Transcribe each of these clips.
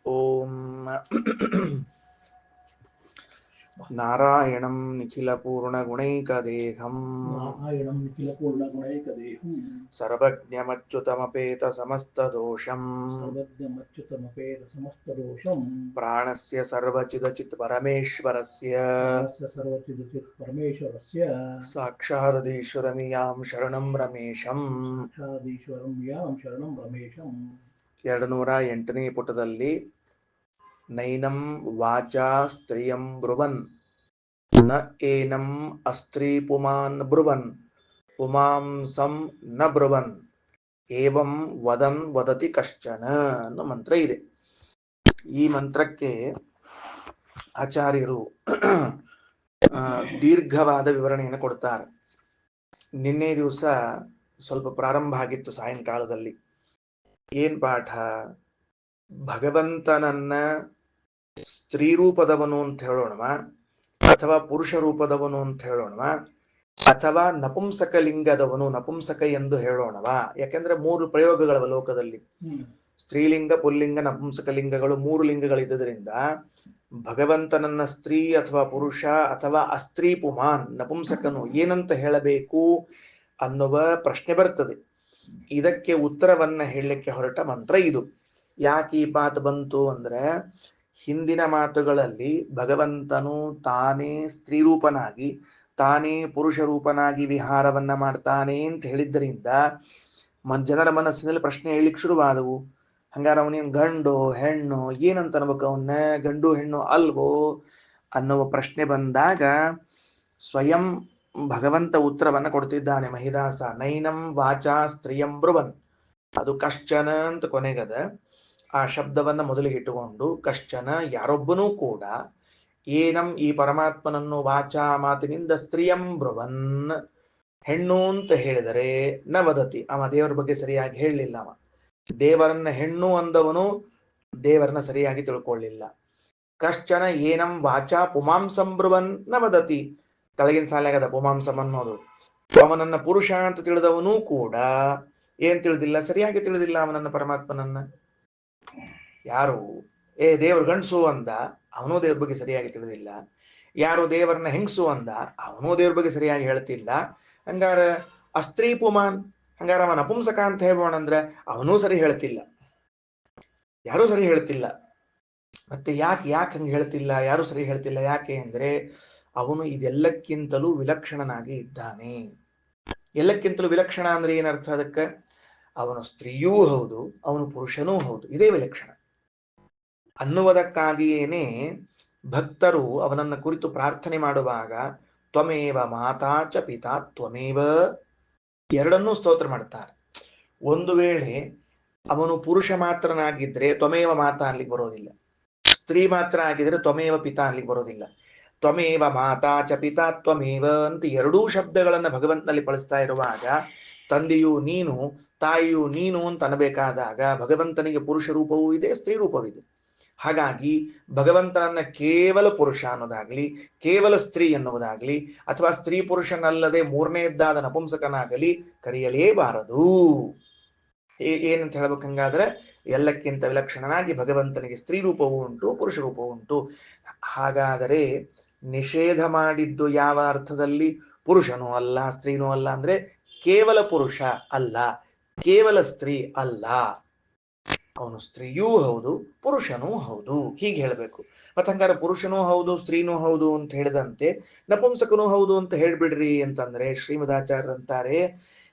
ಓಂ ನಾರಾಯಣಂ ನಿಖಿಲಪೂರ್ಣಗುಣೈಕದೇಹಂ ನಾರಾಯಣಂ ನಿಖಿಲಪೂರ್ಣಗುಣೈಕದೇಹಂ ಸರ್ವಜ್ಞಮಚ್ಯುತಮಪೇತ ಸಮಸ್ತದೋಷಂ ಸರ್ವಜ್ಞಮಚ್ಯುತಮಪೇತ ಸಮಸ್ತದೋಷಂ ಪ್ರಾಣಸ್ಯ ಸರ್ವಚಿದಚಿತ್ ಪರಮೇಶ್ವರಸ್ಯ ಪ್ರಾಣಸ್ಯ ಸರ್ವಚಿದಚಿತ್ ಪರಮೇಶ್ವರಸ್ಯ ಸಾಕ್ಷಾದೀಶ್ವರಮಿಯಾಂ ಶರಣಂ ರಮೇಶಂ. ಸಾಕ್ಷಾದೀಶ್ವರಂ ಯಾಂ ಶರಣಂ ರಮೇಶಂ. 208ನೇ ಪುಟದಲ್ಲಿ ನೈನಂ ವಾಚಾ ಸ್ತ್ರಿಯಂ ಬ್ರುವನ್ ನ ಏನಂ ಅಸ್ತ್ರೀ ಪುಮಾನ್ ಬ್ರುವನ್ ಪುಮಾಂಸಂ ನ ಬ್ರುವನ್ ಏವಂ ವದನ್ ವದತಿ ಕಶ್ಚನ ಅನ್ನೋ ಮಂತ್ರ ಇದೆ. ಈ ಮಂತ್ರಕ್ಕೆ ಆಚಾರ್ಯರು ದೀರ್ಘವಾದ ವಿವರಣೆಯನ್ನು ಕೊಡ್ತಾರೆ. ನಿನ್ನೆ ದಿವಸ ಸ್ವಲ್ಪ ಪ್ರಾರಂಭ ಆಗಿತ್ತು ಸಾಯಂಕಾಲದಲ್ಲಿ. ಏನ್ ಪಾಠ? ಭಗವಂತನನ್ನ ಸ್ತ್ರೀ ರೂಪದವನು ಅಂತ ಹೇಳೋಣವ, ಅಥವಾ ಪುರುಷ ರೂಪದವನು ಅಂತ ಹೇಳೋಣವ, ಅಥವಾ ನಪುಂಸಕ ಲಿಂಗದವನು ನಪುಂಸಕ ಎಂದು ಹೇಳೋಣವ. ಯಾಕೆಂದ್ರೆ 3 ಪ್ರಯೋಗಗಳವ ಲೋಕದಲ್ಲಿ. ಸ್ತ್ರೀಲಿಂಗ, ಪುಲ್ಲಿಂಗ, ನಪುಂಸಕ ಲಿಂಗಗಳು 3 ಲಿಂಗಗಳಿದ್ದರಿಂದ ಭಗವಂತನನ್ನ ಸ್ತ್ರೀ ಅಥವಾ ಪುರುಷ ಅಥವಾ ಅಸ್ತ್ರೀ ಪುಮಾನ್ ನಪುಂಸಕನು ಏನಂತ ಹೇಳಬೇಕು ಅನ್ನುವ ಪ್ರಶ್ನೆ ಬರ್ತದೆ. ಇದಕ್ಕೆ ಉತ್ತರವನ್ನ ಹೇಳಲಿಕ್ಕೆ ಹೊರಟ ಮಂತ್ರ ಇದು. ಯಾಕೆ ಈ ಮಾತು ಬಂತು ಅಂದ್ರೆ, ಹಿಂದಿನ ಮಾತುಗಳಲ್ಲಿ ಭಗವಂತನು ತಾನೇ ಸ್ತ್ರೀ ರೂಪನಾಗಿ ತಾನೇ ಪುರುಷ ರೂಪನಾಗಿ ವಿಹಾರವನ್ನ ಮಾಡ್ತಾನೆ ಅಂತ ಹೇಳಿದ್ದರಿಂದ ಜನರ ಮನಸ್ಸಿನಲ್ಲಿ ಪ್ರಶ್ನೆ ಹೇಳಲಿಕ್ಕೆ ಶುರುವಾದವು. ಹಂಗಾರ ಅವನೇನು ಗಂಡು ಹೆಣ್ಣು ಏನಂತ ಅನ್ಬೇಕು, ಅವನ್ನ ಗಂಡು ಹೆಣ್ಣು ಅಲ್ವೋ ಅನ್ನುವ ಪ್ರಶ್ನೆ ಬಂದಾಗ ಸ್ವಯಂ ಭಗವಂತ ಉತ್ತರವನ್ನ ಕೊಡ್ತಿದ್ದಾನೆ. ಮಹಿದಾಸ ನೈನಂ ವಾಚಾ ಸ್ತ್ರೀಯಂ ಬ್ರುವನ್, ಅದು ಕಶ್ಚನ ಅಂತ ಕೊನೆಗದ. ಆ ಶಬ್ದವನ್ನ ಮೊದಲಿಗೆ ಇಟ್ಟುಕೊಂಡು ಕಶ್ಚನ ಯಾರೊಬ್ಬನೂ ಕೂಡ ಏನಂ ಈ ಪರಮಾತ್ಮನನ್ನು ವಾಚಾ ಮಾತಿನಿಂದ ಸ್ತ್ರೀಯಂ ಬ್ರುವನ್ ಹೆಣ್ಣು ಅಂತ ಹೇಳಿದರೆ ನ ವದತಿ, ಅವ ದೇವರ ಬಗ್ಗೆ ಸರಿಯಾಗಿ ಹೇಳಲಿಲ್ಲ. ಅವ ದೇವರನ್ನ ಹೆಣ್ಣು ಅಂದವನು ದೇವರನ್ನ ಸರಿಯಾಗಿ ತಿಳ್ಕೊಳ್ಳಿಲ್ಲ. ಕಶ್ಚನ ಏನಂ ವಾಚಾ ಪುಮಾಂಸಂ ಬ್ರುವನ್ ನ ವದತಿ, ಕೆಳಗಿನ ಸಾಲಾಗದ ಪುಮಾಂಸಂ ಅನ್ನೋದು. ಅವನನ್ನ ಪುರುಷ ಅಂತ ತಿಳಿದವನೂ ಕೂಡ ಏನ್ ತಿಳಿದಿಲ್ಲ, ಸರಿಯಾಗಿ ತಿಳಿದಿಲ್ಲ ಅವನನ್ನ ಪರಮಾತ್ಮನನ್ನ. ಯಾರು ದೇವ್ರ ಗಂಡಸು ಅಂದ, ಅವನೂ ದೇವ್ರ ಬಗ್ಗೆ ಸರಿಯಾಗಿ ತಿಳಿದಿಲ್ಲ. ಯಾರು ದೇವರನ್ನ ಹೆಂಗಸು ಅಂದ, ಅವನೂ ದೇವ್ರ ಬಗ್ಗೆ ಸರಿಯಾಗಿ ಹೇಳ್ತಿಲ್ಲ. ಹಂಗಾರ ಅಸ್ತ್ರೀ ಪುಮಾನ್, ಹಂಗಾರ ಅವನ ನಪುಂಸಕ ಅಂತ ಹೇಳೋಣ ಅಂದ್ರೆ ಅವನೂ ಸರಿ ಹೇಳ್ತಿಲ್ಲ, ಯಾರೂ ಸರಿ ಹೇಳ್ತಿಲ್ಲ. ಮತ್ತೆ ಯಾಕೆ ಹಂಗೆ ಹೇಳ್ತಿಲ್ಲ, ಯಾರು ಸರಿ ಹೇಳ್ತಿಲ್ಲ? ಯಾಕೆ ಅಂದ್ರೆ ಅವನು ಇದೆಲ್ಲಕ್ಕಿಂತಲೂ ವಿಲಕ್ಷಣನಾಗಿ ಇದ್ದಾನೆ. ಎಲ್ಲಕ್ಕಿಂತಲೂ ವಿಲಕ್ಷಣ ಅಂದ್ರೆ ಏನರ್ಥ ಅದಕ್ಕೆ? ಅವನು ಸ್ತ್ರೀಯೂ ಹೌದು, ಅವನು ಪುರುಷನೂ ಹೌದು. ಇದೇ ವಿಲಕ್ಷಣ ಅನ್ನುವುದಕ್ಕಾಗಿಯೇನೆ ಭಕ್ತರು ಅವನನ್ನ ಕುರಿತು ಪ್ರಾರ್ಥನೆ ಮಾಡುವಾಗ ತ್ವಮೇವ ಮಾತಾ ಚ ಪಿತಾ ತ್ವಮೇವ ಎರಡನ್ನೂ ಸ್ತೋತ್ರ ಮಾಡ್ತಾರೆ. ಒಂದು ವೇಳೆ ಅವನು ಪುರುಷ ಮಾತ್ರನಾಗಿದ್ರೆ ತ್ವಮೇವ ಮಾತಾ ಅಲ್ಲಿಗೆ ಬರೋದಿಲ್ಲ, ಸ್ತ್ರೀ ಮಾತ್ರ ಆಗಿದ್ರೆ ತ್ವಮೇವ ಪಿತಾ ಅಲ್ಲಿಗೆ ಬರೋದಿಲ್ಲ. ತ್ವಮೇವ ಮಾತಾ ಚ ಪಿತಾ ತ್ವಮೇವ ಅಂತ ಎರಡೂ ಶಬ್ದಗಳನ್ನ ಭಗವಂತನಲ್ಲಿ ಬಳಸ್ತಾ ಇರುವಾಗ ತಂದೆಯು ನೀನು ತಾಯಿಯು ನೀನು ಅಂತ ಅನ್ನಬೇಕಾದಾಗ ಭಗವಂತನಿಗೆ ಪುರುಷ ರೂಪವೂ ಇದೆ, ಸ್ತ್ರೀ ರೂಪವಿದೆ. ಹಾಗಾಗಿ ಭಗವಂತನನ್ನ ಕೇವಲ ಪುರುಷ ಅನ್ನೋದಾಗ್ಲಿ ಕೇವಲ ಸ್ತ್ರೀ ಎನ್ನುವುದಾಗ್ಲಿ ಅಥವಾ ಸ್ತ್ರೀ ಪುರುಷನಲ್ಲದೆ ಮೂರನೇದ್ದಾದ ನಪುಂಸಕನಾಗಲಿ ಕರೆಯಲೇಬಾರದು. ಏನಂತ ಹೇಳ್ಬೇಕಂಗಾದ್ರೆ ಎಲ್ಲಕ್ಕಿಂತ ವಿಲಕ್ಷಣನಾಗಿ ಭಗವಂತನಿಗೆ ಸ್ತ್ರೀ ರೂಪವೂ ಉಂಟು, ಪುರುಷ ರೂಪವೂ ಉಂಟು. ಹಾಗಾದರೆ ನಿಷೇಧ ಮಾಡಿದ್ದು ಯಾವ ಅರ್ಥದಲ್ಲಿ? ಪುರುಷನೂ ಅಲ್ಲ ಸ್ತ್ರೀನೂ ಅಲ್ಲ ಅಂದ್ರೆ ಕೇವಲ ಪುರುಷ ಅಲ್ಲ, ಕೇವಲ ಸ್ತ್ರೀ ಅಲ್ಲ, ಅವನು ಸ್ತ್ರೀಯೂ ಹೌದು ಪುರುಷನೂ ಹೌದು, ಹೀಗೆ ಹೇಳಬೇಕು. ಮತ್ತ ಹಂಗಾರೆ ಪುರುಷನೂ ಹೌದು ಸ್ತ್ರೀನೂ ಹೌದು ಅಂತ ಹೇಳಿದಂತೆ ನಪುಂಸಕನೂ ಹೌದು ಅಂತ ಹೇಳ್ಬಿಡ್ರಿ ಅಂತಂದ್ರೆ ಶ್ರೀಮದಾಚಾರ್ಯರಂತಾರೆ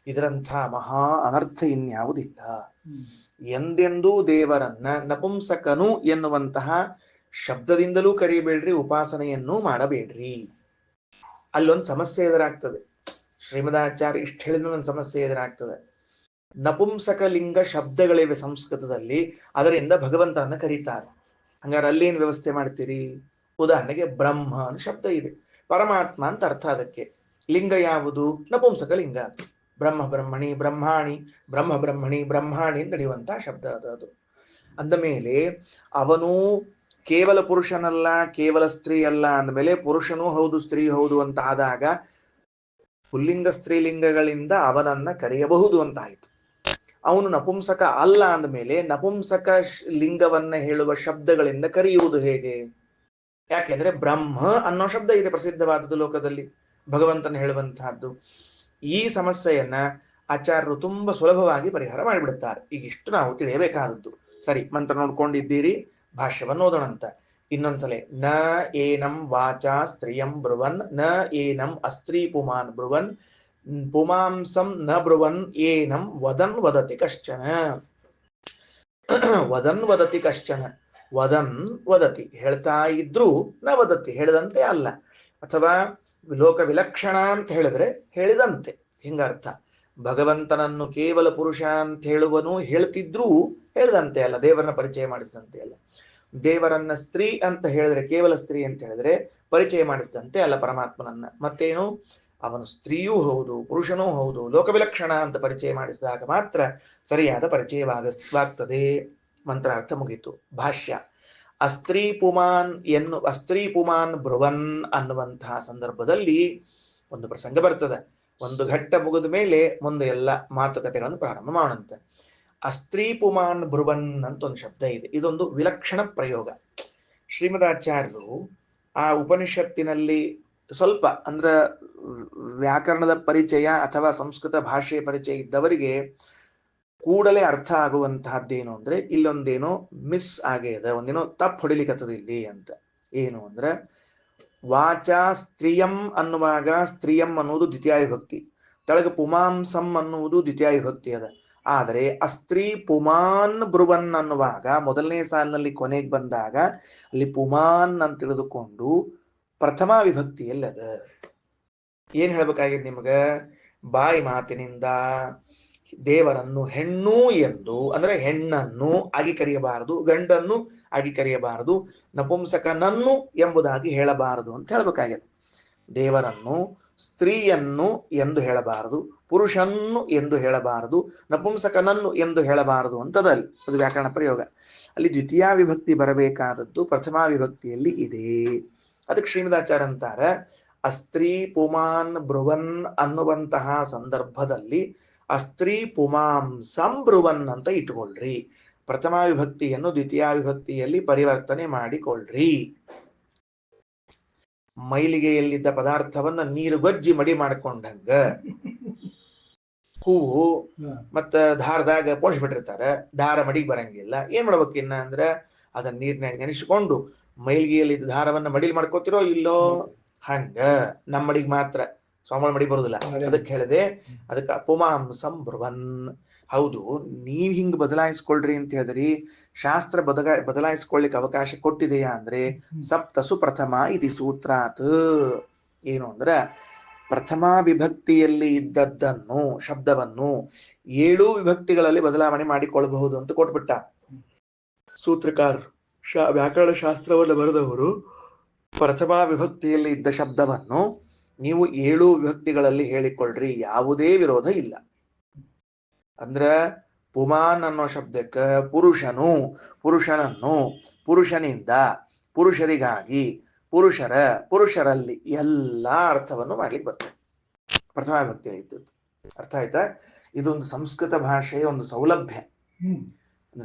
ಇದರಂಥ ಮಹಾ ಅನರ್ಥ ಇನ್ಯಾವುದಿಲ್ಲ. ಎಂದೆಂದೂ ದೇವರನ್ನ ನಪುಂಸಕನು ಎನ್ನುವಂತಹ ಶಬ್ದದಿಂದಲೂ ಕರಿಬೇಡ್ರಿ, ಉಪಾಸನೆಯನ್ನೂ ಮಾಡಬೇಡ್ರಿ. ಅಲ್ಲೊಂದು ಸಮಸ್ಯೆ ಎದುರಾಗ್ತದೆ. ಶ್ರೀಮದಾಚಾರ್ಯ ಇಷ್ಟು ಹೇಳಿದ್ರು ಒಂದು ಸಮಸ್ಯೆ ಎದುರಾಗ್ತದೆ. ನಪುಂಸಕ ಲಿಂಗ ಶಬ್ದಗಳಿವೆ ಸಂಸ್ಕೃತದಲ್ಲಿ, ಅದರಿಂದ ಭಗವಂತನನ್ನ ಕರೀತಾರೆ. ಹಂಗಾರೆ ಅಲ್ಲೇನು ವ್ಯವಸ್ಥೆ ಮಾಡ್ತೀರಿ? ಉದಾಹರಣೆಗೆ ಬ್ರಹ್ಮ ಅಂತ ಶಬ್ದ ಇದೆ, ಪರಮಾತ್ಮ ಅಂತ ಅರ್ಥ. ಅದಕ್ಕೆ ಲಿಂಗ ಯಾವುದು? ನಪುಂಸಕ ಲಿಂಗ. ಬ್ರಹ್ಮ ಬ್ರಹ್ಮಣಿ ಬ್ರಹ್ಮಾಣಿ, ಬ್ರಹ್ಮ ಬ್ರಹ್ಮಣಿ ಬ್ರಹ್ಮಾಣಿ ಅಂತ ನಡೆಯುವಂತಹ ಶಬ್ದ ಅದು. ಅಂದ ಮೇಲೆ ಅವನು ಕೇವಲ ಪುರುಷನಲ್ಲ ಕೇವಲ ಸ್ತ್ರೀ ಅಲ್ಲ ಅಂದಮೇಲೆ ಪುರುಷನೂ ಹೌದು ಸ್ತ್ರೀ ಹೌದು ಅಂತ ಆದಾಗ ಪುಲ್ಲಿಂಗ ಸ್ತ್ರೀಲಿಂಗಗಳಿಂದ ಅವನನ್ನ ಕರೆಯಬಹುದು ಅಂತ ಆಯ್ತು. ಅವನು ನಪುಂಸಕ ಅಲ್ಲ ಅಂದಮೇಲೆ ನಪುಂಸಕ ಲಿಂಗವನ್ನ ಹೇಳುವ ಶಬ್ದಗಳಿಂದ ಕರೆಯುವುದು ಹೇಗೆ? ಯಾಕೆಂದ್ರೆ ಬ್ರಹ್ಮ ಅನ್ನೋ ಶಬ್ದ ಇದೆ ಪ್ರಸಿದ್ಧವಾದದ್ದು ಲೋಕದಲ್ಲಿ, ಭಗವಂತನ ಹೇಳುವಂತಹದ್ದು. ಈ ಸಮಸ್ಯೆಯನ್ನ ಆಚಾರ್ಯರು ತುಂಬಾ ಸುಲಭವಾಗಿ ಪರಿಹಾರ ಮಾಡಿಬಿಡುತ್ತಾರೆ. ಈಗ ಇಷ್ಟು ನಾವು ತಿಳಿಯಬೇಕಾದದ್ದು. ಸರಿ, ಮಂತ್ರ ನೋಡ್ಕೊಂಡಿದ್ದೀರಿ, ಭಾಷ್ಯವನ್ನು ಓದೋಣಂತ ಇನ್ನೊಂದ್ಸಲ. ನ ಏನಂ ವಾಚಾ ಸ್ತ್ರಿಯಂ ಬ್ರುವನ್ ನ ಏನಂ ಅಸ್ತ್ರೀ ಪುಮಾನ್ ಬ್ರುವನ್ ಪುಮಾಂಸಂ ನ ಬ್ರುವನ್ ಏನಂ ವದನ್ ವದತಿ ಕಶ್ಚನ. ವದನ್ ವದತಿ ಕಶ್ಚನ, ವದನ್ ವದತಿ ಹೇಳ್ತಾ ಇದ್ರು ನ ವದತಿ ಹೇಳಿದಂತೆ ಅಲ್ಲ, ಅಥವಾ ಲೋಕ ವಿಲಕ್ಷಣ ಅಂತ ಹೇಳಿದ್ರೆ ಹೇಳಿದಂತೆ, ಹಿಂಗರ್ಥ. ಭಗವಂತನನ್ನು ಕೇವಲ ಪುರುಷ ಅಂತ ಹೇಳುವನು ಹೇಳ್ತಿದ್ರೂ ಹೇಳಿದಂತೆ ಅಲ್ಲ, ದೇವರನ್ನ ಪರಿಚಯ ಮಾಡಿಸಿದಂತೆ ಅಲ್ಲ. ದೇವರನ್ನ ಸ್ತ್ರೀ ಅಂತ ಹೇಳಿದ್ರೆ, ಕೇವಲ ಸ್ತ್ರೀ ಅಂತ ಹೇಳಿದ್ರೆ ಪರಿಚಯ ಮಾಡಿಸಿದಂತೆ ಅಲ್ಲ ಪರಮಾತ್ಮನನ್ನ. ಮತ್ತೇನು, ಅವನು ಸ್ತ್ರೀಯೂ ಹೌದು ಪುರುಷನೂ ಹೌದು, ಲೋಕವಿಲಕ್ಷಣ ಅಂತ ಪರಿಚಯ ಮಾಡಿಸಿದಾಗ ಮಾತ್ರ ಸರಿಯಾದ ಪರಿಚಯವಾಗ್ತದೆ. ಮಂತ್ರಾರ್ಥ ಮುಗೀತು. ಭಾಷ್ಯ. ಅಸ್ತ್ರೀ ಪುಮಾನ್ ಬ್ರುವನ್ ಅನ್ನುವಂತಹ ಸಂದರ್ಭದಲ್ಲಿ ಒಂದು ಪ್ರಸಂಗ ಬರ್ತದೆ. ಒಂದು ಘಟ್ಟ ಮುಗಿದ ಮೇಲೆ ಮುಂದೆ ಎಲ್ಲ ಮಾತುಕತೆಗಳನ್ನು ಪ್ರಾರಂಭ ಮಾಡೋಣಂತೆ. ಅಸ್ತ್ರೀ ಪುಮಾನ್ ಬ್ರುವನ್ ಅಂತ ಒಂದು ಶಬ್ದ ಇದೆ. ಇದೊಂದು ವಿಲಕ್ಷಣ ಪ್ರಯೋಗ. ಶ್ರೀಮದಾಚಾರ್ಯರು ಆ ಉಪನಿಷತ್ತಿನಲ್ಲಿ ಸ್ವಲ್ಪ ಅಂದ್ರ ವ್ಯಾಕರಣದ ಪರಿಚಯ ಅಥವಾ ಸಂಸ್ಕೃತ ಭಾಷೆಯ ಪರಿಚಯ ಇದ್ದವರಿಗೆ ಕೂಡಲೇ ಅರ್ಥ ಆಗುವಂತಹದ್ದೇನು ಅಂದ್ರೆ, ಇಲ್ಲೊಂದೇನೋ ಮಿಸ್ ಆಗ್ಯದ, ಒಂದೇನೋ ತಪ್ಪು ಹೊಡಿಲಿಕ್ಕತ್ತದ ಇಲ್ಲಿ ಅಂತ. ಏನು ಅಂದ್ರೆ, ವಾಚಾ ಸ್ತ್ರೀಯಂ ಅನ್ನುವಾಗ ಸ್ತ್ರೀಯಂ ಅನ್ನುವುದು ದ್ವಿತೀಯ ವಿಭಕ್ತಿ, ತೆಳಗ ಪುಮಾಂಸಂ ಅನ್ನುವುದು ದ್ವಿತೀಯ ವಿಭಕ್ತಿ ಅದ. ಆದರೆ ಅಸ್ತ್ರೀ ಪುಮಾನ್ ಬ್ರುವನ್ ಅನ್ನುವಾಗ ಮೊದಲನೇ ಸಾಲಿನಲ್ಲಿ ಕೊನೆಗೆ ಬಂದಾಗ ಅಲ್ಲಿ ಪುಮಾನ್ ಅಂತ ತಿಳಿದುಕೊಂಡು ಪ್ರಥಮ ವಿಭಕ್ತಿಯಲ್ಲಿ ಅದ. ಏನ್ ಹೇಳ್ಬೇಕಾಗಿದೆ ನಿಮಗ? ಬಾಯಿ ಮಾತಿನಿಂದ ದೇವರನ್ನು ಹೆಣ್ಣು ಎಂದು ಅಂದ್ರೆ ಹೆಣ್ಣನ್ನು ಆಗಿ ಕರೆಯಬಾರದು, ಗಂಡನ್ನು ಆಗಿ ಕರೆಯಬಾರದು, ನಪುಂಸಕನನ್ನು ಎಂಬುದಾಗಿ ಹೇಳಬಾರದು ಅಂತ ಹೇಳ್ಬೇಕಾಗಿದೆ. ದೇವರನ್ನು ಸ್ತ್ರೀಯನ್ನು ಎಂದು ಹೇಳಬಾರದು, ಪುರುಷನ್ನು ಎಂದು ಹೇಳಬಾರದು, ನಪುಂಸಕನನ್ನು ಎಂದು ಹೇಳಬಾರದು ಅಂತದಲ್ಲಿ ಅದು ವ್ಯಾಕರಣ ಪ್ರಯೋಗ. ಅಲ್ಲಿ ದ್ವಿತೀಯ ವಿಭಕ್ತಿ ಬರಬೇಕಾದದ್ದು ಪ್ರಥಮ ವಿಭಕ್ತಿಯಲ್ಲಿ ಇದೆ. ಅದಕ್ಕೆ ಶ್ರೀಮದಾಚಾರ್ಯ ಅಂತಾರೆ, ಅಸ್ತ್ರೀ ಪುಮಾನ್ ಬ್ರುವನ್ ಅನ್ನುವಂತಹ ಸಂದರ್ಭದಲ್ಲಿ ಅಸ್ತ್ರೀ ಪುಮಾಂಸಂ ಬ್ರುವನ್ ಅಂತ ಇಟ್ಕೊಳ್ರಿ. ಪ್ರಥಮ ವಿಭಕ್ತಿಯನ್ನು ದ್ವಿತೀಯ ವಿಭಕ್ತಿಯಲ್ಲಿ ಪರಿವರ್ತನೆ ಮಾಡಿಕೊಳ್ಳ್ರಿ. ಮೈಲಿಗೆಯಲ್ಲಿದ್ದ ಪದಾರ್ಥವನ್ನ ನೀರು ಗೊಜ್ಜಿ ಮಡಿ ಮಾಡ್ಕೊಂಡಂಗ ಹೂವು ಮತ್ತ ದಾರದಾಗ ಪೋಣಿಸ್ಬಿಟ್ಟಿರ್ತಾರ, ದಾರ ಮಡಿಗೆ ಬರಂಗಿಲ್ಲ. ಏನ್ ಮಾಡ್ಬೇಕಿನ್ನ ಅಂದ್ರ ಅದನ್ನ ನೀರ್ನಾಗ ನೆನೆಸಿಕೊಂಡು ಮೈಲಿಗೆಯಲ್ಲಿದ್ದ ದಾರವನ್ನ ಮಡಿಲ್ ಮಾಡ್ಕೋತಿರೋ ಇಲ್ಲೋ, ಹಂಗ ನಮ್ಮ ಮಡಿಗೆ ಮಾತ್ರ ಸೋಮಳ ಮಡಿ ಬರುದಿಲ್ಲ. ಅದಕ್ಕೆ ಹೇಳಿದೆ, ಅದಕ್ಕೆ ಪುಮಾಂಸಂ ಬ್ರುವನ್. ಹೌದು, ನೀವ್ ಹಿಂಗ್ ಬದಲಾಯಿಸ್ಕೊಳ್ರಿ ಅಂತ ಹೇಳಿದ್ರಿ, ಶಾಸ್ತ್ರ ಬದಲಾಯಿಸ್ಕೊಳ್ಳಿಕ್ಕೆ ಅವಕಾಶ ಕೊಟ್ಟಿದೆಯಾ ಅಂದ್ರೆ ಸಪ್ತಸು ಪ್ರಥಮ ಇತಿ ಸೂತ್ರಾತ್. ಏನು ಅಂದ್ರ, ಪ್ರಥಮ ವಿಭಕ್ತಿಯಲ್ಲಿ ಇದ್ದದ್ದನ್ನು ಶಬ್ದವನ್ನು 7 ವಿಭಕ್ತಿಗಳಲ್ಲಿ ಬದಲಾವಣೆ ಮಾಡಿಕೊಳ್ಳಬಹುದು ಅಂತ ಕೊಟ್ಬಿಟ್ಟ ಸೂತ್ರಕಾರ. ವ್ಯಾಕರಣ ಶಾಸ್ತ್ರವನ್ನು ಬರೆದವರು ಪ್ರಥಮ ವಿಭಕ್ತಿಯಲ್ಲಿ ಇದ್ದ ಶಬ್ದವನ್ನು ನೀವು 7 ವಿಭಕ್ತಿಗಳಲ್ಲಿ ಹೇಳಿಕೊಳ್ಳ್ರಿ, ಯಾವುದೇ ವಿರೋಧ ಇಲ್ಲ. ಅಂದ್ರ ಪುಮಾನ್ ಅನ್ನೋ ಶಬ್ದಕ್ಕೆ ಪುರುಷನನ್ನು, ಪುರುಷನಿಂದ, ಪುರುಷರಿಗಾಗಿ, ಪುರುಷರಲ್ಲಿ ಎಲ್ಲಾ ಅರ್ಥವನ್ನು ಮಾಡ್ಲಿಕ್ಕೆ ಬರ್ತದೆ ಪ್ರಥಮ ವಿಭಕ್ತಿಯಲ್ಲಿ ಇದ್ದದ್ದು. ಅರ್ಥ ಆಯ್ತಾ? ಇದೊಂದು ಸಂಸ್ಕೃತ ಭಾಷೆಯ ಒಂದು ಸೌಲಭ್ಯ,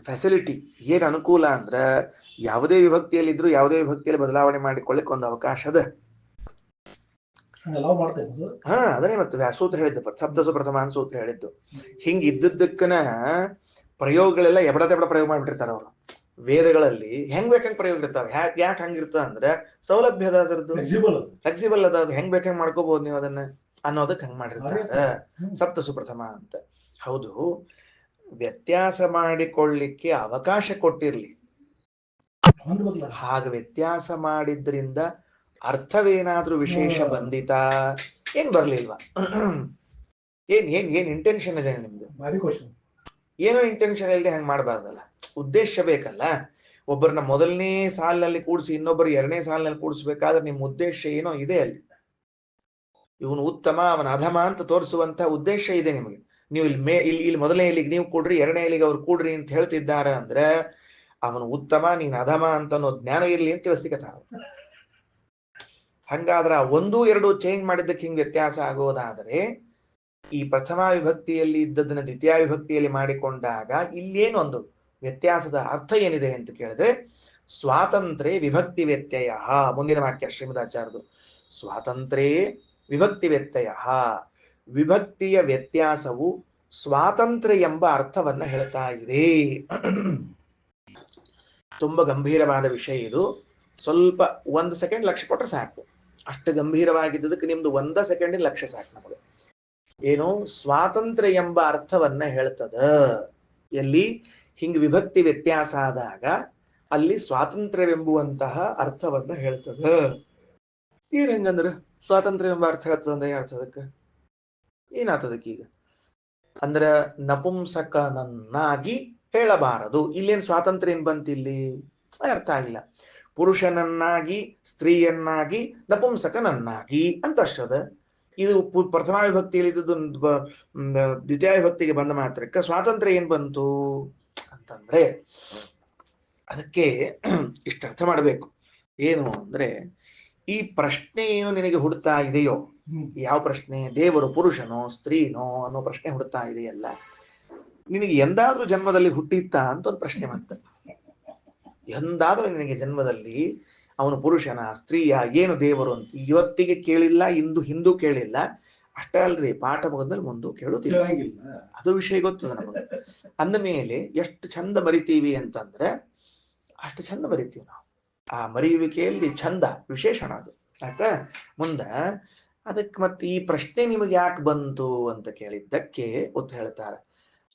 ಫೆಸಿಲಿಟಿ. ಏನ್ ಅನುಕೂಲ ಅಂದ್ರ ಯಾವುದೇ ವಿಭಕ್ತಿಯಲ್ಲಿದ್ರು ಯಾವುದೇ ವಿಭಕ್ತಿಯಲ್ಲಿ ಬದಲಾವಣೆ ಮಾಡಿಕೊಳ್ಳಿಕ್ ಒಂದು ಅವಕಾಶ ಅದ. ಅದನ್ನೇ ಮತ್ತೆ ಸೂತ್ರ ಹೇಳಿದ್ದು, ಸಪ್ತಸು ಪ್ರಥಮ ಅಂತ ಸೂತ್ರ ಹೇಳಿದ್ದು. ಹಿಂಗ ಇದ್ದದ್ದಕ್ಕನ ಪ್ರಯೋಗಗಳೆಲ್ಲ ಎಬಡ ಪ್ರಯೋಗ ಮಾಡ್ಬಿಟ್ಟಿರ್ತಾರ ಅವರು. ವೇದಗಳಲ್ಲಿ ಹೆಂಗ್ ಬೇಕಂಗ್ ಪ್ರಯೋಗ ಇರ್ತಾವ. ಯಾಕೆ ಹಂಗಿರ್ತದ ಅಂದ್ರೆ ಸೌಲಭ್ಯ ಅದ, ಅದರದ್ದು ಫ್ಲೆಕ್ಸಿಬಲ್ ಅದ, ಅದು ಹೆಂಗ್ ಬೇಕಂಗ್ ಮಾಡ್ಕೋಬಹುದು ನೀವು ಅದನ್ನ ಅನ್ನೋದಕ್ಕೆ ಹಂಗ್ ಮಾಡಿರ್ತಾರ ಸಪ್ತಸು ಪ್ರಥಮ ಅಂತ. ಹೌದು, ವ್ಯತ್ಯಾಸ ಮಾಡಿಕೊಳ್ಳಿಕ್ಕೆ ಅವಕಾಶ ಕೊಟ್ಟಿರ್ಲಿ. ಹಾಗೆ ವ್ಯತ್ಯಾಸ ಮಾಡಿದ್ರಿಂದ ಅರ್ಥವೇನಾದ್ರೂ ವಿಶೇಷ ಬಂದಿತಾ? ಏನ್ ಬರ್ಲಿಲ್ವಾ? ಏನ್ ಇಂಟೆನ್ಷನ್ ಇದೆ ನಿಮ್ದು? ಏನೋ ಇಂಟೆನ್ಷನ್ ಇಲ್ಲದೆ ಹಂಗ್ ಮಾಡಬಾರ್ದಲ್ಲ. ಉದ್ದೇಶ ಬೇಕಲ್ಲ. ಒಬ್ಬರನ್ನ ಮೊದಲನೇ ಸಾಲಿನಲ್ಲಿ ಕೂಡಿಸಿ ಇನ್ನೊಬ್ಬರು 2ನೇ ಸಾಲಿನಲ್ಲಿ ಕೂಡಿಸ್ಬೇಕಾದ್ರೆ ನಿಮ್ ಉದ್ದೇಶ ಏನೋ ಇದೆ ಅಲ್ಲಿ. ಇವನು ಉತ್ತಮ ಅವನ ಅಧಮ ಅಂತ ತೋರಿಸುವಂತ ಉದ್ದೇಶ ಇದೆ ನಿಮಗೆ. ನೀವು ಇಲ್ಲಿ ಮೊದಲನೇ ಇಲ್ಲಿಗೆ ನೀವು ಕೂಡ್ರಿ, 2ನೇ ಇಲ್ಲಿಗೆ ಅವ್ರು ಕೂಡ್ರಿ ಅಂತ ಹೇಳ್ತಿದ್ದಾರೆ ಅಂದ್ರೆ ಅವನು ಉತ್ತಮ ನೀನ್ ಅಧಮ ಅಂತ ಅನ್ನೋ ಜ್ಞಾನ ಇರ್ಲಿ ಅಂತ ತಿಳಿಸ್ಲಿಕ್ಕತ್ತಾರ. ಹಂಗಾದ್ರ 1, 2 ಚೇಂಜ್ ಮಾಡಿದ್ದಕ್ಕೆ ಹಿಂಗ್ ವ್ಯತ್ಯಾಸ ಆಗೋದಾದ್ರೆ ಈ ಪ್ರಥಮ ವಿಭಕ್ತಿಯಲ್ಲಿ ಇದ್ದದನ್ನ ದ್ವಿತೀಯ ವಿಭಕ್ತಿಯಲ್ಲಿ ಮಾಡಿಕೊಂಡಾಗ ಇಲ್ಲೇನು ಒಂದು ವ್ಯತ್ಯಾಸದ ಅರ್ಥ ಏನಿದೆ ಅಂತ ಕೇಳಿದ್ರೆ ಸ್ವಾತಂತ್ರ್ಯ ವಿಭಕ್ತಿ ವ್ಯತ್ಯಯ. ಮುಂದಿನ ವಾಕ್ಯ ಶ್ರೀಮದಾಚಾರ್ಯರು ಸ್ವಾತಂತ್ರ್ಯೇ ವಿಭಕ್ತಿ ವ್ಯತ್ಯಯ. ವಿಭಕ್ತಿಯ ವ್ಯತ್ಯಾಸವು ಸ್ವಾತಂತ್ರ್ಯ ಎಂಬ ಅರ್ಥವನ್ನ ಹೇಳ್ತಾ ಇದೆ. ತುಂಬಾ ಗಂಭೀರವಾದ ವಿಷಯ ಇದು. ಸ್ವಲ್ಪ 1 ಸೆಕೆಂಡ್ ಲಕ್ಷ್ಯ ಕೊಟ್ರೆ ಸಾಕು. ಅಷ್ಟು ಗಂಭೀರವಾಗಿದ್ದದಕ್ಕೆ ನಿಮ್ದು 1 ಸೆಕೆಂಡ್ ಲಕ್ಷ್ಯ ಸಾಕು ನಮಗೆ. ಏನು ಸ್ವಾತಂತ್ರ್ಯ ಎಂಬ ಅರ್ಥವನ್ನ ಹೇಳ್ತದ. ಎಲ್ಲಿ ಹಿಂಗ್ ವಿಭಕ್ತಿ ವ್ಯತ್ಯಾಸ ಆದಾಗ ಅಲ್ಲಿ ಸ್ವಾತಂತ್ರ್ಯವೆಂಬುವಂತಹ ಅರ್ಥವನ್ನ ಹೇಳ್ತದ. ಏನ್ ಹೆಂಗಂದ್ರ ಸ್ವಾತಂತ್ರ್ಯ ಎಂಬ ಅರ್ಥ ಹೇಳ್ತದಂದ್ರೆ ಏನಾಗ್ತದಕ್ಕೆ ಏನಾಗ್ತದಕ್ಕೆ ಈಗ ಅಂದ್ರ ನಪುಂಸಕನನ್ನಾಗಿ ಹೇಳಬಾರದು. ಇಲ್ಲೇನ್ ಸ್ವಾತಂತ್ರ್ಯ ಏನ್ ಬಂತ ಇಲ್ಲಿ ಅರ್ಥ ಆಗಿಲ್ಲ. ಪುರುಷನನ್ನಾಗಿ ಸ್ತ್ರೀಯನ್ನಾಗಿ ನಪುಂಸಕನನ್ನಾಗಿ ಅಂತ ಅಷ್ಟದ. ಇದು ಪ್ರಥಮ ವಿಭಕ್ತಿಯಲ್ಲಿ ಇದ್ದದ್ದು ದ್ವಿತೀಯ ವಿಭಕ್ತಿಗೆ ಬಂದ ಮಾತ್ರಕ್ಕೆ ಸ್ವಾತಂತ್ರ್ಯ ಏನ್ ಬಂತು ಅಂತಂದ್ರೆ ಅದಕ್ಕೆ ಇಷ್ಟ ಅರ್ಥ ಮಾಡಬೇಕು. ಏನು ಅಂದ್ರೆ ಈ ಪ್ರಶ್ನೆ ಏನು ನಿನಗೆ ಹುಡ್ತಾ ಇದೆಯೋ, ಯಾವ ಪ್ರಶ್ನೆ, ದೇವರು ಪುರುಷನೋ ಸ್ತ್ರೀನೋ ಅನ್ನೋ ಪ್ರಶ್ನೆ ಹುಡ್ತಾ ಇದೆಯಲ್ಲ, ನಿನಗೆ ಎಂದಾದ್ರೂ ಜನ್ಮದಲ್ಲಿ ಹುಟ್ಟಿತ್ತ ಅಂತ ಒಂದು ಪ್ರಶ್ನೆ ಮಾಡ್ತಾರೆ. ಎಂದಾದ್ರೂ ನಿನಗೆ ಜನ್ಮದಲ್ಲಿ ಅವನು ಪುರುಷನ ಸ್ತ್ರೀಯ ಏನು ದೇವರು ಅಂತ ಇವತ್ತಿಗೆ ಕೇಳಿಲ್ಲ, ಹಿಂದೂ ಕೇಳಿಲ್ಲ. ಅಷ್ಟೇ ಅಲ್ರಿ, ಪಾಠ ಮುಗಿದ್ಮೇಲೆ ಮುಂದೆ ಕೇಳುತ್ತಿಲ್ಲ. ಅದು ವಿಷಯ ಗೊತ್ತದ ನಮಗೆ. ಅಂದ ಮೇಲೆ ಎಷ್ಟು ಚಂದ ಮರಿತೀವಿ ಅಂತಂದ್ರೆ ಅಷ್ಟು ಚಂದ ಮರಿತೀವಿ ನಾವು. ಆ ಮರೆಯುವಿಕೆಯಲ್ಲಿ ಚಂದ ವಿಶೇಷಣ ಅದು. ಆಯ್ತಾ? ಮುಂದ ಅದಕ್ಕೆ ಮತ್ತೆ ಈ ಪ್ರಶ್ನೆ ನಿಮಗೆ ಯಾಕೆ ಬಂತು ಅಂತ ಕೇಳಿದ್ದಕ್ಕೆ ಉತ್ತರ ಹೇಳ್ತಾರೆ.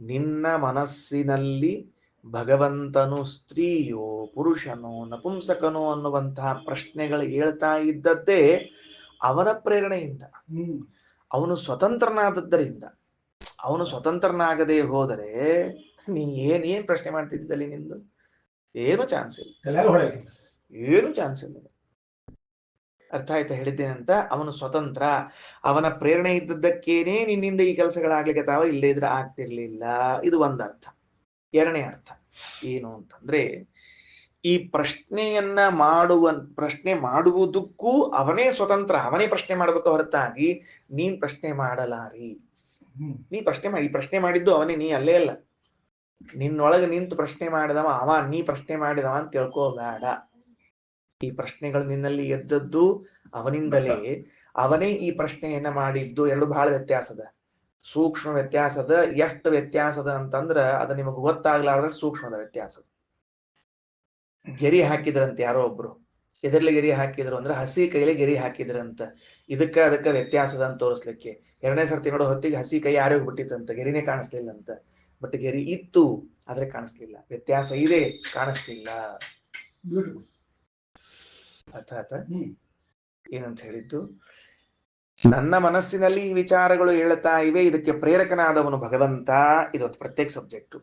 ನಿನ್ನ ಮನಸ್ಸಿನಲ್ಲಿ ಭಗವಂತನು ಸ್ತ್ರೀಯೋ ಪುರುಷನೋ ನಪುಂಸಕನೋ ಅನ್ನುವಂತಹ ಪ್ರಶ್ನೆಗಳು ಹೇಳ್ತಾ ಇದ್ದದ್ದೇ ಅವನ ಪ್ರೇರಣೆಯಿಂದ. ಅವನು ಸ್ವತಂತ್ರನಾದದ್ದರಿಂದ. ಅವನು ಸ್ವತಂತ್ರನಾಗದೆ ಹೋದರೆ ನೀ ಏನ್ ಪ್ರಶ್ನೆ ಮಾಡ್ತಿದ್ದಲ್ಲಿ ನಿಂದು ಏನು ಚಾನ್ಸ್ ಇಲ್ಲ, ಏನು ಚಾನ್ಸ್ ಇಲ್ಲ. ಅರ್ಥ ಆಯ್ತಾ ಹೇಳಿದ್ದೇನಂತ? ಅವನು ಸ್ವತಂತ್ರ, ಅವನ ಪ್ರೇರಣೆ ಇದ್ದದ್ದಕ್ಕೇನೆ ನಿನ್ನಿಂದ ಈ ಕೆಲಸಗಳಾಗ್ಲಿಕ್ಕೆ ತಾವ, ಇಲ್ಲೇ ಇದ್ರೆ ಆಗ್ತಿರ್ಲಿಲ್ಲ. ಇದು ಒಂದರ್ಥ. ಎರಡನೇ ಅರ್ಥ ಏನು ಅಂತಂದ್ರೆ ಈ ಪ್ರಶ್ನೆಯನ್ನ ಪ್ರಶ್ನೆ ಮಾಡುವುದಕ್ಕೂ ಅವನೇ ಸ್ವತಂತ್ರ, ಅವನೇ ಪ್ರಶ್ನೆ ಮಾಡ್ಬೇಕು ಹೊರತಾಗಿ ನೀನ್ ಪ್ರಶ್ನೆ ಮಾಡಲಾರಿ. ನೀ ಈ ಪ್ರಶ್ನೆ ಮಾಡಿದ್ದು ಅವನೇ, ನೀ ಅಲ್ಲೇ ಅಲ್ಲ. ನಿನ್ನೊಳಗೆ ನಿಂತು ಪ್ರಶ್ನೆ ಮಾಡಿದವ ಅವ, ನೀ ಪ್ರಶ್ನೆ ಮಾಡಿದವ ಅಂತ ತಿಳ್ಕೋಬೇಡ. ಈ ಪ್ರಶ್ನೆಗಳು ನಿನ್ನಲ್ಲಿ ಎದ್ದದ್ದು ಅವನಿಂದಲೇ, ಅವನೇ ಈ ಪ್ರಶ್ನೆಯನ್ನ ಮಾಡಿದ್ದು. ಎರಡು ಬಹಳ ವ್ಯತ್ಯಾಸದ, ಸೂಕ್ಷ್ಮ ವ್ಯತ್ಯಾಸದ. ಎಷ್ಟು ವ್ಯತ್ಯಾಸದ ಅಂತಂದ್ರ ಅದು ನಿಮಗೆ ಗೊತ್ತಾಗ್ಲಾರ್ದ್ರೆ ಸೂಕ್ಷ್ಮದ ವ್ಯತ್ಯಾಸದ. ಗೆರಿ ಹಾಕಿದ್ರಂತ ಯಾರೋ ಒಬ್ರು. ಎದರ್ಲಿ ಗೆರಿ ಹಾಕಿದ್ರು ಅಂದ್ರೆ ಹಸಿ ಕೈಲಿ ಗೆರಿ ಹಾಕಿದ್ರಂತ. ಅದಕ್ಕೆ ವ್ಯತ್ಯಾಸದ ಅಂತ ತೋರಿಸ್ಲಿಕ್ಕೆ. ಎರಡನೇ ಸರ್ತಿ ನೋಡೋ ಹೊತ್ತಿಗೆ ಹಸಿ ಕೈ ಯಾರೇ ಬಿಟ್ಟಿತ್ತಂತ, ಗೆರಿನೇ ಕಾಣಿಸ್ಲಿಲ್ಲ ಅಂತ. ಬಟ್ ಗೆರಿ ಇತ್ತು ಆದ್ರೆ ಕಾಣಿಸ್ಲಿಲ್ಲ. ವ್ಯತ್ಯಾಸ ಇದೆ, ಕಾಣಿಸ್ಲಿಲ್ಲ. ಅರ್ಥ ಆಯ್ತಾ? ಏನಂತ ಹೇಳಿದ್ದು? ನನ್ನ ಮನಸ್ಸಿನಲ್ಲಿ ಈ ವಿಚಾರಗಳು ಹೇಳ್ತಾ ಇವೆ, ಇದಕ್ಕೆ ಪ್ರೇರಕನಾದವನು ಭಗವಂತ. ಇದೊಂದು ಪ್ರತ್ಯೇಕ ಸಬ್ಜೆಕ್ಟ್.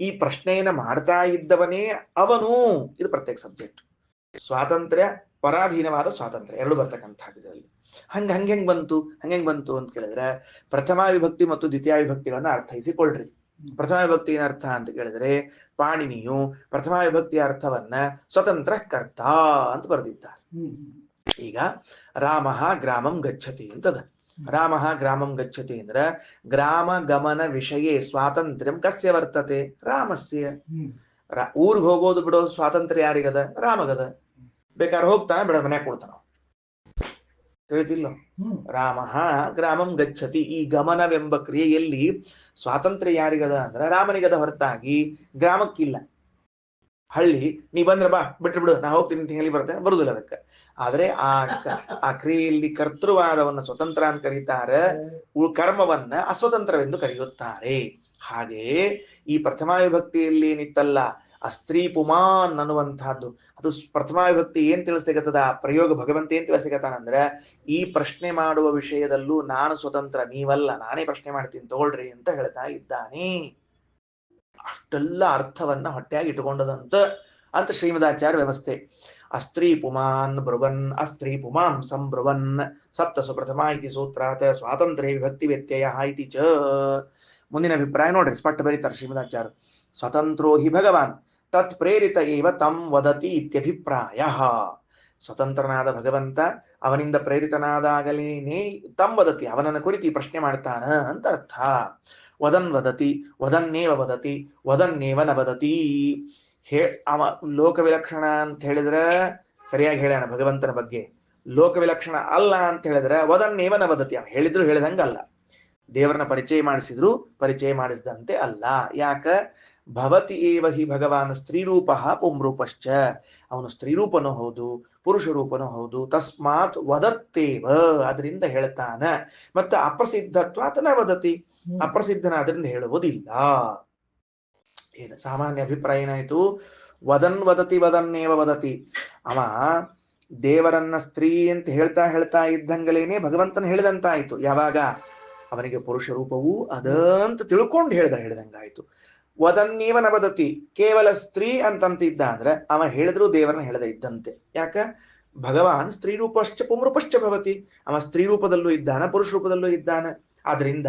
ಈ ಪ್ರಶ್ನೆಯನ್ನ ಮಾಡ್ತಾ ಇದ್ದವನೇ ಅವನು, ಇದು ಪ್ರತ್ಯೇಕ ಸಬ್ಜೆಕ್ಟ್. ಸ್ವಾತಂತ್ರ್ಯ, ಪರಾಧೀನವಾದ ಸ್ವಾತಂತ್ರ್ಯ ಎರಡು ಬರ್ತಕ್ಕಂಥದ್ದು ಇದರಲ್ಲಿ. ಹಂಗೆಂಗ್ ಬಂತು ಅಂತ ಕೇಳಿದ್ರೆ ಪ್ರಥಮ ವಿಭಕ್ತಿ ಮತ್ತು ದ್ವಿತೀಯ ವಿಭಕ್ತಿಗಳನ್ನ ಅರ್ಥೈಸಿಕೊಳ್ಳ್ರಿ. ಪ್ರಥಮ ವಿಭಕ್ತಿ ಏನ ಅರ್ಥ ಅಂತ ಕೇಳಿದ್ರೆ ಪಾಣಿನಿಯು ಪ್ರಥಮ ವಿಭಕ್ತಿಯ ಅರ್ಥವನ್ನ ಸ್ವತಂತ್ರ ಕರ್ತ ಅಂತ ಬರೆದಿದ್ದಾರೆ. ಈಗ ರಾಮ ಗ್ರಾಮಂ ಗಚ್ಚತಿ ಅಂತದ. ರಾಮ ಗ್ರಾಮಂ ಗಚ್ಚತಿ ಅಂದ್ರೆ ಗ್ರಾಮ ಗಮನ ವಿಷಯೇ ಸ್ವಾತಂತ್ರ್ಯಂ ಕಸ್ಯ ವರ್ತತೆ? ರಾಮಸ್ಯ. ಊರ್ಗ್ ಹೋಗೋದು ಬಿಡೋದು ಸ್ವಾತಂತ್ರ್ಯ ಯಾರಿಗದ? ರಾಮಗದ. ಬೇಕಾದ್ರೆ ಹೋಗ್ತಾನ, ಬಿಡ ಮನ್ಯಾಗ ಕೊಡ್ತಾನ. ತಿಳಿದಿಲ್ಲ? ರಾಮ ಗ್ರಾಮಂ ಗಚ್ಚತಿ. ಈ ಗಮನವೆಂಬ ಕ್ರಿಯೆಯಲ್ಲಿ ಸ್ವಾತಂತ್ರ್ಯ ಯಾರಿಗದ ಅಂದ್ರೆ ರಾಮನಿಗದ ಹೊರತಾಗಿ ಗ್ರಾಮಕ್ಕಿಲ್ಲ. ಹಳ್ಳಿ ನೀ ಬಂದ್ರೆ ಬಾ, ಬಿಟ್ರು ಬಿಡು, ನಾ ಹೋಗ್ತೀನಿ ತಿಂಗಳಲ್ಲಿ ಬರ್ತೇನೆ, ಬರುದಿಲ್ಲ ಅದಕ್ಕೆ. ಆದ್ರೆ ಆ ಕ್ರಿಯೆಯಲ್ಲಿ ಕರ್ತೃವಾದವನ್ನ ಸ್ವತಂತ್ರ ಅಂತ ಕರೀತಾರೆ, ಕರ್ಮವನ್ನ ಅಸ್ವತಂತ್ರವೆಂದು ಕರೆಯುತ್ತಾರೆ. ಹಾಗೆಯೇ ಈ ಪ್ರಥಮ ವಿಭಕ್ತಿಯಲ್ಲಿ ಏನಿತ್ತಲ್ಲ ಆ ಸ್ತ್ರೀ ಪುಮಾನ್ ಅನ್ನುವಂತಹದ್ದು, ಅದು ಪ್ರಥಮ ವಿಭಕ್ತಿ ಏನ್ ತಿಳಿಸ್ಲಿಕ್ಕತ್ತದ? ಆ ಪ್ರಯೋಗ ಭಗವಂತ ಏನ್ ತಿಳಿಸ್ಲಿಕ್ಕತ್ತಾನಂದ್ರೆ ಈ ಪ್ರಶ್ನೆ ಮಾಡುವ ವಿಷಯದಲ್ಲೂ ನಾನು ಸ್ವತಂತ್ರ, ನೀವಲ್ಲ, ನಾನೇ ಪ್ರಶ್ನೆ ಮಾಡ್ತೀನಿ ತಗೊಳ್ರಿ ಅಂತ ಹೇಳ್ತಾ ಇದ್ದಾನೆ. ಅಷ್ಟೆಲ್ಲ ಅರ್ಥವನ್ನ ಹೊಟ್ಟೆಯಾಗಿ ಇಟ್ಟುಕೊಂಡದಂತ ಅಂತ ಶ್ರೀಮದಾಚಾರ್ಯ ವ್ಯವಸ್ಥೆ. ಅಸ್ತ್ರೀ ಪುಮಾನ್ ಬ್ರುವನ್ ಅಸ್ತ್ರೀ ಪುಮಾಂ ಸಂಬ್ರುವನ್ ಸಪ್ತಸು ಪ್ರಥಮ ಇತಿ ಸೂತ್ರಾತ್ ಸ್ವಾತಂತ್ರ್ಯ ವಿಭಕ್ತಿ ವ್ಯತ್ಯಯ ಇತಿ ಚ. ಮುಂದಿನ ಅಭಿಪ್ರಾಯ ನೋಡ್ರಿ, ಸ್ಪಷ್ಟ ಬರೀತಾರೆ ಶ್ರೀಮದಾಚಾರ್ಯ. ಸ್ವತಂತ್ರೋ ಹಿ ಭಗವಾನ್ ತತ್ ಪ್ರೇರಿತ ಏವ ತಂ ವದತಿ ಇತ್ಯಭಿಪ್ರಾಯ. ಸ್ವತಂತ್ರನಾದ ಭಗವಂತ ಅವನಿಂದ ಪ್ರೇರಿತನಾದಾಗಲೇನೆ ತಂ ವದತಿ, ಅವನನ್ನು ಕುರಿತು ಈ ಪ್ರಶ್ನೆ ಮಾಡ್ತಾನ ಅಂತ ಅರ್ಥ. ವದನ್ ವದತಿ, ವದನ್ನೇವ ವದತಿ, ವದನ್ನೇವ ನ ವದತಿ. ಅವ ಲೋಕ ವಿಲಕ್ಷಣ ಅಂತ ಹೇಳಿದ್ರೆ ಸರಿಯಾಗಿ ಹೇಳ್ಯಾನ ಭಗವಂತನ ಬಗ್ಗೆ. ಲೋಕ ವಿಲಕ್ಷಣ ಅಲ್ಲ ಅಂತ ಹೇಳಿದ್ರೆ ವದನ್ನೇವ ನ ವದತಿ, ಅವ ಹೇಳಿದ್ರು ಹೇಳಿದಂಗಲ್ಲ. ದೇವರನ್ನ ಪರಿಚಯ ಮಾಡಿಸಿದ್ರು ಪರಿಚಯ ಮಾಡಿಸಿದಂತೆ ಅಲ್ಲ. ಯಾಕ? ಭವತಿ ಏವ ಹಿ ಭಗವಾನ್ ಸ್ತ್ರೀರೂಪ ಪುಂರೂಪಶ್ಚ, ಅವನು ಸ್ತ್ರೀರೂಪನೂ ಹೌದು ಪುರುಷ ರೂಪನೂ ಹೌದು. ತಸ್ಮಾತ್ ವದತ್ತೇವ, ಅದರಿಂದ ಹೇಳ್ತಾನ. ಮತ್ತೆ ಅಪ್ರಸಿದ್ಧತ್ವಾತ್ ನ ವದತಿ, ಅಪ್ರಸಿದ್ಧನಾದ್ರಿಂದ ಹೇಳುವುದಿಲ್ಲ. ಏನು ಸಾಮಾನ್ಯ ಅಭಿಪ್ರಾಯ ಏನಾಯ್ತು? ವದನ್ ವದತಿ ವದನ್ನೇವ ವದತಿ. ಅವ ದೇವರನ್ನ ಸ್ತ್ರೀ ಅಂತ ಹೇಳ್ತಾ ಹೇಳ್ತಾ ಇದ್ದಂಗಲೇನೆ ಭಗವಂತನ ಹೇಳಿದಂತಾಯ್ತು. ಯಾವಾಗ? ಅವನಿಗೆ ಪುರುಷ ರೂಪವೂ ಅದ ಅಂತ ತಿಳ್ಕೊಂಡು ಹೇಳ್ದಂಗಾಯ್ತು. ವದನ್ನೇವ ನ ವದತಿ, ಕೇವಲ ಸ್ತ್ರೀ ಅಂತಂತಿದ್ದ ಅಂದ್ರೆ ಅವ ಹೇಳಿದ್ರು ದೇವರನ್ನ ಹೇಳದ ಇದ್ದಂತೆ. ಯಾಕ? ಭಗವಾನ್ ಸ್ತ್ರೀ ರೂಪಶ್ಚ ಪುಂರೂಪಶ್ಚ ಭವತಿ, ಅವ ಸ್ತ್ರೀ ರೂಪದಲ್ಲೂ ಇದ್ದಾನ ಪುರುಷ ರೂಪದಲ್ಲೂ ಇದ್ದಾನ. ಆದ್ರಿಂದ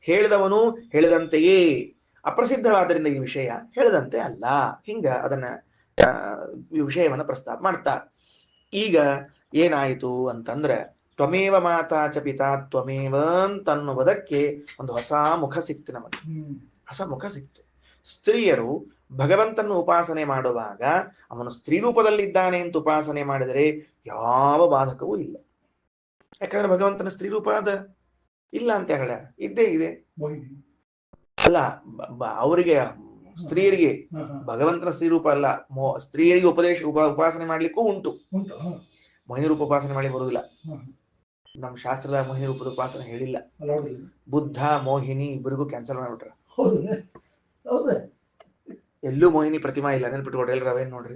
ಹೇಳಿದವನು ಹೇಳಿದಂತೆಯೇ, ಅಪ್ರಸಿದ್ಧವಾದ್ರಿಂದ ಈ ವಿಷಯ ಹೇಳಿದಂತೆ ಅಲ್ಲ. ಹಿಂಗ ಅದನ್ನ ಈ ವಿಷಯವನ್ನ ಪ್ರಸ್ತಾಪ ಮಾಡ್ತಾ. ಈಗ ಏನಾಯಿತು ಅಂತಂದ್ರೆ, ತ್ವಮೇವ ಮಾತಾ ಚ ಪಿತಾ ತ್ವಮೇವ ಅಂತನ್ನುವುದಕ್ಕೆ ಒಂದು ಹೊಸ ಮುಖ ಸಿಕ್ತು ನಮಗೆ. ಹೊಸ ಮುಖ ಸಿಕ್ತು. ಸ್ತ್ರೀಯರು ಭಗವಂತನ ಉಪಾಸನೆ ಮಾಡುವಾಗ ಅವನು ಸ್ತ್ರೀ ರೂಪದಲ್ಲಿದ್ದಾನೆ ಅಂತ ಉಪಾಸನೆ ಮಾಡಿದರೆ ಯಾವ ಬಾಧಕವೂ ಇಲ್ಲ. ಯಾಕಂದ್ರೆ ಭಗವಂತನ ಸ್ತ್ರೀ ರೂಪ ಅದ ಇಲ್ಲ ಅಂತ ಹೇಳ ಇದ್ದೇ ಇದೆ. ಅಲ್ಲ, ಅವರಿಗೆ ಸ್ತ್ರೀಯರಿಗೆ ಭಗವಂತನ ಸ್ತ್ರೀ ರೂಪ ಅಲ್ಲ, ಸ್ತ್ರೀಯರಿಗೆ ಉಪಾಸನೆ ಮಾಡ್ಲಿಕ್ಕೂ ಉಂಟು. ಮೋಹಿನಿ ರೂಪ ಉಪಾಸನೆ ಮಾಡಿ ಬರುವುದಿಲ್ಲ. ನಮ್ಮ ಶಾಸ್ತ್ರದ ಮೋಹಿನಿ ರೂಪದ ಉಪಾಸನೆ ಹೇಳಿಲ್ಲ. ಬುದ್ಧ ಮೋಹಿನಿ ಇಬ್ಬರಿಗೂ ಕ್ಯಾನ್ಸಲ್ ಮಾಡ್ಬಿಟ್ರ. ಎಲ್ಲೂ ಮೋಹಿನಿ ಪ್ರತಿಮಾ ಇಲ್ಲ, ನೆನ್ಪಿಟ್ಕೊಡ್ರಿ. ಎಲ್ರ ಅವೇನ್ ನೋಡ್ರಿ,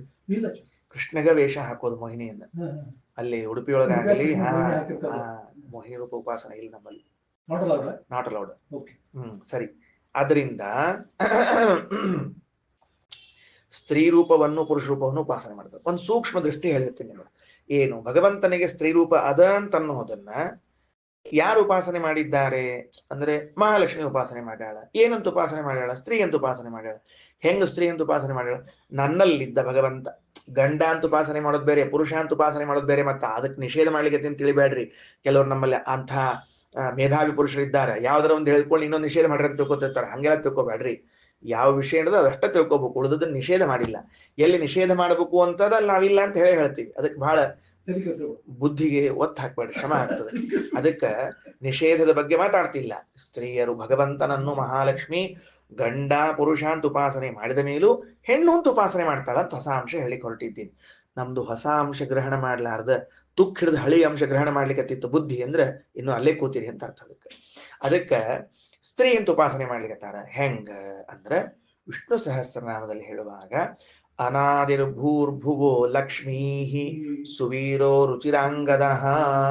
ಕೃಷ್ಣಗ ವೇಷ ಹಾಕೋದು ಮೋಹಿನಿಯನ್ನ. ಅಲ್ಲಿ ಉಡುಪಿಯೊಳಗಾಗಲಿ ಮೋಹಿನಿ ರೂಪ ಉಪಾಸನೆ ಇಲ್ಲ ನಮ್ಮಲ್ಲಿ, ನಾಟ್ ಅಲೌಡ್. ಸರಿ. ಅದರಿಂದ ಸ್ತ್ರೀ ರೂಪವನ್ನು ಪುರುಷ ರೂಪವನ್ನು ಉಪಾಸನೆ ಮಾಡ್ತಾರೆ. ಒಂದು ಸೂಕ್ಷ್ಮ ದೃಷ್ಟಿ ಹೇಳಿರ್ತೀನಿ ನಿಮಗೆ. ಏನು? ಭಗವಂತನಿಗೆ ಸ್ತ್ರೀ ರೂಪ ಅದ ಅಂತ ಅನ್ನೋದನ್ನ ಯಾರು ಉಪಾಸನೆ ಮಾಡಿದ್ದಾರೆ ಅಂದ್ರೆ ಮಹಾಲಕ್ಷ್ಮಿ ಉಪಾಸನೆ ಮಾಡ್ಯಾಳ. ಏನಂತ ಉಪಾಸನೆ ಮಾಡ್ಯಾಳ? ಸ್ತ್ರೀ ಅಂತ ಉಪಾಸನೆ ಮಾಡ್ಯಾಳ. ಹೆಂಗ ಸ್ತ್ರೀ ಅಂತ ಉಪಾಸನೆ ಮಾಡ್ಯಾಳ? ನನ್ನಲ್ಲಿದ್ದ ಭಗವಂತ. ಗಂಡ ಅಂತ ಉಪಾಸನೆ ಮಾಡೋದು ಬೇರೆ, ಪುರುಷ ಅಂತ ಉಪಾಸನೆ ಮಾಡೋದು ಬೇರೆ. ಮತ್ತ ಅದಕ್ಕೆ ನಿಷೇಧ ಮಾಡ್ಲಿಕ್ಕೆ ಅಂತ ತಿಳಿಬೇಡ್ರಿ. ಕೆಲವ್ರು ನಮ್ಮಲ್ಲಿ ಅಂಥ ಮೇಧಾವಿ ಪುರುಷರಿದ್ದಾರೆ, ಯಾವ್ದಾರ ಒಂದು ಹೇಳ್ಕೊಂಡು ಇನ್ನೊಂದು ನಿಷೇಧ ಮಾಡ್ರಿ ಅಂತ ತಿಳ್ಕೊತಿರ್ತಾರೆ. ಹಂಗೆಲ್ಲ ತಿಳ್ಕೊಬೇಡ್ರಿ. ಯಾವ ವಿಷಯ ಅನ್ನೋದು ಅದಷ್ಟ ತಿಳ್ಕೊಬೇಕು, ಉಳಿದದನ್ನ ನಿಷೇಧ ಮಾಡಿಲ್ಲ. ಎಲ್ಲಿ ನಿಷೇಧ ಮಾಡಬೇಕು ಅಂತದಲ್ಲಿ ನಾವಿಲ್ಲ ಅಂತ ಹೇಳ್ತೀವಿ. ಅದಕ್ಕೆ ಬಹಳ ಬುದ್ಧಿಗೆ ಒತ್ತು ಹಾಕ್ಬೇಡ್ರಿ, ಶ್ರಮ ಆಗ್ತದೆ. ಅದಕ್ಕೆ ನಿಷೇಧದ ಬಗ್ಗೆ ಮಾತಾಡ್ತಿಲ್ಲ. ಸ್ತ್ರೀಯರು ಭಗವಂತನನ್ನು ಮಹಾಲಕ್ಷ್ಮಿ ಗಂಡ ಪುರುಷ ಅಂತ ಉಪಾಸನೆ ಮಾಡಿದ ಮೇಲೂ ಹೆಣ್ಣು ಅಂತ ಉಪಾಸನೆ ಮಾಡ್ತಾಳ ಅಂತ ಹೊಸ ಅಂಶ ಹೇಳಿಕ್ ಹೊರಟಿದ್ದೀನಿ. ನಮ್ದು ಹೊಸ ಅಂಶ ಗ್ರಹಣ ಮಾಡ್ಲಾರ್ದ ತುಕ್ ಹಿಡಿದ ಹಳಿ ಅಂಶ ಗ್ರಹಣ ಮಾಡ್ಲಿಕ್ಕೆ ಬುದ್ಧಿ ಅಂದ್ರೆ ಇನ್ನು ಅಲ್ಲೇ ಕೂತೀರಿ ಅಂತ ಅರ್ಥ. ಅದಕ್ಕೆ ಸ್ತ್ರೀ ಅಂತ ಉಪಾಸನೆ ಮಾಡ್ಲಿಕ್ಕತ್ತಾರ. ಹೆಂಗ ಅಂದ್ರೆ ವಿಷ್ಣು ಸಹಸ್ರನಾಮದಲ್ಲಿ ಹೇಳುವಾಗ ಅನಾದಿರ್ಭೂರ್ಭುವೋ ಲಕ್ಷ್ಮೀ ಸುವೀರೋ ರುಚಿರಾಂಗದ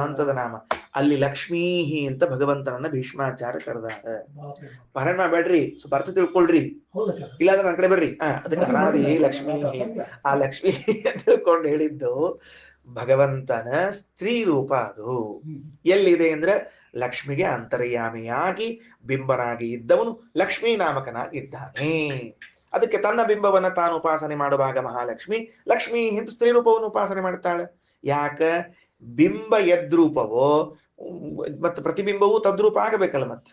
ಅಂತದ ನಾಮ. ಅಲ್ಲಿ ಲಕ್ಷ್ಮೀ ಅಂತ ಭಗವಂತನನ್ನ ಭೀಷ್ಮಾಚಾರ್ಯ ಕರೆದಾರ. ಪಾರಾಯಣ ಮಾಡ್ಬೇಡ್ರಿ, ಸ್ವಲ್ಪ ಅರ್ಥ ತಿಳ್ಕೊಳ್ರಿ, ಇಲ್ಲಾಂದ್ರೆ ನನ್ನ ಕಡೆ ಬರ್ರಿ. ಅದಕ್ಕೆ ಅನಾದಿ ಲಕ್ಷ್ಮೀ, ಆ ಲಕ್ಷ್ಮೀ ತಿಳ್ಕೊಂಡು ಹೇಳಿದ್ದು ಭಗವಂತನ ಸ್ತ್ರೀ ರೂಪ. ಅದು ಎಲ್ಲಿದೆ ಅಂದ್ರೆ ಲಕ್ಷ್ಮಿಗೆ ಅಂತರ್ಯಾಮಿಯಾಗಿ ಬಿಂಬನಾಗಿ ಇದ್ದವನು ಲಕ್ಷ್ಮೀ ನಾಮಕನಾಗಿದ್ದಾನೆ. ಅದಕ್ಕೆ ತನ್ನ ಬಿಂಬವನ್ನ ತಾನು ಉಪಾಸನೆ ಮಾಡುವಾಗ ಮಹಾಲಕ್ಷ್ಮಿ ಲಕ್ಷ್ಮೀ ಹಿಂದ ಸ್ತ್ರೀ ರೂಪವನ್ನು ಉಪಾಸನೆ ಮಾಡ್ತಾಳೆ. ಯಾಕ? ಬಿಂಬ ಯದ್ರೂಪವೋ ಮತ್ತೆ ಪ್ರತಿಬಿಂಬವೂ ತದ್ರೂಪ ಆಗಬೇಕಲ್ಲ. ಮತ್ತೆ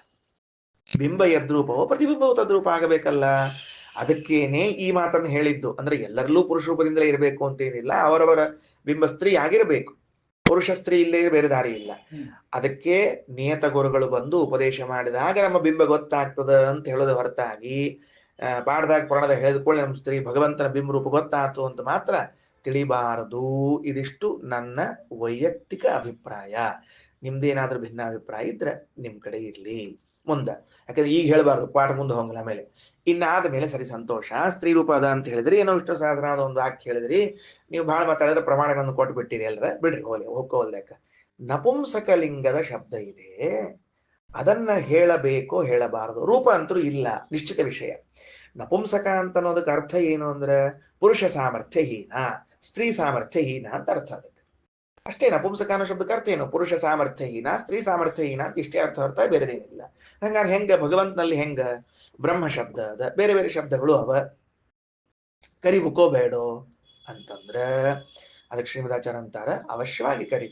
ಬಿಂಬ ಯದ್ರೂಪವೋ ಪ್ರತಿಬಿಂಬವೂ ತದ್ರೂಪ ಆಗಬೇಕಲ್ಲ. ಅದಕ್ಕೇನೆ ಈ ಮಾತನ್ನು ಹೇಳಿದ್ದು. ಅಂದ್ರೆ ಎಲ್ಲರಲ್ಲೂ ಪುರುಷ ರೂಪದಿಂದಲೇ ಇರಬೇಕು ಅಂತೇನಿಲ್ಲ, ಅವರವರ ಬಿಂಬ ಸ್ತ್ರೀ ಆಗಿರಬೇಕು. ಪುರುಷ ಸ್ತ್ರೀ ಇಲ್ಲೇ ಬೇರೆ ದಾರಿ ಇಲ್ಲ. ಅದಕ್ಕೆ ನಿಯತ ಗುರುಗಳು ಬಂದು ಉಪದೇಶ ಮಾಡಿದಾಗ ನಮ್ಮ ಬಿಂಬ ಗೊತ್ತಾಗ್ತದ ಅಂತ ಹೇಳೋದು ಹೊರತಾಗಿ ಪಾಠದಾಗ ಪುರಾಣದ ಹೇಳಿದ್ಕೊಳ್ಳಿ ನಮ್ಮ ಸ್ತ್ರೀ ಭಗವಂತನ ಬಿಂಬ ರೂಪ ಗೊತ್ತಾಯ್ತು ಅಂತ ಮಾತ್ರ ತಿಳಿಬಾರದು. ಇದಿಷ್ಟು ನನ್ನ ವೈಯಕ್ತಿಕ ಅಭಿಪ್ರಾಯ. ನಿಮ್ದೇನಾದ್ರೂ ಭಿನ್ನ ಅಭಿಪ್ರಾಯ ಇದ್ರೆ ನಿಮ್ ಕಡೆ ಇರ್ಲಿ ಮುಂದೆ. ಯಾಕಂದ್ರೆ ಈಗ ಹೇಳ್ಬಾರ್ದು, ಪಾಠ ಮುಂದೆ ಹೋಗಲ್ಲ. ಆಮೇಲೆ ಇನ್ನಾದ ಮೇಲೆ ಸರಿ ಸಂತೋಷ, ಸ್ತ್ರೀ ರೂಪ ಅದ ಅಂತ ಹೇಳಿದ್ರಿ, ಏನೋ ಇಷ್ಟು ಸಾಧನದ ಒಂದು ವಾಕ್ಯ ಹೇಳಿದ್ರಿ, ನೀವು ಬಹಳ ಮಾತಾಡಿದ್ರೆ ಪ್ರಮಾಣಗಳನ್ನು ಕೊಟ್ಟು ಬಿಟ್ಟಿರಿ ಅಲ್ರ. ಬಿಡ್ರಿ, ಹೋಗ್ಕೋಲ್ದಕ್ಕ. ನಪುಂಸಕಲಿಂಗದ ಶಬ್ದ ಇದೆ, ಅದನ್ನ ಹೇಳಬೇಕೋ ಹೇಳಬಾರದು? ರೂಪ ಅಂತರೂ ಇಲ್ಲ, ನಿಶ್ಚಿತ ವಿಷಯ. ನಪುಂಸಕ ಅಂತ ಅನ್ನೋದಕ್ಕೆ ಅರ್ಥ ಏನು ಅಂದ್ರೆ ಪುರುಷ ಸಾಮರ್ಥ್ಯಹೀನ, ಸ್ತ್ರೀ ಸಾಮರ್ಥ್ಯಹೀನ ಅಂತ ಅರ್ಥ. ಅದಕ್ಕೆ ಅಷ್ಟೇ. ನಪುಂಸಕ ಅನ್ನೋ ಶಬ್ದಕ್ಕೆ ಅರ್ಥ ಏನು? ಪುರುಷ ಸಾಮರ್ಥ್ಯಹೀನ, ಸ್ತ್ರೀ ಸಾಮರ್ಥ್ಯಹೀನ ಅಂತ ಇಷ್ಟೇ ಅರ್ಥ ಹೊರತ ಬೇರೆದೇನಿಲ್ಲ. ಹಂಗಾರೆ ಹೆಂಗ ಭಗವಂತನಲ್ಲಿ ಹೆಂಗ ಬ್ರಹ್ಮ ಶಬ್ದ ಅದ, ಬೇರೆ ಬೇರೆ ಶಬ್ದಗಳು ಅವ, ಕರಿಬೇಕೋ ಬೇಡೋ ಅಂತಂದ್ರ ಅದಕ್ಕೆ ಶ್ರೀಮದಾಚಾರ್ಯ ಅಂತಾರ, ಅವಶ್ಯವಾಗಿ ಕರಿ.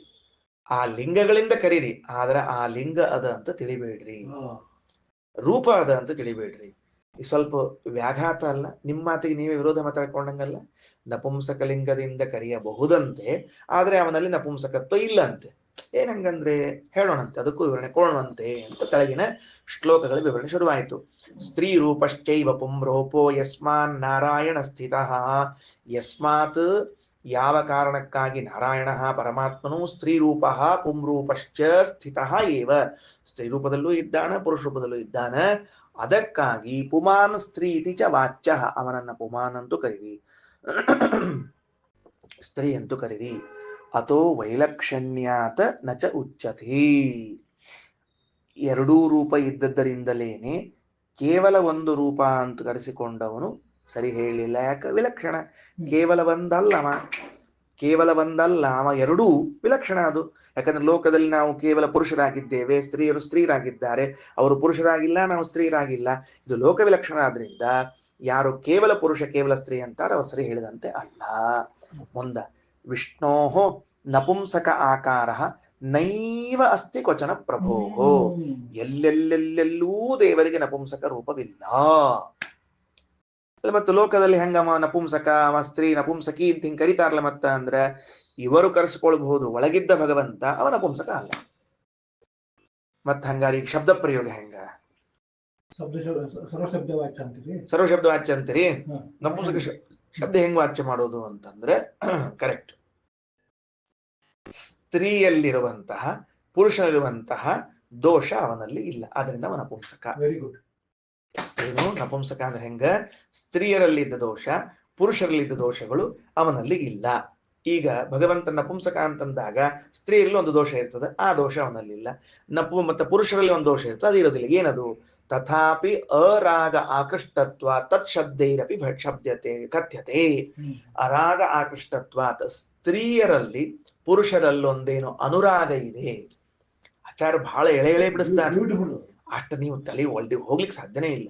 ಆ ಲಿಂಗಗಳಿಂದ ಕರೀರಿ, ಆದ್ರೆ ಆ ಲಿಂಗ ಅದ ಅಂತ ತಿಳಿಬೇಡ್ರಿ, ರೂಪ ಅದ ಅಂತ ತಿಳಿಬೇಡ್ರಿ. ಈ ಸ್ವಲ್ಪ ವ್ಯಾಘಾತ ಅಲ್ಲ, ನಿಮ್ಮ ಮಾತಿಗೆ ನೀವೇ ವಿರೋಧ ಮಾತಾಡ್ಕೊಂಡಂಗಲ್ಲ. ನಪುಂಸಕಲಿಂಗದಿಂದ ಕರೆಯಬಹುದಂತೆ, ಆದ್ರೆ ಅವನಲ್ಲಿ ನಪುಂಸಕತ್ವ ಇಲ್ಲಂತೆ. ಏನಂಗಂದ್ರೆ ಹೇಳೋಣಂತೆ, ಅದಕ್ಕೂ ವಿವರಣೆ ಕೊಡೋಣಂತೆ ಅಂತ ಕೆಳಗಿನ ಶ್ಲೋಕಗಳ ವಿವರಣೆ ಶುರುವಾಯಿತು. ಸ್ತ್ರೀ ರೂಪಶ್ಚೈವ ಪುಂರೋಪೋ ಯಸ್ಮಾನ್ ನಾರಾಯಣ ಸ್ಥಿತಃ. ಯಸ್ಮಾತ್ ಯಾವ ಕಾರಣಕ್ಕಾಗಿ ನಾರಾಯಣ ಪರಮಾತ್ಮನು ಸ್ತ್ರೀ ರೂಪ ಪುಂರೂಪಶ್ಚ ಸ್ಥಿತಃ ಏವ, ಸ್ತ್ರೀ ರೂಪದಲ್ಲೂ ಇದ್ದಾನ ಪುರುಷ ರೂಪದಲ್ಲೂ ಇದ್ದಾನ, ಅದಕ್ಕಾಗಿ ಪುಮಾನ್ ಸ್ತ್ರೀ ಇತಿ ಚ ವಾಚ್ಯ, ಅವನನ್ನ ಪುಮಾನ್ ಅಂತೂ ಕರೀರಿ, ಸ್ತ್ರೀ ಅಂತೂ ಕರೀರಿ. ಅಥೋ ವೈಲಕ್ಷಣ್ಯಾತ ನಚ ಉಚ್ಯತೆ. ಎರಡೂ ರೂಪ ಇದ್ದದ್ದರಿಂದಲೇನೆ ಕೇವಲ ಒಂದು ರೂಪ ಅಂತ ಕರೆಸಿಕೊಂಡವನು ಸರಿ ಹೇಳಿಲ್ಲ. ಯಾಕೆ? ವಿಲಕ್ಷಣ. ಕೇವಲ ಒಂದಲ್ಲವ, ಕೇವಲ ಒಂದಲ್ಲ, ಅವ ಎರಡೂ ವಿಲಕ್ಷಣ. ಅದು ಯಾಕಂದ್ರೆ ಲೋಕದಲ್ಲಿ ನಾವು ಕೇವಲ ಪುರುಷರಾಗಿದ್ದೇವೆ, ಸ್ತ್ರೀಯರು ಸ್ತ್ರೀಯರಾಗಿದ್ದಾರೆ, ಅವರು ಪುರುಷರಾಗಿಲ್ಲ, ನಾವು ಸ್ತ್ರೀಯರಾಗಿಲ್ಲ. ಇದು ಲೋಕ ವಿಲಕ್ಷಣ. ಆದ್ರಿಂದ ಯಾರು ಕೇವಲ ಪುರುಷ ಕೇವಲ ಸ್ತ್ರೀ ಅಂತಾರೆ ಅವರು ಸರಿ ಹೇಳಿದಂತೆ ಅಲ್ಲ. ಮುಂದ ವಿಷ್ಣೋಹೋ ನಪುಂಸಕ ಆಕಾರ ನೈವ ಅಸ್ತಿ ಕ್ವಚನ ಪ್ರಭೋಹೋ. ಎಲ್ಲೆಲ್ಲೆಲ್ಲೆಲ್ಲೂ ದೇವರಿಗೆ ನಪುಂಸಕ ರೂಪವಿಲ್ಲ. ಮತ್ತು ಲೋಕದಲ್ಲಿ ಹೆಂಗಮ್ಮ ನಪುಂಸಕ, ಅವ ಸ್ತ್ರೀ ನಪುಂಸಕಿ ಅಂತ ಹಿಂಗ್ ಕರೀತಾರಲ್ಲ. ಮತ್ತ ಅಂದ್ರೆ ಇವರು ಕರೆಸ್ಕೊಳ್ಬಹುದು, ಒಳಗಿದ್ದ ಭಗವಂತ ಅವ ನಪುಂಸಕ ಅಲ್ಲ. ಮತ್ ಹಂಗಾರಿ ಶಬ್ದ ಪ್ರಯೋಗ ಹೆಂಗ? ಸರ್ವಶಬ್ದ ವಾಚ್ಯ ಅಂತೀರಿ, ಸರ್ವಶಬ್ದ ವಾಚ್ಯ ಅಂತೀರಿ. ನಪುಂಸಕ ಶಬ್ದ ಹೆಂಗ್ ವಾಚ್ಯ ಮಾಡೋದು ಅಂತಂದ್ರೆ ಕರೆಕ್ಟ್. ಸ್ತ್ರೀಯಲ್ಲಿರುವಂತಹ ಪುರುಷನಲ್ಲಿರುವಂತಹ ದೋಷ ಅವನಲ್ಲಿ ಇಲ್ಲ, ಆದ್ರಿಂದ ಅವನ ನಪುಂಸಕ. Very good. ಏನು ನಪುಂಸಕ ಅಂದ್ರೆ ಹೆಂಗ? ಸ್ತ್ರೀಯರಲ್ಲಿದ್ದ ದೋಷ ಪುರುಷರಲ್ಲಿದ್ದ ದೋಷಗಳು ಅವನಲ್ಲಿ ಇಲ್ಲ. ಈಗ ಭಗವಂತ ನಪುಂಸಕ ಅಂತಂದಾಗ ಸ್ತ್ರೀಯರಲ್ಲಿ ಒಂದು ದೋಷ ಇರ್ತದೆ, ಆ ದೋಷ ಅವನಲ್ಲಿಲ್ಲ. ಮತ್ತೆ ಪುರುಷರಲ್ಲಿ ಒಂದು ದೋಷ ಇರ್ತದೆ, ಅದು ಇರೋದಿಲ್ಲ. ಏನದು? ತಥಾಪಿ ಅರಾಗ ಆಕೃಷ್ಟತ್ವ ತತ್ ಶಬ್ದೈರಪಿ ಶಬ್ದತೆ ಕಥ್ಯತೆ. ಅರಾಗ ಆಕೃಷ್ಟತ್ವಾತ್, ಸ್ತ್ರೀಯರಲ್ಲಿ ಪುರುಷರಲ್ಲೊಂದೇನು ಅನುರಾಗ ಇದೆ. ಆಚಾರ ಬಹಳ ಎಳೆ ಎಳೆ ಬಿಡಿಸ್ತಾರೆ, ಅಷ್ಟು ನೀವು ತಲೆ ಒಳ್ಳೆ ಹೋಗ್ಲಿಕ್ಕೆ ಸಾಧ್ಯನೇ ಇಲ್ಲ.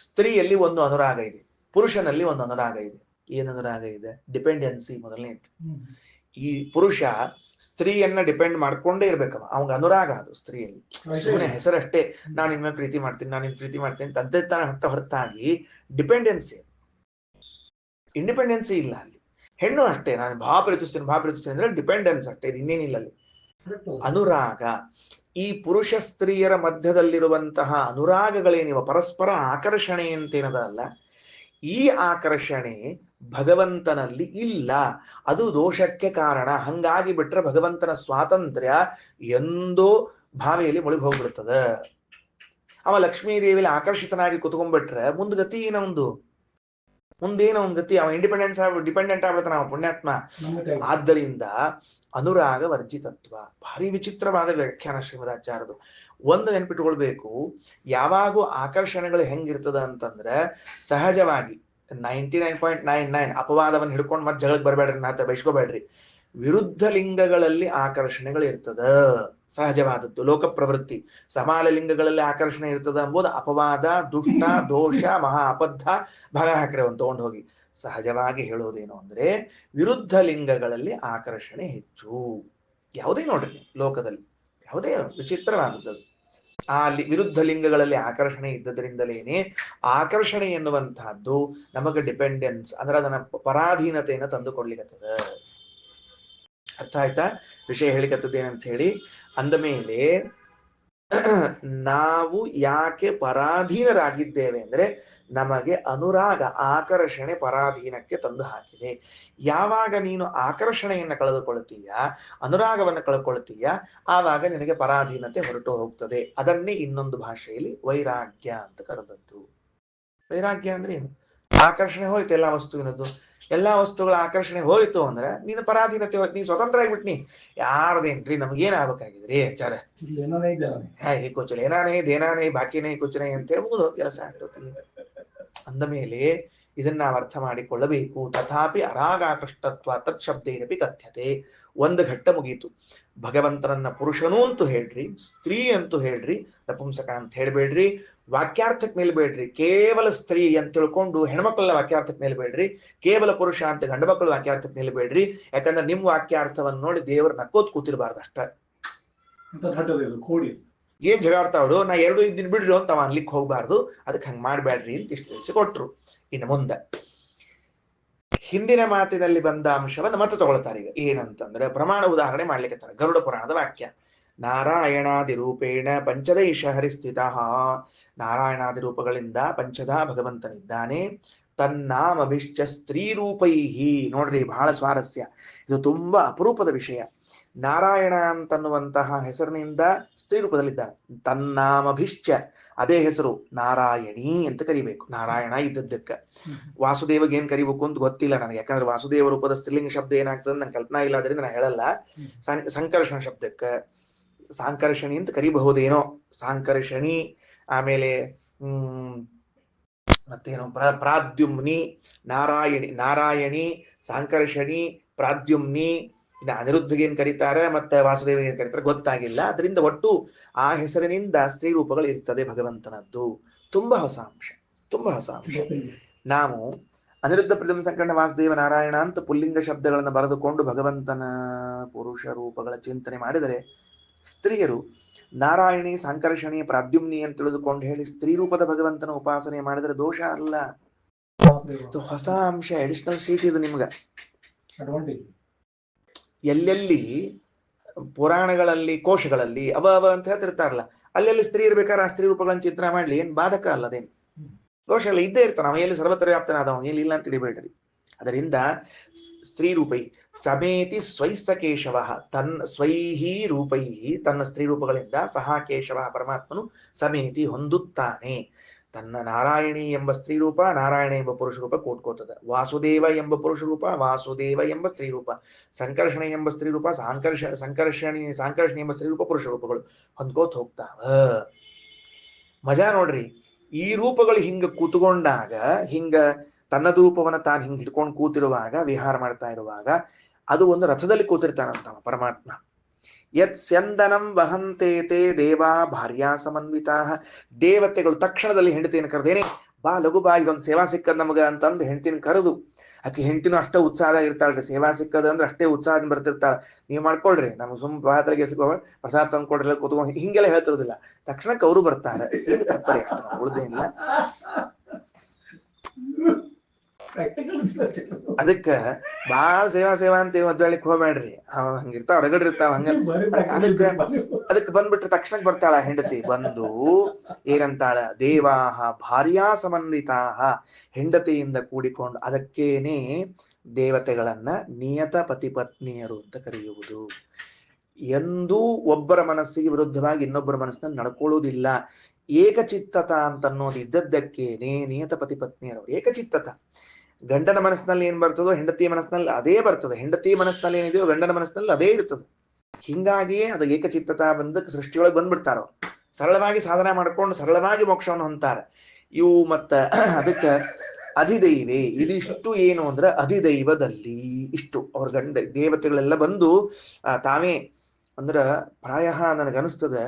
ಸ್ತ್ರೀಯಲ್ಲಿ ಒಂದು ಅನುರಾಗ ಇದೆ, ಪುರುಷನಲ್ಲಿ ಒಂದು ಅನುರಾಗ ಇದೆ. ಏನ್ ಅನುರಾಗ ಇದೆ? ಡಿಪೆಂಡೆನ್ಸಿ ಮೊದಲನೇದು. ಈ ಪುರುಷ ಸ್ತ್ರೀಯನ್ನ ಡಿಪೆಂಡ್ ಮಾಡ್ಕೊಂಡೇ ಇರ್ಬೇಕವ, ಅವಂಗ ಅನುರಾಗ ಅದು ಸ್ತ್ರೀಯಲ್ಲಿ. ಸುಮ್ಮನೆ ಹೆಸರಷ್ಟೇ, ನಾನು ಇನ್ಮೇಲೆ ಪ್ರೀತಿ ಮಾಡ್ತೀನಿ, ನಾನು ಇನ್ ಪ್ರೀತಿ ಮಾಡ್ತೀನಿ ಅಂತ ಅದ್ದೇ ತರ ಹೊರತಾಗಿ ಡಿಪೆಂಡೆನ್ಸಿ, ಇಂಡಿಪೆಂಡೆನ್ಸಿ ಇಲ್ಲ ಅಲ್ಲಿ. ಹೆಣ್ಣು ಅಷ್ಟೇ, ನಾನು ಭಾಳ ಪ್ರೀತಿಸ್ತೀನಿ ಅಂದ್ರೆ ಡಿಪೆಂಡೆನ್ಸ್ ಅಷ್ಟೇ, ಇದು ಇನ್ನೇನಿಲ್ಲ ಅಲ್ಲಿ. ಅನುರಾಗ, ಈ ಪುರುಷ ಸ್ತ್ರೀಯರ ಮಧ್ಯದಲ್ಲಿರುವಂತಹ ಅನುರಾಗಗಳೇನಿವ ಪರಸ್ಪರ ಆಕರ್ಷಣೆ ಅಂತೇನದಲ್ಲ, ಈ ಆಕರ್ಷಣೆ ಭಗವಂತನಲ್ಲಿ ಇಲ್ಲ. ಅದು ದೋಷಕ್ಕೆ ಕಾರಣ. ಹಂಗಾಗಿ ಬಿಟ್ರೆ ಭಗವಂತನ ಸ್ವಾತಂತ್ರ್ಯ ಎಂದೋ ಭಾವಿಯಲ್ಲಿ ಮುಳುಗಿ ಹೋಗ್ಬಿಡ್ತದ. ಅವ ಲಕ್ಷ್ಮೀದೇವಿಯಲ್ಲಿ ಆಕರ್ಷಿತನಾಗಿ ಕುತ್ಕೊಂಡ್ಬಿಟ್ರೆ ಮುಂದ್ಗತಿ ಏನೊಂದು, ಮುಂದೇನೋ ಒಂದು ಗತಿ. ಅವ ಡಿಪೆಂಡೆಂಟ್ ಆಗ್ಬಿಡ್ತಾನ ಅವ ಪುಣ್ಯಾತ್ಮ. ಆದ್ದರಿಂದ ಅನುರಾಗ ವರ್ಜಿತತ್ವ ಭಾರಿ ವಿಚಿತ್ರವಾದ ವ್ಯಾಖ್ಯಾನ ಶ್ರೀಮದಾಚಾರ್ಯರು. ಒಂದು ನೆನ್ಪಿಟ್ಕೊಳ್ಬೇಕು, ಯಾವಾಗೂ ಆಕರ್ಷಣೆಗಳು ಹೆಂಗಿರ್ತದ ಅಂತಂದ್ರೆ ಸಹಜವಾಗಿ 99.99 ಅಪವಾದವನ್ನು ಹಿಡ್ಕೊಂಡು ಮತ್ತೆ ಜಗಳಕ್ಕೆ ಬರಬೇಡ್ರಿ, ನಾತ ಬಯಸ್ಕೋಬೇಡ್ರಿ. ವಿರುದ್ಧ ಲಿಂಗಗಳಲ್ಲಿ ಆಕರ್ಷಣೆಗಳು ಇರ್ತದ, ಸಹಜವಾದದ್ದು, ಲೋಕ ಪ್ರವೃತ್ತಿ. ಸಮಾನ ಲಿಂಗಗಳಲ್ಲಿ ಆಕರ್ಷಣೆ ಇರ್ತದ ಎಂಬುದು ಅಪವಾದ, ದುಷ್ಟ, ದೋಷ, ಮಹಾ ಅಬದ್ಧ. ಭಾಗ ಹಾಕ್ರೆ ಒಂದು ತಗೊಂಡು ಹೋಗಿ. ಸಹಜವಾಗಿ ಹೇಳೋದೇನು ಅಂದ್ರೆ ವಿರುದ್ಧ ಲಿಂಗಗಳಲ್ಲಿ ಆಕರ್ಷಣೆ ಹೆಚ್ಚು. ಯಾವುದೇ ನೋಡ್ರಿ ಲೋಕದಲ್ಲಿ ಯಾವುದೇ ವಿಚಿತ್ರವಾದದ್ದು, ಆ ವಿರುದ್ಧ ಲಿಂಗಗಳಲ್ಲಿ ಆಕರ್ಷಣೆ ಇದ್ದದ್ರಿಂದಲೇನೆ ಆಕರ್ಷಣೆ ಎನ್ನುವಂತಹದ್ದು ನಮಗೆ ಡಿಪೆಂಡೆನ್ಸ್ ಅಂದ್ರೆ ಅದನ್ನ ಪರಾಧೀನತೆಯನ್ನು ತಂದುಕೊಡ್ಲಿಕ್ಕತ್ತದ. ಅರ್ಥ ಆಯ್ತಾ ವಿಷಯ ಹೇಳಿಕತ್ತದೇನಂತ ಹೇಳಿ? ಅಂದ ಮೇಲೆ ನಾವು ಯಾಕೆ ಪರಾಧೀನರಾಗಿದ್ದೇವೆ ಅಂದ್ರೆ ನಮಗೆ ಅನುರಾಗ ಆಕರ್ಷಣೆ ಪರಾಧೀನಕ್ಕೆ ತಂದು ಹಾಕಿದೆ. ಯಾವಾಗ ನೀನು ಆಕರ್ಷಣೆಯನ್ನು ಕಳೆದುಕೊಳ್ತೀಯ, ಅನುರಾಗವನ್ನು ಕಳ್ಕೊಳ್ತೀಯ, ಆವಾಗ ನಿನಗೆ ಪರಾಧೀನತೆ ಹೊರಟು ಹೋಗ್ತದೆ. ಅದನ್ನೇ ಇನ್ನೊಂದು ಭಾಷೆಯಲ್ಲಿ ವೈರಾಗ್ಯ ಅಂತ ಕರೆದದ್ದು. ವೈರಾಗ್ಯ ಅಂದ್ರೆ ಏನು? ಆಕರ್ಷಣೆ ಹೋಯ್ತು ಎಲ್ಲಾ ವಸ್ತುವಿನದ್ದು, ಎಲ್ಲಾ ವಸ್ತುಗಳ ಆಕರ್ಷಣೆ ಹೋಯ್ತು ಅಂದ್ರೆ ನೀನು ಪರಾಧೀನತೆ ಹೋಯ್ತು, ನೀನ್ ಸ್ವತಂತ್ರ ಆಗ್ಬಿಟ್ನಿ. ಯಾರದೇನ್ರಿ ನಮ್ಗೇನ್ ಆಗ್ಬೇಕಾಗಿದ್ರಿ ಆಚಾರ? ಕುಚ್ ಏನಾನೇ ದೇನಾನೇ ಬಾಕಿನೇ ಕುಚನೆ ಅಂತ ಹೇಳ್ಬೋದು ಕೆಲಸ ಆಗಿರುತ್ತೆ. ಅಂದ ಮೇಲೆ ಇದನ್ನ ನಾವು ಅರ್ಥ ಮಾಡಿಕೊಳ್ಳಬೇಕು. ತಥಾಪಿ ಅರಾಗಾಕೃಷ್ಟತ್ವ ತತ್ ಶಬ್ದೇನಪಿ ಕಥ್ಯತೆ. ಒಂದು ಘಟ್ಟ ಮುಗೀತು. ಭಗವಂತನನ್ನ ಪುರುಷನೂ ಅಂತೂ ಹೇಳ್ರಿ, ಸ್ತ್ರೀ ಅಂತೂ ಹೇಳ್ರಿ, ನಪುಂಸಕ ಅಂತ ಹೇಳ್ಬೇಡ್ರಿ, ವಾಕ್ಯಾರ್ಥಕ್ಕೆ ನಿಲ್ಬೇಡ್ರಿ. ಕೇವಲ ಸ್ತ್ರೀ ಅಂತ ತಿಳ್ಕೊಂಡು ಹೆಣ್ಮಕ್ಳೆಲ್ಲ ವಾಕ್ಯಾರ್ಥಕ್ಕೆ ನಿಲ್ಬೇಡ್ರಿ, ಕೇವಲ ಪುರುಷ ಅಂತ ಗಂಡು ಮಕ್ಕಳು ವಾಕ್ಯಾರ್ಥಕ್ಕೆ ನಿಲ್ಬೇಡ್ರಿ. ಯಾಕಂದ್ರೆ ನಿಮ್ ವಾಕ್ಯಾರ್ಥವನ್ನು ನೋಡಿ ದೇವರು ನಕ್ಕೋತ್ ಕೂತಿರ್ಬಾರ್ದು ಅಷ್ಟ. ಏನ್ ಜಗಾಡ್ತಾವಳು, ನಾ ಎರಡು ಇದ್ದೀನಿ ಬಿಡ್ರಿ ಅಂತ ಅವ ಅನ್ಲಿಕ್ಕೆ ಹೋಗ್ಬಾರ್ದು. ಅದಕ್ಕೆ ಹಂಗ್ ಮಾಡ್ಬೇಡ್ರಿ ಅಂತ ಇಷ್ಟು ತಿಳಿಸಿಕೊಟ್ರು. ಇನ್ನು ಮುಂದೆ ಹಿಂದಿನ ಮಾತಿನಲ್ಲಿ ಬಂದ ಅಂಶವನ್ನ ಮತ್ತೆ ತಗೊಳ್ತಾರೆ. ಈಗ ಏನಂತಂದ್ರೆ ಪ್ರಮಾಣ ಉದಾಹರಣೆ ಮಾಡ್ಲಿಕ್ಕೆ ಗರುಡ ಪುರಾಣದ ವಾಕ್ಯ. ನಾರಾಯಣಾದಿ ರೂಪೇಣ ಪಂಚದೈಶ ಹರಿಸ್ಥಿತ. ನಾರಾಯಣಾದಿ ರೂಪಗಳಿಂದ ಪಂಚದ ಭಗವಂತನಿದ್ದಾನೆ. ತನ್ನಾಮಭಿಶ್ಚ ಸ್ತ್ರೀ ರೂಪೈಹಿ. ನೋಡ್ರಿ, ಬಹಳ ಸ್ವಾರಸ್ಯ, ಇದು ತುಂಬಾ ಅಪರೂಪದ ವಿಷಯ. ನಾರಾಯಣ ಅಂತನ್ನುವಂತಹ ಹೆಸರಿನಿಂದ ಸ್ತ್ರೀ ರೂಪದಲ್ಲಿದ್ದಾನೆ. ತನ್ನಾಮಭಿಶ್ಚ, ಅದೇ ಹೆಸರು ನಾರಾಯಣಿ ಅಂತ ಕರಿಬೇಕು. ನಾರಾಯಣ ಇದ್ದದ್ದಕ್ಕೆ ವಾಸುದೇವಗೆ ಏನ್ ಕರಿಬೇಕು ಅಂತ ಗೊತ್ತಿಲ್ಲ ನನಗೆ, ಯಾಕಂದ್ರೆ ವಾಸುದೇವ ರೂಪದ ಸ್ತ್ರೀಲಿಂಗ ಶಬ್ದ ಏನಾಗ್ತದೆ ನಂಗೆ ಕಲ್ಪನಾ ಇಲ್ಲ, ಅದರಿಂದ ನಾನು ಹೇಳಲ್ಲ. ಸಂಕರ್ಷಣ ಶಬ್ದಕ್ಕೆ ಸಾಂಕರ್ಷಣಿ ಅಂತ ಕರಿಬಹುದೇನೋ. ಸಾಂಕರ್ಷಣಿ, ಆಮೇಲೆ ಮತ್ತೇನೋ ಪ್ರಾದ್ಯುಮ್ನಿ, ನಾರಾಯಣಿ, ಸಾಂಕರ್ಷಣಿ, ಪ್ರಾದ್ಯುಮ್ನಿ. ಅನಿರುದ್ಧಿಗೆ ಏನ್ ಕರೀತಾರೆ ಮತ್ತೆ ವಾಸುದೇವ ಏನ್ ಕರೀತಾರೆ ಗೊತ್ತಾಗಿಲ್ಲ. ಅದರಿಂದ ಒಟ್ಟು ಆ ಹೆಸರಿನಿಂದ ಸ್ತ್ರೀ ರೂಪಗಳು ಇರ್ತದೆ ಭಗವಂತನದ್ದು. ತುಂಬಾ ಹೊಸ ಅಂಶ, ತುಂಬಾ ಹೊಸ ಅಂಶ. ನಾವು ಅನಿರುದ್ಧ ಪ್ರಥಮ ಸಂಕರಣ ವಾಸುದೇವ ನಾರಾಯಣ ಅಂತ ಪುಲ್ಲಿಂಗ ಶಬ್ದಗಳನ್ನು ಬರೆದುಕೊಂಡು ಭಗವಂತನ ಪುರುಷ ರೂಪಗಳ ಚಿಂತನೆ ಮಾಡಿದರೆ, ಸ್ತ್ರೀಯರು ನಾರಾಯಣಿ, ಸಂಕರ್ಷಣಿ, ಪ್ರಾದ್ಯುಮ್ನಿ ಅಂತ ತಿಳಿದುಕೊಂಡು ಹೇಳಿ ಸ್ತ್ರೀ ರೂಪದ ಭಗವಂತನ ಉಪಾಸನೆ ಮಾಡಿದರೆ ದೋಷ ಅಲ್ಲ. ಹೊಸ ಅಂಶ, ಅಡಿಷನಲ್ ಶೀಟ್ ಇದು ನಿಮ್ಗ. ಎಲ್ಲೆಲ್ಲಿ ಪುರಾಣಗಳಲ್ಲಿ ಕೋಶಗಳಲ್ಲಿ ಅವ ಅಂತ ಹೇಳ್ತಿರ್ತಾರಲ್ಲ, ಅಲ್ಲೆಲ್ಲಿ ಸ್ತ್ರೀ ಇರ್ಬೇಕಾದ್ರೆ ಆ ಸ್ತ್ರೀ ರೂಪಗಳನ್ನ ಚಿತ್ರ ಮಾಡ್ಲಿ, ಏನ್ ಬಾಧಕ ಅಲ್ಲದೇನು, ದೋಷ ಎಲ್ಲ ಇದ್ದೇ ಇರ್ತಾನ. ಅವ ಎಲ್ಲಿ ಸರ್ವತ್ರ ವ್ಯಾಪ್ತನಾದವ, ಎಲ್ಲಿ ಇಲ್ಲ ಅಂತ ತಿಳಿಬೇಡ್ರಿ. ಅದರಿಂದ ಸ್ತ್ರೀ ರೂಪೈ ಸಮೇತಿ ಸ್ವೈಸ ಕೇಶವ, ಸ್ವೈಹಿ ರೂಪೈಹಿ, ತನ್ನ ಸ್ತ್ರೀ ರೂಪಗಳಿಂದ ಸಹ ಕೇಶವ ಪರಮಾತ್ಮನು ಸಮೇತಿ ಹೊಂದುತ್ತಾನೆ. ತನ್ನ ನಾರಾಯಣಿ ಎಂಬ ಸ್ತ್ರೀ ರೂಪ, ನಾರಾಯಣ ಎಂಬ ಪುರುಷ ರೂಪ ಕೂಡ್ಕೋತದ. ವಾಸುದೇವ ಎಂಬ ಪುರುಷ ರೂಪ, ವಾಸುದೇವ ಎಂಬ ಸ್ತ್ರೀ ರೂಪ, ಸಂಕರ್ಷಣ ಎಂಬ ಸ್ತ್ರೀ ರೂಪ, ಸಂಕರ್ಷಣಿ ಎಂಬ ಸ್ತ್ರೀ ರೂಪ, ಪುರುಷ ರೂಪಗಳು ಹೊಂದ್ಕೋತ ಹೋಗ್ತಾವ. ಮಜಾ ನೋಡ್ರಿ. ಈ ರೂಪಗಳು ಹಿಂಗ ಕೂತ್ಕೊಂಡಾಗ, ಹಿಂಗ ತನ್ನದ ರೂಪವನ್ನ ತಾನು ಹಿಂಗ್ ಹಿಡ್ಕೊಂಡು ಕೂತಿರುವಾಗ, ವಿಹಾರ ಮಾಡ್ತಾ ಇರುವಾಗ, ಅದು ಒಂದು ರಥದಲ್ಲಿ ಕೂತಿರ್ತಾನಂತ ಪರಮಾತ್ಮ. ಯತ್ ಸ್ಯಂದನಂ ವಹಂತೇತೆ ದೇವಾ ಭಾರ್ಯಾ ಸಮನ್ವಿತಾ. ದೇವತೆಗಳು ತಕ್ಷಣದಲ್ಲಿ ಹೆಂಡತಿಯನ್ನು ಕರೆದೇನೆ, ಬಾ ಲಘು ಬಾ, ಇದೊಂದು ಸೇವಾ ಸಿಕ್ಕದ್ ನಮಗ ಅಂತಂದು ಹೆಂಡತಿನ ಕರೆದು, ಆಕೆ ಹೆಂಡತಿನೂ ಅಷ್ಟೇ ಉತ್ಸಾಹದಾಗ ಇರ್ತಾಳ್ರಿ. ಸೇವಾ ಸಿಕ್ಕದ ಅಂದ್ರೆ ಅಷ್ಟೇ ಉತ್ಸಾಹದಿಂದ ಬರ್ತಿರ್ತಾಳ. ನೀವು ಮಾಡ್ಕೊಳ್ರಿ, ನಮ್ಗೆ ಬಾತ್ರಗೆ ಪ್ರಸಾದ ತಂದ್ಕೊಡ್ರಿ ಕೂತ್ಕೊಂಡು ಹಿಂಗೆಲ್ಲ ಹೇಳ್ತಿರೋದಿಲ್ಲ. ತಕ್ಷಣಕ್ಕೆ ಅವರು ಬರ್ತಾರೆ. ತಪ್ಪರಿ ಅಷ್ಟ, ಉಳ್ದೇನಿಲ್ಲ. ಅದಕ್ಕ ಬಾಳ ಸೇವಾ ಅಂತೀವಿ, ಮದ್ವೆಳಿಕ್ ಹೋಗ್ಬೇಡ್ರಿ. ಹಂಗಿರ್ತಾವ, ರಗಡ್ರಿರ್ತಾವ. ಹಂಗ ಅದಕ್ಕೆ ಬಂದ್ಬಿಟ್ರೆ ತಕ್ಷಣಕ್ಕೆ ಬರ್ತಾಳ ಹೆಂಡತಿ. ಬಂದು ಏನಂತಾಳ, ದೇವಾಹ ಭಾರ್ಯಾ ಸಮನ್ವಿತಾಹ, ಹೆಂಡತಿಯಿಂದ ಕೂಡಿಕೊಂಡು. ಅದಕ್ಕೇನೆ ದೇವತೆಗಳನ್ನ ನಿಯತ ಪತಿಪತ್ನಿಯರು ಅಂತ ಕರೆಯುವುದು. ಎಂದೂ ಒಬ್ಬರ ಮನಸ್ಸಿಗೆ ವಿರುದ್ಧವಾಗಿ ಇನ್ನೊಬ್ಬರ ಮನಸ್ಸಿನಲ್ಲಿ ನಡ್ಕೊಳ್ಳುವುದಿಲ್ಲ. ಏಕಚಿತ್ತತ ಅಂತನ್ನೋದು ಇದ್ದದ್ದಕ್ಕೇನೆ ನಿಯತ ಪತಿಪತ್ನಿಯರು. ಏಕಚಿತ್ತತ, ಗಂಡನ ಮನಸ್ಸಿನಲ್ಲಿ ಏನ್ ಬರ್ತದೋ ಹೆಂಡತಿಯ ಮನಸ್ಸಿನಲ್ಲಿ ಅದೇ ಬರ್ತದೆ, ಹೆಂಡತಿಯ ಮನಸ್ಸಿನಲ್ಲಿ ಏನಿದೆಯೋ ಗಂಡನ ಮನಸ್ಸಿನಲ್ಲಿ ಅದೇ ಇರ್ತದೆ. ಹಿಂಗಾಗಿಯೇ ಅದು ಏಕಚಿತ್ತತ ಬಂದ ಸೃಷ್ಟಿಯೊಳಗೆ ಬಂದ್ಬಿಡ್ತಾರೋ. ಸರಳವಾಗಿ ಸಾಧನೆ ಮಾಡ್ಕೊಂಡು ಸರಳವಾಗಿ ಮೋಕ್ಷವನ್ನು ಹೊಂತಾರೆ ಇವು. ಮತ್ತ ಅದಕ್ಕೆ ಅಧಿದೈವೇ, ಇದಿಷ್ಟು ಏನು ಅಂದ್ರೆ ಅಧಿದೈವದಲ್ಲಿ ಇಷ್ಟು ಅವ್ರ ಗಂಡ ದೇವತೆಗಳೆಲ್ಲ ಬಂದು ತಾವೇ ಅಂದ್ರ ಪ್ರಾಯ ನನಗನಿಸ್ತದೆ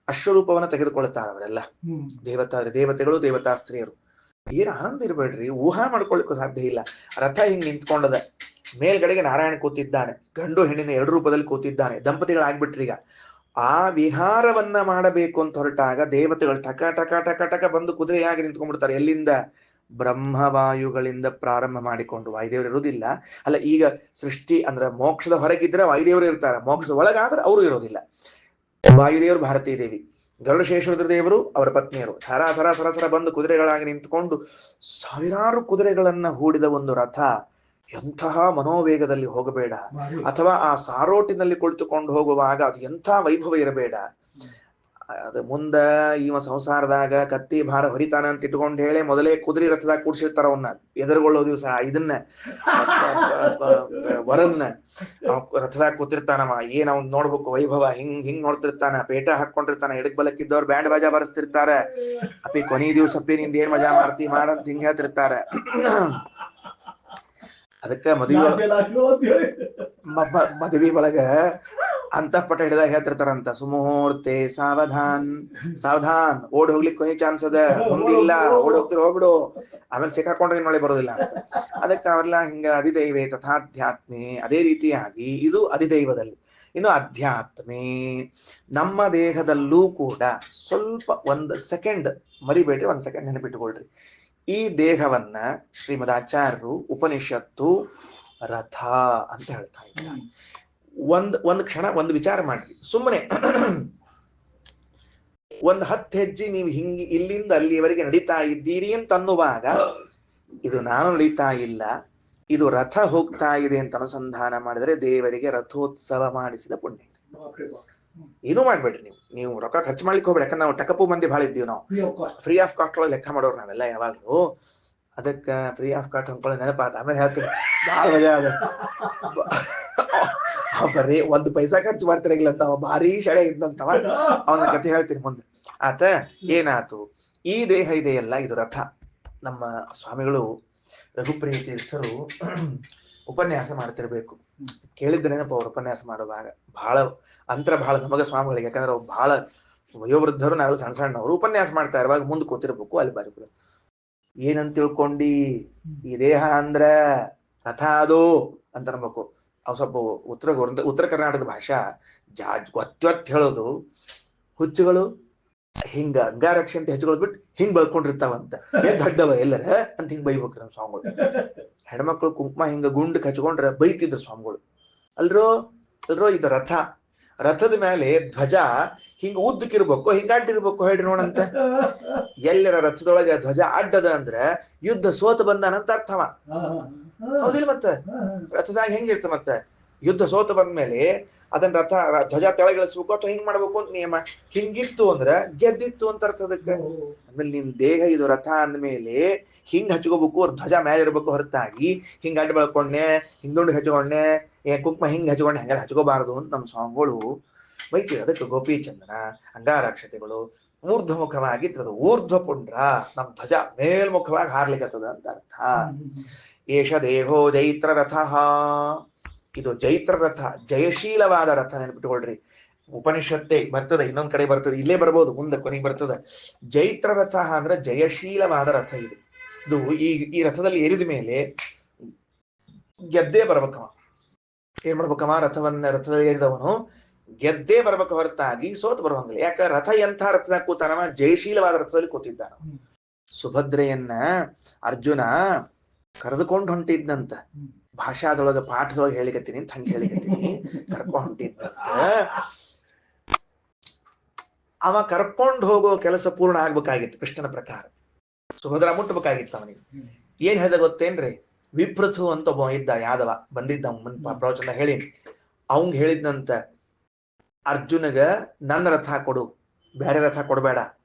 ಅಶ್ವರೂಪವನ್ನ ತೆಗೆದುಕೊಳ್ತಾರೆ ಅವರೆಲ್ಲ. ದೇವತೆಗಳು, ದೇವತಾ ಸ್ತ್ರೀಯರು. ಏನ್ ಆನಂದ ಇರ್ಬೇಡ್ರಿ, ಊಹಾ ಮಾಡ್ಕೊಳ್ಳಿಕ್ಕೂ ಸಾಧ್ಯ ಇಲ್ಲ. ರಥ ಹಿಂಗ್ ನಿಂತ್ಕೊಂಡದ, ಮೇಲ್ಗಡೆಗೆ ನಾರಾಯಣ ಕೂತಿದ್ದಾನೆ, ಗಂಡು ಹೆಣ್ಣಿನ ಎರಡು ರೂಪದಲ್ಲಿ ಕೂತಿದ್ದಾನೆ, ದಂಪತಿಗಳಾಗ್ಬಿಟ್ರಿ. ಈಗ ಆ ವಿಹಾರವನ್ನ ಮಾಡಬೇಕು ಅಂತ ಹೊರಟಾಗ ದೇವತೆಗಳು ಟಕ ಟಕ ಟಕ ಟಕ ಬಂದು ಕುದುರೆಯಾಗಿ ನಿಂತ್ಕೊಂಡ್ಬಿಡ್ತಾರೆ. ಎಲ್ಲಿಂದ? ಬ್ರಹ್ಮವಾಯುಗಳಿಂದ ಪ್ರಾರಂಭ ಮಾಡಿಕೊಂಡು. ವಾಯುದೇವರು ಇರುವುದಿಲ್ಲ ಅಲ್ಲ. ಈಗ ಸೃಷ್ಟಿ ಅಂದ್ರೆ ಮೋಕ್ಷದ ಹೊರಗಿದ್ರೆ ವಾಯುದೇವರು ಇರ್ತಾರೆ, ಮೋಕ್ಷದ ಒಳಗಾದ್ರೆ ಅವರು ಇರೋದಿಲ್ಲ. ವಾಯುದೇವರು ಭಾರತೀ ದೇವಿ, ಗರುಡಶೇಷರುದ್ರ ದೇವರು ಅವರ ಪತ್ನಿಯರು ಸರ ಸರ ಸರಸರ ಬಂದು ಕುದುರೆಗಳಾಗಿ ನಿಂತುಕೊಂಡು ಸಾವಿರಾರು ಕುದುರೆಗಳನ್ನ ಹೂಡಿದ ಒಂದು ರಥ. ಎಂತಹ ಮನೋವೇಗದಲ್ಲಿ ಹೋಗಬೇಡ, ಅಥವಾ ಆ ಸಾರೋಟಿನಲ್ಲಿ ಕುಳಿತುಕೊಂಡು ಹೋಗುವಾಗ ಅದು ಎಂಥ ವೈಭವ ಇರಬೇಡ. ಅದು ಮುಂದ ಇವ ಸಂಸಾರದಾಗ ಕತ್ತಿ ಭಾರ ಹೊರಿತಾನ ಅಂತ ಇಟ್ಕೊಂಡ್ ಹೇಳಿ ಮೊದಲೇ ಕುದುರೆ ರಥದಾಗ ಕೂಡ್ಸಿರ್ತಾರ ಅವನ್ನ ಎದುರುಗೊಳ್ಳೋ ದಿವಸ ಇದನ್ನ ವರನ್ನ ರಥದಾಗ ಕೂತಿರ್ತಾನವ ಏನ್ ಅವ್ನ್ ನೋಡ್ಬೇಕು ವೈಭವ ಹಿಂಗ್ ಹಿಂಗ್ ನೋಡ್ತಿರ್ತಾನ ಪೇಟ ಹಾಕೊಂಡಿರ್ತಾನ ಎಡಕ್ ಬಲಕ್ಕಿದ್ದವ್ರು ಬ್ಯಾಂಡ್ ಬಾಜಾ ಬರೆಸ್ತಿರ್ತಾರ ಅಪ್ಪಿ ಕೊನೆ ದಿವ್ಸ ಅಪ್ಪಿ ನಿಂದ ಏನ್ ಮಜಾ ಮಾಡ್ತಿ ಮಾಡಂತ ಹಿಂಗ್ ಹೇಳ್ತಿರ್ತಾರ. ಅದಕ್ಕ ಮದುವೆ ಒಳಗ ಅಂತಃಪಟ ಹಿಡಿದಾಗ ಹೇಳ್ತಿರ್ತಾರಂತ ಸುಮುಹೂರ್ತೆ ಸಾವಧಾನ್ ಸಾವಧಾನ್ ಓಡ್ ಹೋಗ್ಲಿಕ್ಕೆ ಕೊನೆ ಚಾನ್ಸ್ ಅದ ಮುಂದಿಲ್ಲ ಓಡ್ ಹೋಗ್ತಿರ್ ಹೋಗ್ಬಿಡು ಆಮೇಲೆ ಸಿಕ್ಕಾಕೊಂಡ್ರೆ ಮಳೆ ಬರೋದಿಲ್ಲ ಅಂತ. ಅದಕ್ಕೆ ಅವೆಲ್ಲ ಹಿಂಗ ಅಧಿದೈವೇ ತಥಾಧ್ಯಾತ್ಮೆ ಅದೇ ರೀತಿಯಾಗಿ ಇದು ಅಧಿದೈವದಲ್ಲಿ. ಇನ್ನು ಅಧ್ಯಾತ್ಮೆ ನಮ್ಮ ದೇಹದಲ್ಲೂ ಕೂಡ ಸ್ವಲ್ಪ ಒಂದು ಸೆಕೆಂಡ್ ಮರಿಬೇಡ್ರಿ, ಒಂದ್ ಸೆಕೆಂಡ್ ನೆನಪಿಟ್ಕೊಳ್ರಿ. ಈ ದೇಹವನ್ನ ಶ್ರೀಮದ್ ಆಚಾರ್ಯರು ಉಪನಿಷತ್ತು ರಥ ಅಂತ ಹೇಳ್ತಾ ಇದ್ದಾರೆ. ಒಂದ್ ಕ್ಷಣ ಒಂದು ವಿಚಾರ ಮಾಡ್ರಿ, ಸುಮ್ಮನೆ ಒಂದ್ 10 ಹೆಜ್ಜೆ ನೀವು ಹಿಂಗೆ ಇಲ್ಲಿಂದ ಅಲ್ಲಿವರೆಗೆ ನಡೀತಾ ಇದ್ದೀರಿ ಅಂತ ಅನ್ನುವಾಗ ಇದು ನಾನು ನಡೀತಾ ಇಲ್ಲ, ಇದು ರಥ ಹೋಗ್ತಾ ಇದೆ ಅಂತ ಅನುಸಂಧಾನ ಮಾಡಿದ್ರೆ ದೇವರಿಗೆ ರಥೋತ್ಸವ ಮಾಡಿಸಿದ ಪುಣ್ಯ. ಏನೂ ಮಾಡ್ಬೇಡ್ರಿ, ನೀವು ರೊಕ್ಕ ಖರ್ಚು ಮಾಡ್ಲಿಕ್ಕೆ ಹೋಗ್ಬೇಡಿ. ಯಾಕಂದ್ರೆ ನಾವು ಟಕಪು ಮಂದಿ ಭಾಳ ಇದ್ದೀವಿ, ನಾವು ಫ್ರೀ ಆಫ್ ಕಾಸ್ಟ್ ಒಳಗೆ ಲೆಕ್ಕ ಮಾಡೋರು ನಾವೆಲ್ಲ ಯಾವಾಗ್ಲೂ. ಅದಕ್ಕ ಫ್ರೀ ಆಫ್ ಕಾಸ್ಟ್ ಅನ್ಕೊಳ್ಳೋ ನೆನಪಾತ ಆಮೇಲೆ ಹೇಳ್ತೀನಿ ಭಾಳ ಮಜಾ ಅದ. ಬರೀ 1 ಪೈಸಾ ಖರ್ಚು ಮಾಡ್ತಿರಂಗಿಲ್ಲ ಅಂತ ಭಾರಿ ಶಳೆ ಇದ್ದಂತವ, ಅವನ ಕಥೆ ಹೇಳ್ತೀನಿ ಮುಂದೆ. ಆತ ಏನಾತು, ಈ ದೇಹ ಇದೆಯಲ್ಲ ಇದು ರಥ. ನಮ್ಮ ಸ್ವಾಮಿಗಳು ರಘುಪ್ರಿಯ ತೀರ್ಥರು ಉಪನ್ಯಾಸ ಮಾಡ್ತಿರ್ಬೇಕು, ಕೇಳಿದ್ರೇನಪ್ಪ ಅವ್ರು ಉಪನ್ಯಾಸ ಮಾಡುವಾಗ ಬಹಳ ಅಂತರ ಬಹಳ ನಮಗ ಸ್ವಾಮಿಗಳಿಗೆ. ಯಾಕಂದ್ರೆ ಅವ್ರು ಬಹಳ ವಯೋವೃದ್ಧರು, ನಾವು ಸಣ್ಣ ಸಣ್ಣವರು ಉಪನ್ಯಾಸ ಮಾಡ್ತಾ ಇರುವಾಗ ಮುಂದೆ ಕೂತಿರ್ಬೇಕು. ಅಲ್ಲಿ ಬಾರಿ ಏನಂತ ತಿಳ್ಕೊಂಡಿ, ಈ ದೇಹ ಅಂದ್ರ ರಥ ಅದು ಅಂತ ಅನ್ಬೇಕು. ಅವ್ ಸ್ವಲ್ಪ ಉತ್ತರ ಕರ್ನಾಟಕದ ಭಾಷಾ ಗೊತ್ತ ಹೇಳೋದು, ಹುಚ್ಚುಗಳು ಹಿಂಗ ಅಂಗಾರಕ್ಷೆ ಅಂತ ಹೆಚ್ಚುಗಳು ಬಿಟ್ಟು ಹಿಂಗ್ ಬಳ್ಕೊಂಡಿರ್ತಾವಂತ, ಏನ್ ದೊಡ್ಡವ ಎಲ್ಲರ ಅಂತ ಹಿಂಗ್ ಬೈಬೇಕು ನಮ್ಮ ಸ್ವಾಮಿಗಳು. ಹೆಣ್ಮಕ್ಳು ಕುಂಕುಮ ಹಿಂಗ ಗುಂಡ್ ಹಚ್ಕೊಂಡ್ರೆ ಬೈತಿದ್ರು ಸ್ವಾಮಿಗಳು. ಅಲ್ರೋ ಇದು ರಥ, ರಥದ ಮೇಲೆ ಧ್ವಜ ಹಿಂಗ ಉದ್ದಕ್ಕಿರ್ಬೇಕು ಹಿಂಗ ಅಡ್ಡಿರ್ಬೇಕು ಹೇಳ್ರಿ ನೋಡಂತ. ಎಲ್ಲರ ರಥದೊಳಗೆ ಧ್ವಜ ಅಡ್ಡದ ಅಂದ್ರ ಯುದ್ಧ ಸೋತ ಬಂದಾನಂತ ಅರ್ಥವ, ಹೌದಿಲ್ಲ? ಮತ್ತ ರಥದಾಗ ಹೆಂಗಿರ್ತ, ಮತ್ತೆ ಯುದ್ಧ ಸೋತ ಬಂದ್ಮೇಲೆ ಅದನ್ನ ಧ್ವಜ ತೆಳಗಿಳಿಸ್ಬೇಕು ಅಥವಾ ಹಿಂಗ್ ಮಾಡ್ಬೇಕು ಅಂತ ನಿಯಮ. ಹಿಂಗಿತ್ತು ಅಂದ್ರ ಗೆದ್ದಿತ್ತು ಅಂತ ಅರ್ಥ ಅದಕ್ಕೆ. ಆಮೇಲೆ ನಿಮ್ ದೇಹ ಇದು ರಥ ಅಂದ್ಮೇಲೆ ಹಿಂಗ್ ಹಚ್ಕೋಬೇಕು, ಧ್ವಜ ಮೇಲೆ ಇರ್ಬೇಕು, ಹೊರತಾಗಿ ಹಿಂಗ್ ಅಡ್ಡ ಬೆಳ್ಕೊಂಡೆ ಹಿಂದುಂಡ್ ಹಚ್ಕೊಂಡೆ ಕುಂಕುಮ ಹಿಂಗ್ ಹಚ್ಕೊಂಡೆ ಹಂಗೆಲ್ಲ ಹಚ್ಕೋಬಾರದು ಅಂತ ನಮ್ಮ ಸ್ವಾಮಿಗಳು ಬೈತೀವಿ. ಅದಕ್ಕೆ ಗೋಪೀಚಂದನ ಅಂಗಾರಕ್ಷತೆಗಳು ಊರ್ಧ್ವಮುಖವಾಗಿರ್ತದ. ಊರ್ಧ್ವ ಪುಂಡ್ರ ನಮ್ ಧ್ವಜ ಮೇಲ್ಮುಖವಾಗಿ ಹಾರ್ಲಿಕ್ಕತ್ತದ ಅಂತ ಅರ್ಥ. ಏಷ ದೇಹೋ ಜೈತ್ರ ರಥ, ಇದು ಜೈತ್ರ ರಥ, ಜಯಶೀಲವಾದ ರಥ. ನೆನಪಿಟ್ಕೊಳ್ರಿ, ಉಪನಿಷತ್ತೇ ಬರ್ತದೆ, ಇನ್ನೊಂದ್ ಕಡೆ ಬರ್ತದೆ, ಇಲ್ಲೇ ಬರ್ಬೋದು, ಮುಂದೆ ಕೊನೆಗೆ ಬರ್ತದೆ. ಜೈತ್ರ ರಥ ಅಂದ್ರೆ ಜಯಶೀಲವಾದ ರಥ. ಇದು ಈ ರಥದಲ್ಲಿ ಏರಿದ ಮೇಲೆ ಗೆದ್ದೇ ಬರ್ಬೇಕವ. ಏನ್ ಮಾಡ್ಬೇಕವ, ರಥದಲ್ಲಿ ಏರಿದವನು ಗೆದ್ದೇ ಬರ್ಬೇಕು, ಹೊರತಾಗಿ ಸೋತು ಬರುವಂಗಿಲ್ಲ. ಯಾಕ, ರಥ ಎಂಥ ರಥದಾಗ ಕೂತಾನವ, ಜಯಶೀಲವಾದ ರಥದಲ್ಲಿ ಕೂತಿದ್ದಾನ. ಸುಭದ್ರೆಯನ್ನ ಅರ್ಜುನ ಕರೆದುಕೊಂಡು ಹೊಂಟಿದ್ದಂತ, ಭಾಷಾದೊಳಗ ಪಾಠದೊಳಗೆ ಹೇಳಿಕತ್ತೀನಿ ಅಂತ ಹಂಗೆ ಹೇಳಿಕತ್ತೀನಿ. ಕರ್ಕೊಂಡು ಹೊಂಟಿದ್ದಂತ, ಅವ ಕರ್ಕೊಂಡು ಹೋಗೋ ಕೆಲಸ ಪೂರ್ಣ ಆಗ್ಬೇಕಾಗಿತ್ತು ಕೃಷ್ಣನ ಪ್ರಕಾರ. ಸುಭದ್ರ ಮುಟ್ಟಬೇಕಾಗಿತ್ತು ಅವನಿಗೆ. ಏನ್ ಹೇಳ್ದ ಗೊತ್ತೇನ್ರಿ, ವಿಪ್ರಥು ಅಂತ ಒಬ್ಬ ಇದ್ದ, ಯಾದವ ಬಂದಿದ್ದ ಪ್ರವಚನ ಹೇಳಿ. ಅವಂಗ್ ಹೇಳಿದ್ನಂತ, ಅರ್ಜುನಗ ನನ್ನ ರಥ ಕೊಡು, ಬೇರೆ ರಥ ಕೊಡಬೇಡ,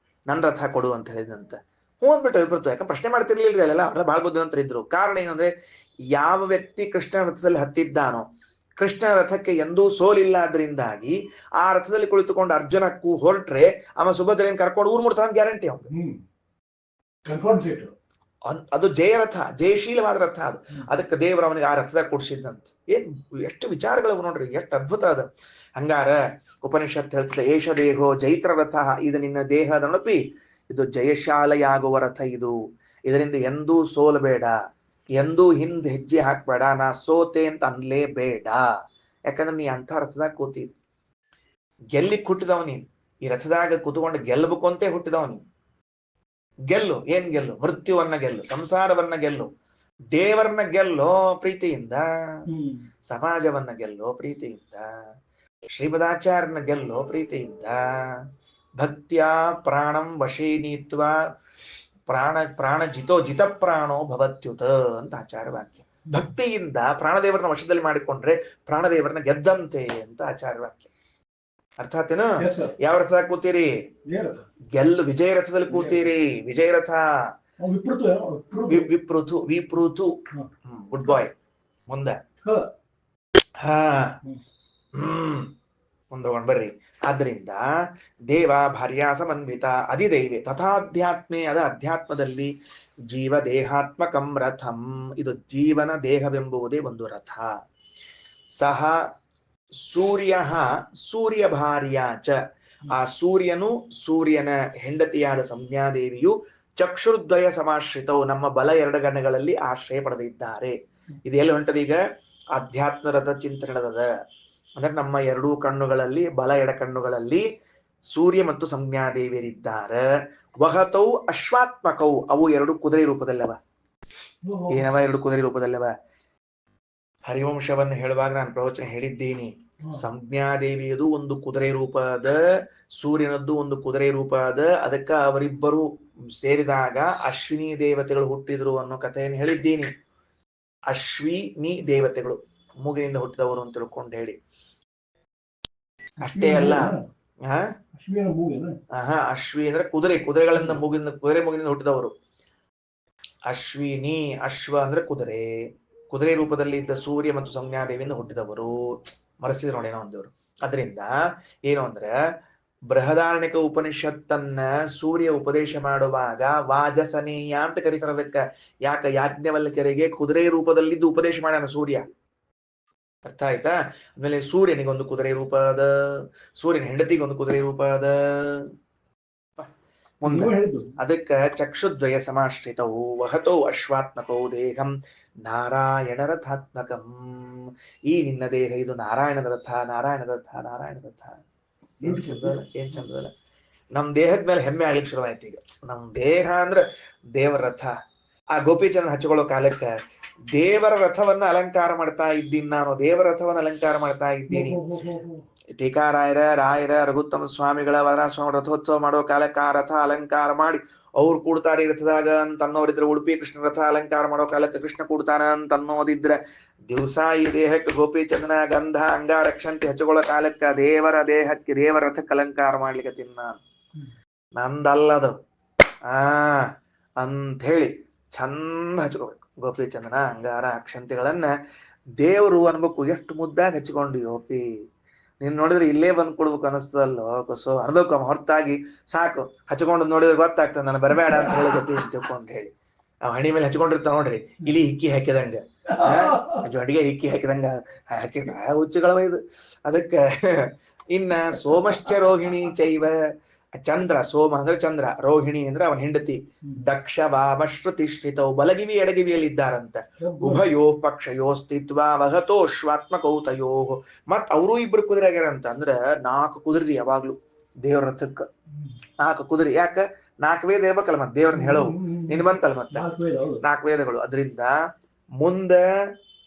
ನನ್ನ ರಥ ಕೊಡು ಅಂತ ಹೇಳಿದಂತ. ಹ್ಞೂ ಅಂದ್ಬಿಟ್ಟು ವಿಪ್ರತು. ಯಾಕಂದ್ರೆ ಪ್ರಶ್ನೆ ಮಾಡ್ತಿರ್ಲಿಲ್ರಿ ಅಲ್ಲೆಲ್ಲ, ಅವ್ರ ಬಹಳ ಬುದ್ಧಿವಂತರ ಇದ್ರು. ಕಾರಣ ಏನಂದ್ರೆ, ಯಾವ ವ್ಯಕ್ತಿ ಕೃಷ್ಣ ರಥದಲ್ಲಿ ಹತ್ತಿದ್ದಾನೋ ಕೃಷ್ಣ ರಥಕ್ಕೆ ಎಂದೂ ಸೋಲಿಲ್ಲ. ಅದರಿಂದಾಗಿ ಆ ರಥದಲ್ಲಿ ಕುಳಿತುಕೊಂಡು ಅರ್ಜುನಕ್ಕೂ ಹೊರಟ್ರೆ ಅವ ಸುಭದ್ರೆಯನ್ನು ಕರ್ಕೊಂಡು ಊರ್ ಮುಡ್ತಾನ ಗ್ಯಾರಂಟಿ ಅವ್ನು. ಅದು ಜಯರಥ, ಜಯಶೀಲವಾದ ರಥ ಅದು. ಅದಕ್ಕೆ ದೇವರು ಅವನಿಗೆ ಆ ರಥದಾಗ ಕೊಡ್ಸಿದ್ದಂತ. ಎಷ್ಟು ವಿಚಾರಗಳು ನೋಡ್ರಿ, ಎಷ್ಟು ಅದ್ಭುತ ಅದ. ಹಂಗಾರ ಉಪನಿಷತ್ ಹೇಳ್ತದೆ, ಏಷ ದೇಹೋ ಜೈತ್ರ ರಥ, ಇದು ನಿನ್ನ ದೇಹದ ನೊಣಪಿ, ಇದು ಜಯಶಾಲೆಯಾಗುವ ರಥ. ಇದರಿಂದ ಎಂದೂ ಸೋಲಬೇಡ, ಎಂದೂ ಹಿಂದ್ ಹೆಜ್ಜೆ ಹಾಕ್ಬೇಡ, ನಾ ಸೋತೆ ಅಂತ ಅನ್ಲೇಬೇಡ. ಯಾಕಂದ್ರೆ ನೀ ಅಂಥ ರಥದಾಗ ಕೂತಿದ್, ಗೆಲ್ಲಿಕ್ ಹುಟ್ಟಿದವ ನೀನ್. ಈ ರಥದಾಗ ಕೂತ್ಕೊಂಡು ಗೆಲ್ಲಬೇಕು ಅಂತೇ ಹುಟ್ಟಿದವ ನೀನ್. ಗೆಲ್ಲು. ಏನ್ ಗೆಲ್ಲು? ಮೃತ್ಯುವನ್ನ ಗೆಲ್ಲು, ಸಂಸಾರವನ್ನ ಗೆಲ್ಲು, ದೇವರನ್ನ ಗೆಲ್ಲೋ ಪ್ರೀತಿಯಿಂದ, ಸಮಾಜವನ್ನ ಗೆಲ್ಲೋ ಪ್ರೀತಿಯಿಂದ, ಶ್ರೀಮದಾಚಾರ್ಯನ ಗೆಲ್ಲೋ ಪ್ರೀತಿಯಿಂದ. ಭಕ್ತ್ಯ ಪ್ರಾಣಂ ವಶೇ ನೀತ್ವ ಪ್ರಾಣ ಜಿತ ಪ್ರಾಣೋ ಭವತ್ಯುತ ಅಂತ ಆಚಾರ್ಯ ವಾಕ್ಯ. ಭಕ್ತಿಯಿಂದ ಪ್ರಾಣದೇವರನ್ನ ವಶದಲ್ಲಿ ಮಾಡಿಕೊಂಡ್ರೆ ಪ್ರಾಣದೇವರನ್ನ ಗೆದ್ದಂತೆ ಅಂತ ಆಚಾರ್ಯ ವಾಕ್ಯ. ಅರ್ಥ ಆತೇನು? Yes, sir. ಯಾವ ರಥದಾಗ ಕೂತೀರಿ? ವಿಜಯರಥ. ವಿಜಯ ರಥದಲ್ಲಿ ಕೂತೀರಿ. ವಿಜಯ ರಥ. ವಿಪ್ರುತು. ಗುಡ್ ಬಾಯ್. ಮುಂದೆ ಹಾ ಮುಂದೋಗೊಂಡ್ ಬರ್ರಿ. ಆದ್ರಿಂದ ದೇವ ಭಾರ್ಯಾ ಸಮನ್ವಿತ ಅಧಿದೈವೆ ತಥಾಧ್ಯಾತ್ಮೆ, ಅದ ಅಧ್ಯಾತ್ಮದಲ್ಲಿ ಜೀವ ದೇಹಾತ್ಮಕಂ ರಥಂ, ಇದು ಜೀವನ ದೇಹವೆಂಬುವುದೇ ಒಂದು ರಥ. ಸಹ ಸೂರ್ಯ ಸೂರ್ಯ ಭಾರ್ಯಾಚ, ಆ ಸೂರ್ಯನು ಸೂರ್ಯನ ಹೆಂಡತಿಯಾದ ಸಂಜ್ಞಾದೇವಿಯು ಚಕ್ಷುರ್ದ್ವಯ ಸಮಾಶ್ರಿತವು, ನಮ್ಮ ಬಲ ಎರಡು ಗಣಗಳಲ್ಲಿ ಆಶ್ರಯ ಪಡೆದಿದ್ದಾರೆ. ಇದು ಎಲ್ಲಿ ಹೊಂಟದ ಈಗ? ಅಧ್ಯಾತ್ಮ ರಥ ಚಿಂತನದ ಅಂದ್ರೆ ನಮ್ಮ ಎರಡೂ ಕಣ್ಣುಗಳಲ್ಲಿ, ಬಲ ಎಡ ಕಣ್ಣುಗಳಲ್ಲಿ ಸೂರ್ಯ ಮತ್ತು ಸಂಜ್ಞಾದೇವಿಯರಿದ್ದಾರೆ. ವಹತೌ ಅಶ್ವಾತ್ಮಕೌ, ಅವು ಎರಡು ಕುದುರೆ ರೂಪದಲ್ಲವ. ಏನವ? ಎರಡು ಕುದುರೆ ರೂಪದಲ್ಲವ. ಹರಿವಂಶವನ್ನು ಹೇಳುವಾಗ ನಾನು ಪ್ರವಚನ ಹೇಳಿದ್ದೀನಿ. ಸಂಜ್ಞಾದೇವಿಯದು ಒಂದು ಕುದುರೆ ರೂಪದ, ಸೂರ್ಯನದ್ದು ಒಂದು ಕುದುರೆ ರೂಪದ. ಅದಕ್ಕ ಅವರಿಬ್ಬರು ಸೇರಿದಾಗ ಅಶ್ವಿನಿ ದೇವತೆಗಳು ಹುಟ್ಟಿದ್ರು ಅನ್ನೋ ಕಥೆಯನ್ನು ಹೇಳಿದ್ದೀನಿ. ಅಶ್ವಿನಿ ದೇವತೆಗಳು ಮೂಗಿನಿಂದ ಹುಟ್ಟಿದವರು ಅಂತ ತಿಳ್ಕೊಂಡು ಹೇಳಿ. ಅಷ್ಟೇ ಅಲ್ಲ, ಅಶ್ವಿ ಅಂದ್ರೆ ಕುದುರೆಗಳಿಂದ ಮೂಗಿನಿಂದ ಹುಟ್ಟಿದವರು. ಅಶ್ವಿನಿ, ಅಶ್ವ ಅಂದ್ರೆ ಕುದುರೆ ರೂಪದಲ್ಲಿ ಇದ್ದ ಸೂರ್ಯ ಮತ್ತು ಸಂಜ್ಞಾದೇವಿಯಿಂದ ಹುಟ್ಟಿದವರು. ಮರೆಸಿದ್ರು ನೋಡಿ ಏನೋ ಒಂದವರು. ಅದರಿಂದ ಏನು ಅಂದ್ರೆ ಬೃಹದಾರಣ್ಯಕ ಉಪನಿಷತ್ತನ್ನ ಸೂರ್ಯ ಉಪದೇಶ ಮಾಡುವಾಗ ವಾಜಸನೇಯ ಅಂತ ಕರೀತಾರೆ ಅದಕ್ಕ. ಯಾಕ? ಯಾಜ್ಞವಲ್ಕ್ಯರಿಗೆ ಕುದುರೆ ರೂಪದಲ್ಲಿದ್ದು ಉಪದೇಶ ಮಾಡ್ಯಾನ ಸೂರ್ಯ. ಅರ್ಥ ಆಯ್ತಾ? ಆಮೇಲೆ ಸೂರ್ಯನಿಗೊಂದು ಕುದುರೆ ರೂಪ ಅದ, ಸೂರ್ಯನ ಹೆಂಡತಿಗೊಂದು ಕುದುರೆ ರೂಪ ಅದ. ಮುಂದೆ ಅದಕ್ಕ ಚಕ್ಷುದ್ವಯ ಸಮಾಶ್ರಿತವು ವಹತೋ ಅಶ್ವಾತ್ಮಕೋ ದೇಹಂ ನಾರಾಯಣ ರಥಾತ್ಮಕಂ. ಈ ನಿನ್ನ ದೇಹ ಇದು ನಾರಾಯಣದ ರಥ, ನಾರಾಯಣದ ರಥ, ನಾರಾಯಣದ ರಥ. ಏನ್ ಚಂದಲ್ಲ, ಏನ್ ಚಂದಲ್ಲ. ನಮ್ ದೇಹದ ಮೇಲೆ ಹೆಮ್ಮೆ ಆಗ್ಲಿಕ್ಕೆ ಶುರುವಾಯ್ತು ಈಗ. ನಮ್ ದೇಹ ಅಂದ್ರೆ ದೇವರ ರಥ. ಆ ಗೋಪಿಚಂದ್ರ ಹಚ್ಕೊಳ್ಳೋ ಕಾಲಕ್ಕೆ ದೇವರ ರಥವನ್ನ ಅಲಂಕಾರ ಮಾಡ್ತಾ ಇದ್ದೀನಿ ನಾನು, ದೇವರ ರಥವನ್ನ ಅಲಂಕಾರ ಮಾಡ್ತಾ ಇದ್ದೀನಿ. ರಾಯರ ರಘುತ್ತಮ ಸ್ವಾಮಿಗಳ ವರಸ್ವಾಮಿ ರಥೋತ್ಸವ ಮಾಡೋ ಕಾಲಕ್ಕೆ ಆ ರಥ ಅಲಂಕಾರ ಮಾಡಿ ಅವ್ರು ಕೂಡ್ತಾರೆ ರಥದಾಗ ಅಂತ ಅನ್ನೋರಿದ್ರೆ, ಉಡುಪಿ ಕೃಷ್ಣ ರಥ ಅಲಂಕಾರ ಮಾಡೋ ಕಾಲಕ್ಕೆ ಕೃಷ್ಣ ಕೂಡ್ತಾನ ಅಂತ ಅನ್ನೋದಿದ್ರೆ, ದಿವಸ ಈ ದೇಹಕ್ಕೆ ಗೋಪಿಚಂದನ ಗಂಧ ಅಂಗಾರಕ್ಷಂತಿ ಹಚ್ಕೊಳ್ಳೋ ಕಾಲಕ್ಕೆ ದೇವರ ದೇಹಕ್ಕೆ ದೇವರ ರಥಕ್ಕೆ ಅಲಂಕಾರ ಮಾಡ್ಲಿಕ್ಕೆ ತಿನ್ನ ನಂದಲ್ಲದು ಅಂತ ಹೇಳಿ ಚಂದ ಹಚ್ಕೋಬೇಕು. ಗೋಪಿಚಂದನ ಅಂಗಾರ ಅಕ್ಷಂತಿಗಳನ್ನ ದೇವರು ಅನ್ಬೇಕು. ಎಷ್ಟು ಮುದ್ದಾಗಿ ಹಚ್ಕೊಂಡು ಗೋಪಿ ನೀನ್ ನೋಡಿದ್ರೆ ಇಲ್ಲೇ ಬಂದ್ ಕೊಡ್ಬೇಕು ಅನಿಸ್ತದಲ್ಲೋ ಕೊಸೋ ಅನ್ಬೇಕು. ಹೊರತಾಗಿ ಸಾಕು ಹಚ್ಕೊಂಡು ನೋಡಿದ್ರೆ ಗೊತ್ತಾಗ್ತದೆ ನಾನು ಬರಬೇಡ ಅಂತ ಹೇಳಿ ಗೊತ್ತಿ ತಿಳ್ಕೊಂಡು ಹೇಳಿ. ಆ ಹಣಿ ಮೇಲೆ ಹಚ್ಕೊಂಡಿರ್ತಾವ ನೋಡ್ರಿ, ಇಲಿ ಹಿಕ್ಕಿ ಹಾಕಿದಂಗ, ಅಡಿಗೆ ಹಿಕ್ಕಿ ಹಾಕಿದಂಗ ಹಾಕಿದ ಹುಚ್ಚುಗಳವ ಇದು. ಅದಕ್ಕೆ ಇನ್ನ ಸೋಮಶ್ಚ ರೋಹಿಣಿ ಚೈವ, ಚಂದ್ರ, ಸೋಮ ಅಂದ್ರೆ ಚಂದ್ರ, ರೋಹಿಣಿ ಅಂದ್ರೆ ಅವನ ಹೆಂಡತಿ. ದಕ್ಷ ವಾಮಶ್ರುತಿಷ್ಠಿತವು, ಬಲಗಿವಿ ಎಡಗಿವಿಯಲ್ಲಿ ಇದ್ದಾರಂತ. ಉಭಯೋ ಪಕ್ಷಯೋ ಸ್ಥಿತ್ವ ವಹತೋ ಶ್ವಾತ್ಮಕೌತಯೋ. ಮತ್ ಅವರು ಇಬ್ರು ಕುದುರೆ ಆಗ್ಯಾರಂತ. ಅಂದ್ರ 4 ಕುದುರೆ ಯಾವಾಗ್ಲೂ ದೇವ್ರ ರಥಕ್ಕ 4 ಕುದುರೆ. ಯಾಕ? 4 ವೇದ ಇರ್ಬೇಕಲ್ಲ ಮತ್ ದೇವ್ರನ್ನ ಹೇಳವು. ನಿನ್ ಬಂತಲ್ಲ ಮತ್ತೆ 4 ವೇದಗಳು. ಅದರಿಂದ ಮುಂದ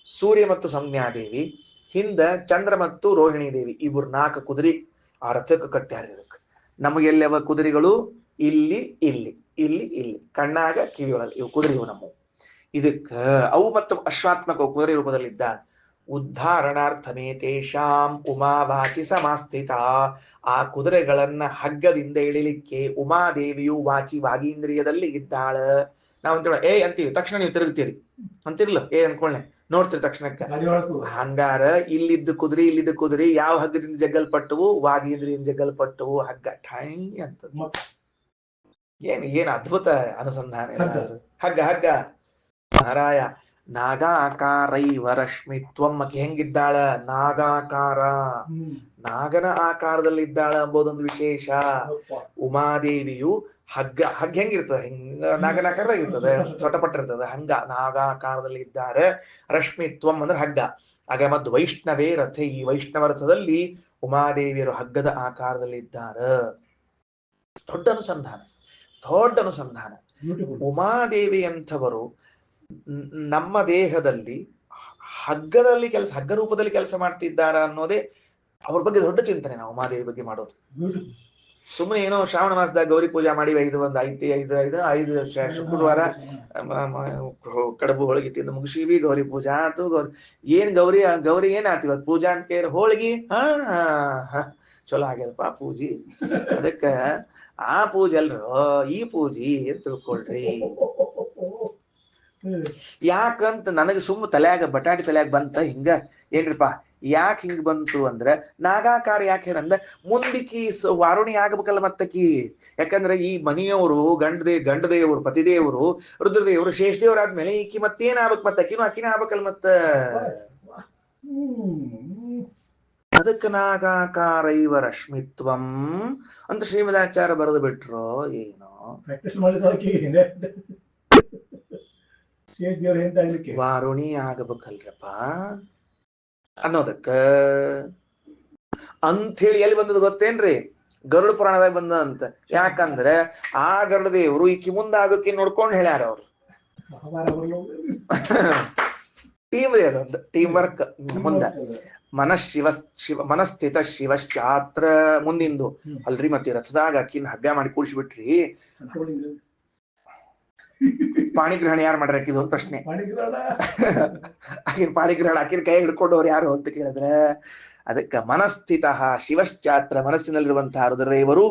ಸೂರ್ಯ ಮತ್ತು ಸಂಜ್ಞಾದೇವಿ, ಹಿಂದ ಚಂದ್ರ ಮತ್ತು ರೋಹಿಣಿ ದೇವಿ, ಇವ್ರು 4 ಕುದುರೆ ಆ ರಥಕ್ಕೆ ಕಟ್ಟ್ಯಾರ. ಇದಕ್ಕೆ ನಮಗೆಲ್ಲವ ಕುದುರೆಗಳು ಇಲ್ಲಿ ಇಲ್ಲಿ ಇಲ್ಲಿ ಇಲ್ಲಿ ಕಣ್ಣಾಗ ಕಿವಿಯೊಳಗೆ ಇವು ಕುದುರೆಗಳು ನಮ್ಮವು. ಇದಕ್ಕ ಅವು ಮತ್ತು ಅಶ್ವಾತ್ಮಕ ಕುದುರೆ ರೂಪದಲ್ಲಿದ್ದ. ಉದ್ಧಾರಣಾರ್ಥಮೇ ತೇಷಾಂ ಉಮಾವಾಚಿ ಸಮಾಸ್ಥಿತ. ಆ ಕುದುರೆಗಳನ್ನ ಹಗ್ಗದಿಂದ ಇಳಿಲಿಕ್ಕೆ ಉಮಾದೇವಿಯು ವಾಗೀಂದ್ರಿಯದಲ್ಲಿ ಇದ್ದಾಳ. ನಾವಂತ ಅಂತೀವಿ, ತಕ್ಷಣ ನೀವು ತಿರುಗ್ತೀರಿ ಅಂತಿರ್ಲ, ಅನ್ಕೊಳ್ಳೆ ನೋಡ್ತೀರಿ ತಕ್ಷಣಕ್ಕ. ಹಂಗಾರ ಇಲ್ಲಿದ್ದ ಕುದುರೆ ಯಾವ ಹಗ್ಗದಿಂದ ಜಗ್ಗಲ್ಪಟ್ಟವು? ವಾಗೀಂದ್ರಿಯಿಂದ ಜಗ್ಗಲ್ಪಟ್ಟವು. ಹಗ್ಗ ಠಾಯ್ ಅಂತ ಏನ್ ಅದ್ಭುತ ಅನುಸಂಧಾನ. ಹಗ್ಗ ನಾರಾಯ ನಾಗಾಕಾರೈವ ರಶ್ಮಿತ್ವಂ. ಅಕ್ಕಿ ಹೆಂಗಿದ್ದಾಳ? ನಾಗಾಕಾರ, ನಾಗನ ಆಕಾರದಲ್ಲಿ ಇದ್ದಾಳ ಎಂಬುದೊಂದು ವಿಶೇಷ. ಉಮಾದೇವಿಯು ಹಗ್ಗ ಹೆಂಗಿರ್ತದೆ? ಹಿಂಗ ನಾಗನ ಆಕಾರದಾಗ ಇರ್ತದೆ, ಚೊಟಪಟ್ಟಿರ್ತದೆ. ಹಂಗ ನಾಗಾಕಾರದಲ್ಲಿ ಇದ್ದಾರೆ. ರಶ್ಮಿತ್ವಂ ಅಂದ್ರೆ ಹಗ್ಗ. ಆಗ ಮತ್ತು ವೈಷ್ಣವೇ ರಥ, ಈ ವೈಷ್ಣವ ರಥದಲ್ಲಿ ಉಮಾದೇವಿಯರು ಹಗ್ಗದ ಆಕಾರದಲ್ಲಿ ಇದ್ದಾರೆ. ದೊಡ್ಡ ಅನುಸಂಧಾನ. ಉಮಾದೇವಿ ಅಂಥವರು ನಮ್ಮ ದೇಹದಲ್ಲಿ ಹಗ್ಗದಲ್ಲಿ ಹಗ್ಗ ರೂಪದಲ್ಲಿ ಕೆಲಸ ಮಾಡ್ತಿದ್ದಾರ ಅನ್ನೋದೇ ಅವ್ರ ಬಗ್ಗೆ ದೊಡ್ಡ ಚಿಂತನೆ. ನಾವು ಉಮಾದೇವಿ ಬಗ್ಗೆ ಮಾಡೋದು ಸುಮ್ಮನೆ ಏನೋ ಶ್ರಾವಣ ಮಾಸದಾಗ ಗೌರಿ ಪೂಜಾ ಮಾಡಿ ಐದು ಶುಕ್ರವಾರ ಕಡುಬು ಹೋಳಿಗೆ ತಿಂದು ಮುಗಿಸಿವಿ. ಗೌರಿ ಪೂಜಾ ಆತು. ಏನ್ ಗೌರಿ ಏನ್ ಆತು ಇವತ್ತು ಪೂಜಾ ಅಂತ ಕೇಳಿ ಹೋಳಿಗೆ ಚಲೋ ಆಗ್ಯದಪ್ಪ ಪೂಜಿ, ಅದಕ್ಕ ಆ ಪೂಜೆ ಅಲ್ರು ಈ ಪೂಜಿ ಅಂತ ತಿಳ್ಕೊಳ್ರಿ. ಯಾಕಂತ ನನಗೆ ಸುಮ್ಮ ತಲ್ಯಾಗ ಬಟಾಟಿ ತಲ್ಯಾಗ ಬಂತ ಹಿಂಗ ಏನ್ರಿಪ್ಪ ಯಾಕೆ ಹಿಂಗ್ ಬಂತು ಅಂದ್ರೆ ನಾಗಾಕಾರ ಯಾಕೆ ಹೇಳಂದ್ರೆ ಮುಂದಿಕ್ಕಿ ವಾರುಣಿ ಆಗ್ಬೇಕಲ್ಲ ಮತ್ತಕಿ. ಯಾಕಂದ್ರೆ ಈ ಮನೆಯವರು ಗಂಡದೇವರು ಪತಿದೇವರು ರುದ್ರದೇವರು ಶೇಷದೇವರಾದ್ಮೇಲೆ ಈಕಿ ಮತ್ತೇನ್ ಆಗ್ಬೇಕು ಮತ್ತಕಿನೂ ಅಕಿನ ಆಗ್ಬೇಕಲ್ಲ ಮತ್ತ. ಅದಕ್ಕೆ ನಾಗಾಕಾರೈವ ರಶ್ಮಿತ್ವಂ ಅಂತ ಶ್ರೀಮದಾಚಾರ್ಯ ಬರೆದು ಬಿಟ್ರು ಏನೋ. ವಾರುಣಿ ಆಗಬೇಕಲ್ರಪ್ಪ ಅನ್ನೋದಕ್ಕ ಅಂಥೇಳಿ ಎಲ್ಲಿ ಬಂದದ ಗೊತ್ತೇನ್ರಿ? ಗರುಡ ಪುರಾಣದಾಗ ಬಂದಂತ. ಯಾಕಂದ್ರೆ ಆ ಗರುಡ ದೇವರು ಈಕಿ ಮುಂದಾಗಕ್ಕೆ ನೋಡ್ಕೊಂಡು ಹೇಳ್ಯಾರ ಅವ್ರು. ಟೀಮ್ ರೀ, ಅದೊಂದು ಟೀಮ್ ವರ್ಕ್. ಮುಂದ ಮನಸ್ಥಿತ ಶಿವಶ್ಚಾತ್ರ ಮುಂದಿಂದು ಅಲ್ರಿ. ಮತ್ತೆ ರಥದಾಗ ಅಕ್ಕಿನ ಹಗ್ಗ ಮಾಡಿ ಕೂಡಿಸ್ಬಿಟ್ರಿ, ಪಾಣಿಗ್ರಹಣ ಯಾರು ಮಾಡ್ರಿ ಅಕ್ಕಿದು ಒಂದು ಪ್ರಶ್ನೆ. ಆಕಿನ ಪಾಣಿಗ್ರಹಣ ಆಕಿನ ಕೈ ಹಿಡ್ಕೊಂಡವ್ರು ಯಾರು ಅಂತ ಕೇಳಿದ್ರೆ ಅದಕ್ಕೆ ಮನಸ್ಥಿತ ಶಿವಶ್ಚಾತ್ರ ಮನಸ್ಸಿನಲ್ಲಿರುವಂತಹ ರುದ್ರದೇವರು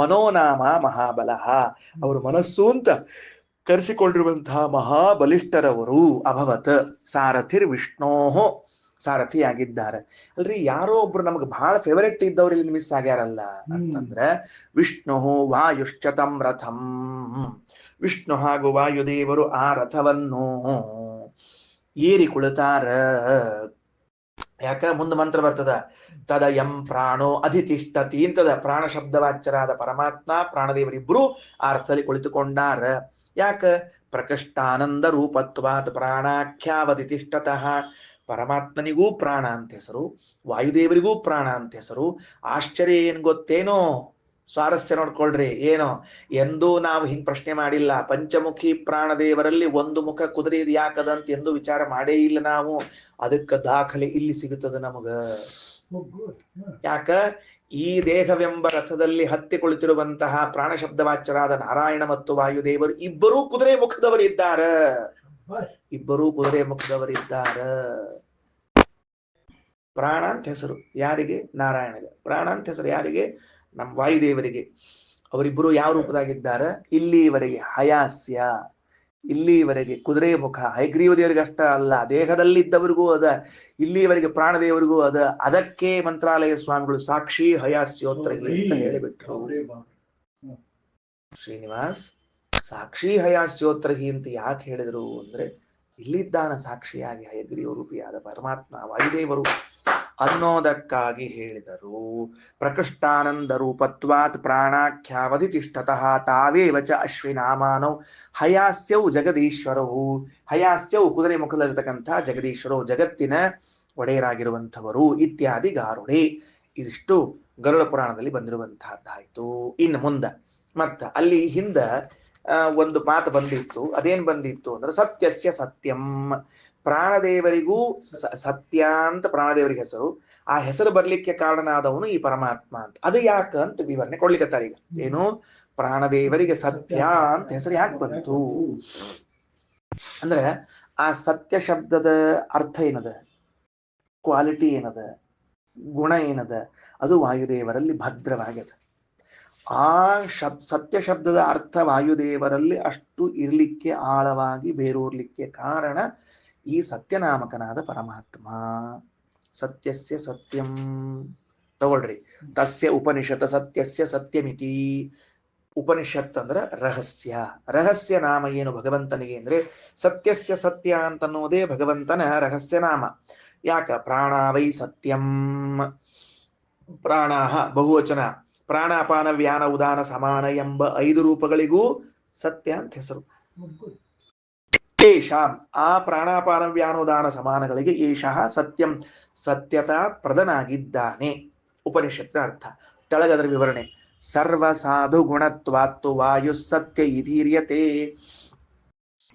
ಮನೋನಾಮ ಮಹಾಬಲಃ ಅವರು ಮನಸ್ಸು ಅಂತ ಕರೆಸಿಕೊಂಡಿರುವಂತಹ ಮಹಾಬಲಿಷ್ಠರವರು ಅಭವತ್ ಸಾರಥಿರ್ ವಿಷ್ಣೋಹೋ ಸಾರಥಿಯಾಗಿದ್ದಾರೆ. ಅಲ್ರಿ ಯಾರೋ ಒಬ್ರು ನಮ್ಗೆ ಬಹಳ ಫೇವರೆಟ್ ಇದ್ದವ್ರು ಇಲ್ಲಿ ಮಿಸ್ ಆಗ್ಯಾರಲ್ಲ ಅಂತಂದ್ರೆ ವಿಷ್ಣು ವಾಯುಶ್ಚತಂ ರಥಂ. ವಿಷ್ಣು ಹಾಗೂ ವಾಯುದೇವರು ಆ ರಥವನ್ನು ಏರಿ ಕುಳಿತಾರ. ಯಾಕ ಮುಂದೆ ಮಂತ್ರ ಬರ್ತದ ತದ ಎಂ ಪ್ರಾಣೋ ಅಧಿತಿಷ್ಠತಿ ಅಂತದ. ಪ್ರಾಣ ಶಬ್ದವಾಚ್ಯರಾದ ಪರಮಾತ್ಮ ಪ್ರಾಣದೇವರಿಬ್ರು ಆ ರಥದಲ್ಲಿ ಕುಳಿತುಕೊಂಡಾರ. ಯಾಕ? ಪ್ರಕೃಷ್ಟಾನಂದ ರೂಪತ್ವಾತ್ ಪ್ರಾಣಾಖ್ಯಾವಧಿತಿಷ್ಠತಃ. ಪರಮಾತ್ಮನಿಗೂ ಪ್ರಾಣ ಅಂತ ಹೆಸರು, ವಾಯುದೇವರಿಗೂ ಪ್ರಾಣ ಅಂತ ಹೆಸರು. ಆಶ್ಚರ್ಯ ಏನ್ ಗೊತ್ತೇನೋ? ಸ್ವಾರಸ್ಯ ನೋಡ್ಕೊಳ್ರಿ. ಏನೋ ಎಂದೂ ನಾವು ಹಿಂಗ್ ಪ್ರಶ್ನೆ ಮಾಡಿಲ್ಲ. ಪಂಚಮುಖಿ ಪ್ರಾಣದೇವರಲ್ಲಿ ಒಂದು ಮುಖ ಕುದುರೆ ಇದು ಯಾಕದಂತ ಎಂದು ವಿಚಾರ ಮಾಡೇ ಇಲ್ಲ ನಾವು. ಅದಕ್ಕ ದಾಖಲೆ ಇಲ್ಲಿ ಸಿಗುತ್ತದೆ ನಮಗ. ಯಾಕ? ಈ ದೇಹವೆಂಬ ರಥದಲ್ಲಿ ಹತ್ತಿ ಕುಳಿತಿರುವಂತಹ ಪ್ರಾಣ ಶಬ್ದವಾಚ್ಯರಾದ ನಾರಾಯಣ ಮತ್ತು ವಾಯುದೇವರು ಇಬ್ಬರೂ ಕುದುರೆ ಮುಖದವರಿದ್ದಾರ. ಇಬ್ಬರೂ ಕುದುರೆ ಮುಖದವರಿದ್ದಾರ. ಪ್ರಾಣ ಅಂತ ಹೆಸರು ಯಾರಿಗೆ? ನಾರಾಯಣಗೆ. ಪ್ರಾಣ ಅಂತ ಹೆಸರು ಯಾರಿಗೆ? ನಮ್ಮ ವಾಯುದೇವರಿಗೆ. ಅವರಿಬ್ಬರು ಯಾವ ರೂಪದಾಗಿದ್ದಾರ? ಇಲ್ಲಿವರೆಗೆ ಹಯಾಸ್ಯ, ಇಲ್ಲಿವರೆಗೆ ಕುದುರೆ ಮುಖ. ಹಯಗ್ರೀವ ದೇವರಿಗೆ ಅಷ್ಟ ಅಲ್ಲ, ದೇಹದಲ್ಲಿದ್ದವರಿಗೂ ಅದ, ಇಲ್ಲಿವರೆಗೆ ಪ್ರಾಣದೇವರಿಗೂ ಅದ. ಅದಕ್ಕೆ ಮಂತ್ರಾಲಯ ಸ್ವಾಮಿಗಳು ಸಾಕ್ಷಿ ಹಯಾಸ್ಯೋತ್ರಹಿ ಅಂತ ಹೇಳಿಬಿಟ್ರು. ಶ್ರೀನಿವಾಸ್ ಸಾಕ್ಷಿ ಹಯಾಸ್ಯೋತ್ರಹಿ ಅಂತ ಯಾಕೆ ಹೇಳಿದ್ರು ಅಂದ್ರೆ ಇಲ್ಲಿದ್ದಾನ ಸಾಕ್ಷಿಯಾಗಿ ಹಯಗ್ರೀವ ರೂಪಿಯಾದ ಪರಮಾತ್ಮ ವಾಯುದೇವರು ಅನ್ನೋದಕ್ಕಾಗಿ ಹೇಳಿದರು. ಪ್ರಕೃಷ್ಟಾನಂದ ರೂಪತ್ವಾತ್ ಪ್ರಾಣಾಖ್ಯಾವಧಿತಿಷ್ಠತಃ ತಾವೇವ ಚ ಅಶ್ವಿನಾಮಾನೌ ಹಯಾಸ್ಯವು ಜಗದೀಶ್ವರವು. ಹಯಾಸ್ಯವು ಕುದುರೆ ಮುಖದಲ್ಲಿರ್ತಕ್ಕಂಥ ಜಗದೀಶ್ವರವು, ಜಗತ್ತಿನ ಒಡೆಯರಾಗಿರುವಂಥವರು ಇತ್ಯಾದಿ ಗಾರುಡೆ. ಇದಿಷ್ಟು ಗರುಡ ಪುರಾಣದಲ್ಲಿ ಬಂದಿರುವಂತಹದ್ದಾಯ್ತು. ಇನ್ನು ಮುಂದ ಮತ್ತ ಅಲ್ಲಿ ಹಿಂದ ಒಂದು ಮಾತು ಬಂದಿತ್ತು. ಅದೇನ್ ಬಂದಿತ್ತು ಅಂದ್ರೆ ಸತ್ಯಸ್ಯ ಸತ್ಯಂ. ಪ್ರಾಣದೇವರಿಗೂ ಸತ್ಯ ಅಂತ ಪ್ರಾಣದೇವರಿಗೆ ಹೆಸರು. ಆ ಹೆಸರು ಬರ್ಲಿಕ್ಕೆ ಕಾರಣನಾದವನು ಈ ಪರಮಾತ್ಮ ಅಂತ. ಅದು ಯಾಕ ಅಂತ ವಿವರಣೆ ಕೊಡ್ಲಿಕ್ಕತ್ತಾರ ಈಗ. ಏನು? ಪ್ರಾಣದೇವರಿಗೆ ಸತ್ಯ ಅಂತ ಹೆಸರು ಯಾಕೆ ಬಂತು ಅಂದ್ರೆ ಆ ಸತ್ಯ ಶಬ್ದದ ಅರ್ಥ ಏನದ, ಕ್ವಾಲಿಟಿ ಏನದ, ಗುಣ ಏನದ, ಅದು ವಾಯುದೇವರಲ್ಲಿ ಭದ್ರವಾಗ್ಯದ. ಆ ಸತ್ಯ ಶಬ್ದದ ಅರ್ಥ ವಾಯುದೇವರಲ್ಲಿ ಅಷ್ಟು ಇರ್ಲಿಕ್ಕೆ, ಆಳವಾಗಿ ಬೇರೂರ್ಲಿಕ್ಕೆ ಕಾರಣ ಈ ಸತ್ಯನಾಮಕನಾದ ಪರಮಾತ್ಮ. ಸತ್ಯಸ್ಯ ಸತ್ಯಂ ತಗೊಳ್ರಿ. ತಸ್ಯ ಉಪನಿಷತ್ ಸತ್ಯಸ್ಯ ಸತ್ಯಮಿತಿ. ಉಪನಿಷತ್ ಅಂದ್ರ ರಹಸ್ಯ. ರಹಸ್ಯ ನಾಮ ಏನು ಭಗವಂತನಿಗೆ ಅಂದ್ರೆ ಸತ್ಯಸ್ಯ ಸತ್ಯ ಅಂತನ್ನೋದೇ ಭಗವಂತನ ರಹಸ್ಯ ನಾಮ. ಯಾಕ? ಪ್ರಾಣಾವೈ ಸತ್ಯಂ. ಪ್ರಾಣಾಹ ಬಹುವಚನ. ಪ್ರಾಣಾಪಾನ ವ್ಯಾನ ಉದಾನ ಸಮಾನ ಎಂಬ 5 ರೂಪಗಳಿಗೂ ಸತ್ಯ ಅಂತ ಹೆಸರು. ಏಷಾಂ ಆ ಪ್ರಾಣಾಪಾನ ವ್ಯಾನೋದಾನ ಸಮಾನಗಳಿಗೆ ಏಷಃ ಸತ್ಯಂ ಸತ್ಯತಾ ಪ್ರದನಾಗಿದ್ದಾನೆ. ಉಪನಿಷತ್ತರ ಅರ್ಥ. ತೆಳಗದರ ವಿವರಣೆ. ಸರ್ವ ಸಾಧು ಗುಣತ್ವಾತ್ತು ವಾಯು ಸತ್ಯ ಇದೀರ್ಯತೆ.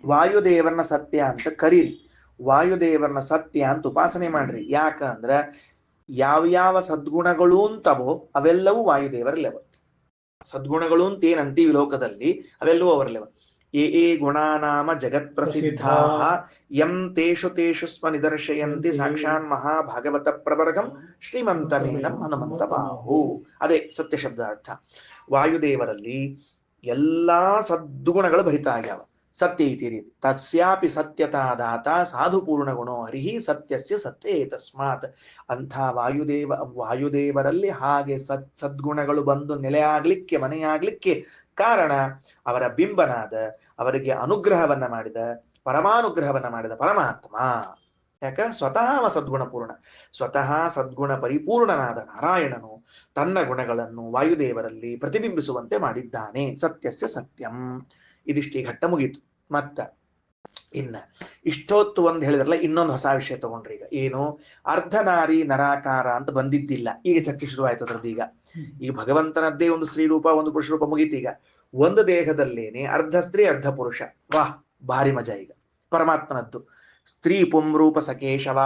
ವಾಯುದೇವರನ್ನ ಸತ್ಯ ಅಂತ ಕರೀರಿ, ವಾಯುದೇವರನ್ನ ಸತ್ಯ ಅಂತ ಉಪಾಸನೆ ಮಾಡ್ರಿ. ಯಾಕಂದ್ರ ಯಾವ್ಯಾವ ಸದ್ಗುಣಗಳು ಅಂತವೋ ಅವೆಲ್ಲವೂ ವಾಯುದೇವರಲ್ಲವ. ಸದ್ಗುಣಗಳು ಅಂತ ಏನಂತೀವಿ ಲೋಕದಲ್ಲಿ ಅವೆಲ್ಲವೂ ಅವರಲ್ಲವ. ಏ ಗುಣಾನಾಮ ಜಗತ್ ಪ್ರಸಿದ್ಧಾ ಯಂ ತೇಷು ತೇಷು ಸ್ವ ನಿದರ್ಶಯಂತಿ ಸಾಕ್ಷಾನ್ ಮಹಾಭಾಗವತ ಪ್ರವರ್ಗಂ ಶ್ರೀಮಂತಮೇನಂ ಹನುಮಂತ ಬಾಹು. ಅದೇ ಸತ್ಯ ಶಬ್ದ ಅರ್ಥ. ವಾಯುದೇವರಲ್ಲಿ ಎಲ್ಲಾ ಸದ್ಗುಣಗಳು ಭರಿತ ಆಗ್ಯಾವ. ಸತ್ಯ ಇತಿ ರೀತಿ ತಸ್ಯಾಪಿ ಸತ್ಯತಾದಾತ ಸಾಧು ಪೂರ್ಣ ಗುಣೋ ಹರಿಹಿ ಸತ್ಯಸ್ಯ ಸತ್ಯೇ ತಸ್ಮಾತ್. ಅಂಥ ವಾಯುದೇವರಲ್ಲಿ ಹಾಗೆ ಸದ್ಗುಣಗಳು ಬಂದು ನೆಲೆಯಾಗ್ಲಿಕ್ಕೆ ಮನೆಯಾಗ್ಲಿಕ್ಕೆ ಕಾರಣ ಅವರ ಬಿಂಬನಾದ, ಅವರಿಗೆ ಅನುಗ್ರಹವನ್ನ ಮಾಡಿದ, ಪರಮಾನುಗ್ರಹವನ್ನ ಮಾಡಿದ ಪರಮಾತ್ಮ. ಯಾಕ ಸ್ವತಃ ಅವ ಸದ್ಗುಣ ಪೂರ್ಣ, ಸ್ವತಃ ಸದ್ಗುಣ ಪರಿಪೂರ್ಣನಾದ ನಾರಾಯಣನು ತನ್ನ ಗುಣಗಳನ್ನು ವಾಯುದೇವರಲ್ಲಿ ಪ್ರತಿಬಿಂಬಿಸುವಂತೆ ಮಾಡಿದ್ದಾನೆ. ಸತ್ಯಸ್ಯ ಸತ್ಯಂ. ಇದಿಷ್ಟು ಘಟ್ಟ ಮುಗೀತು. ಮತ್ತ ಇನ್ನ ಇಷ್ಟೊತ್ತು ಒಂದು ಹೇಳಿದ್ರಲ್ಲ, ಇನ್ನೊಂದು ಹೊಸ ವಿಷಯ ತಗೊಂಡ್ರಿ. ಈಗ ಏನು, ಅರ್ಧನಾರಿ ನರಾಕಾರ ಅಂತ ಬಂದಿದ್ದಿಲ್ಲ, ಈಗ ಚರ್ಚೆ ಶುರುವಾಯ್ತು ಅದ್ರದ್ದು. ಈಗ ಭಗವಂತನದ್ದೇ ಒಂದು ಸ್ತ್ರೀ ರೂಪ ಒಂದು ಪುರುಷ ರೂಪ ಮುಗೀತು. ಈಗ ಒಂದು ದೇಹದಲ್ಲೇನೆ ಅರ್ಧ ಸ್ತ್ರೀ ಅರ್ಧ ಪುರುಷ. ವಾಹ್, ಭಾರಿ ಮಜಾ. ಈಗ ಪರಮಾತ್ಮನದ್ದು ಸ್ತ್ರೀ ಪುಂರೂಪ ಸ ಕೇಶವ,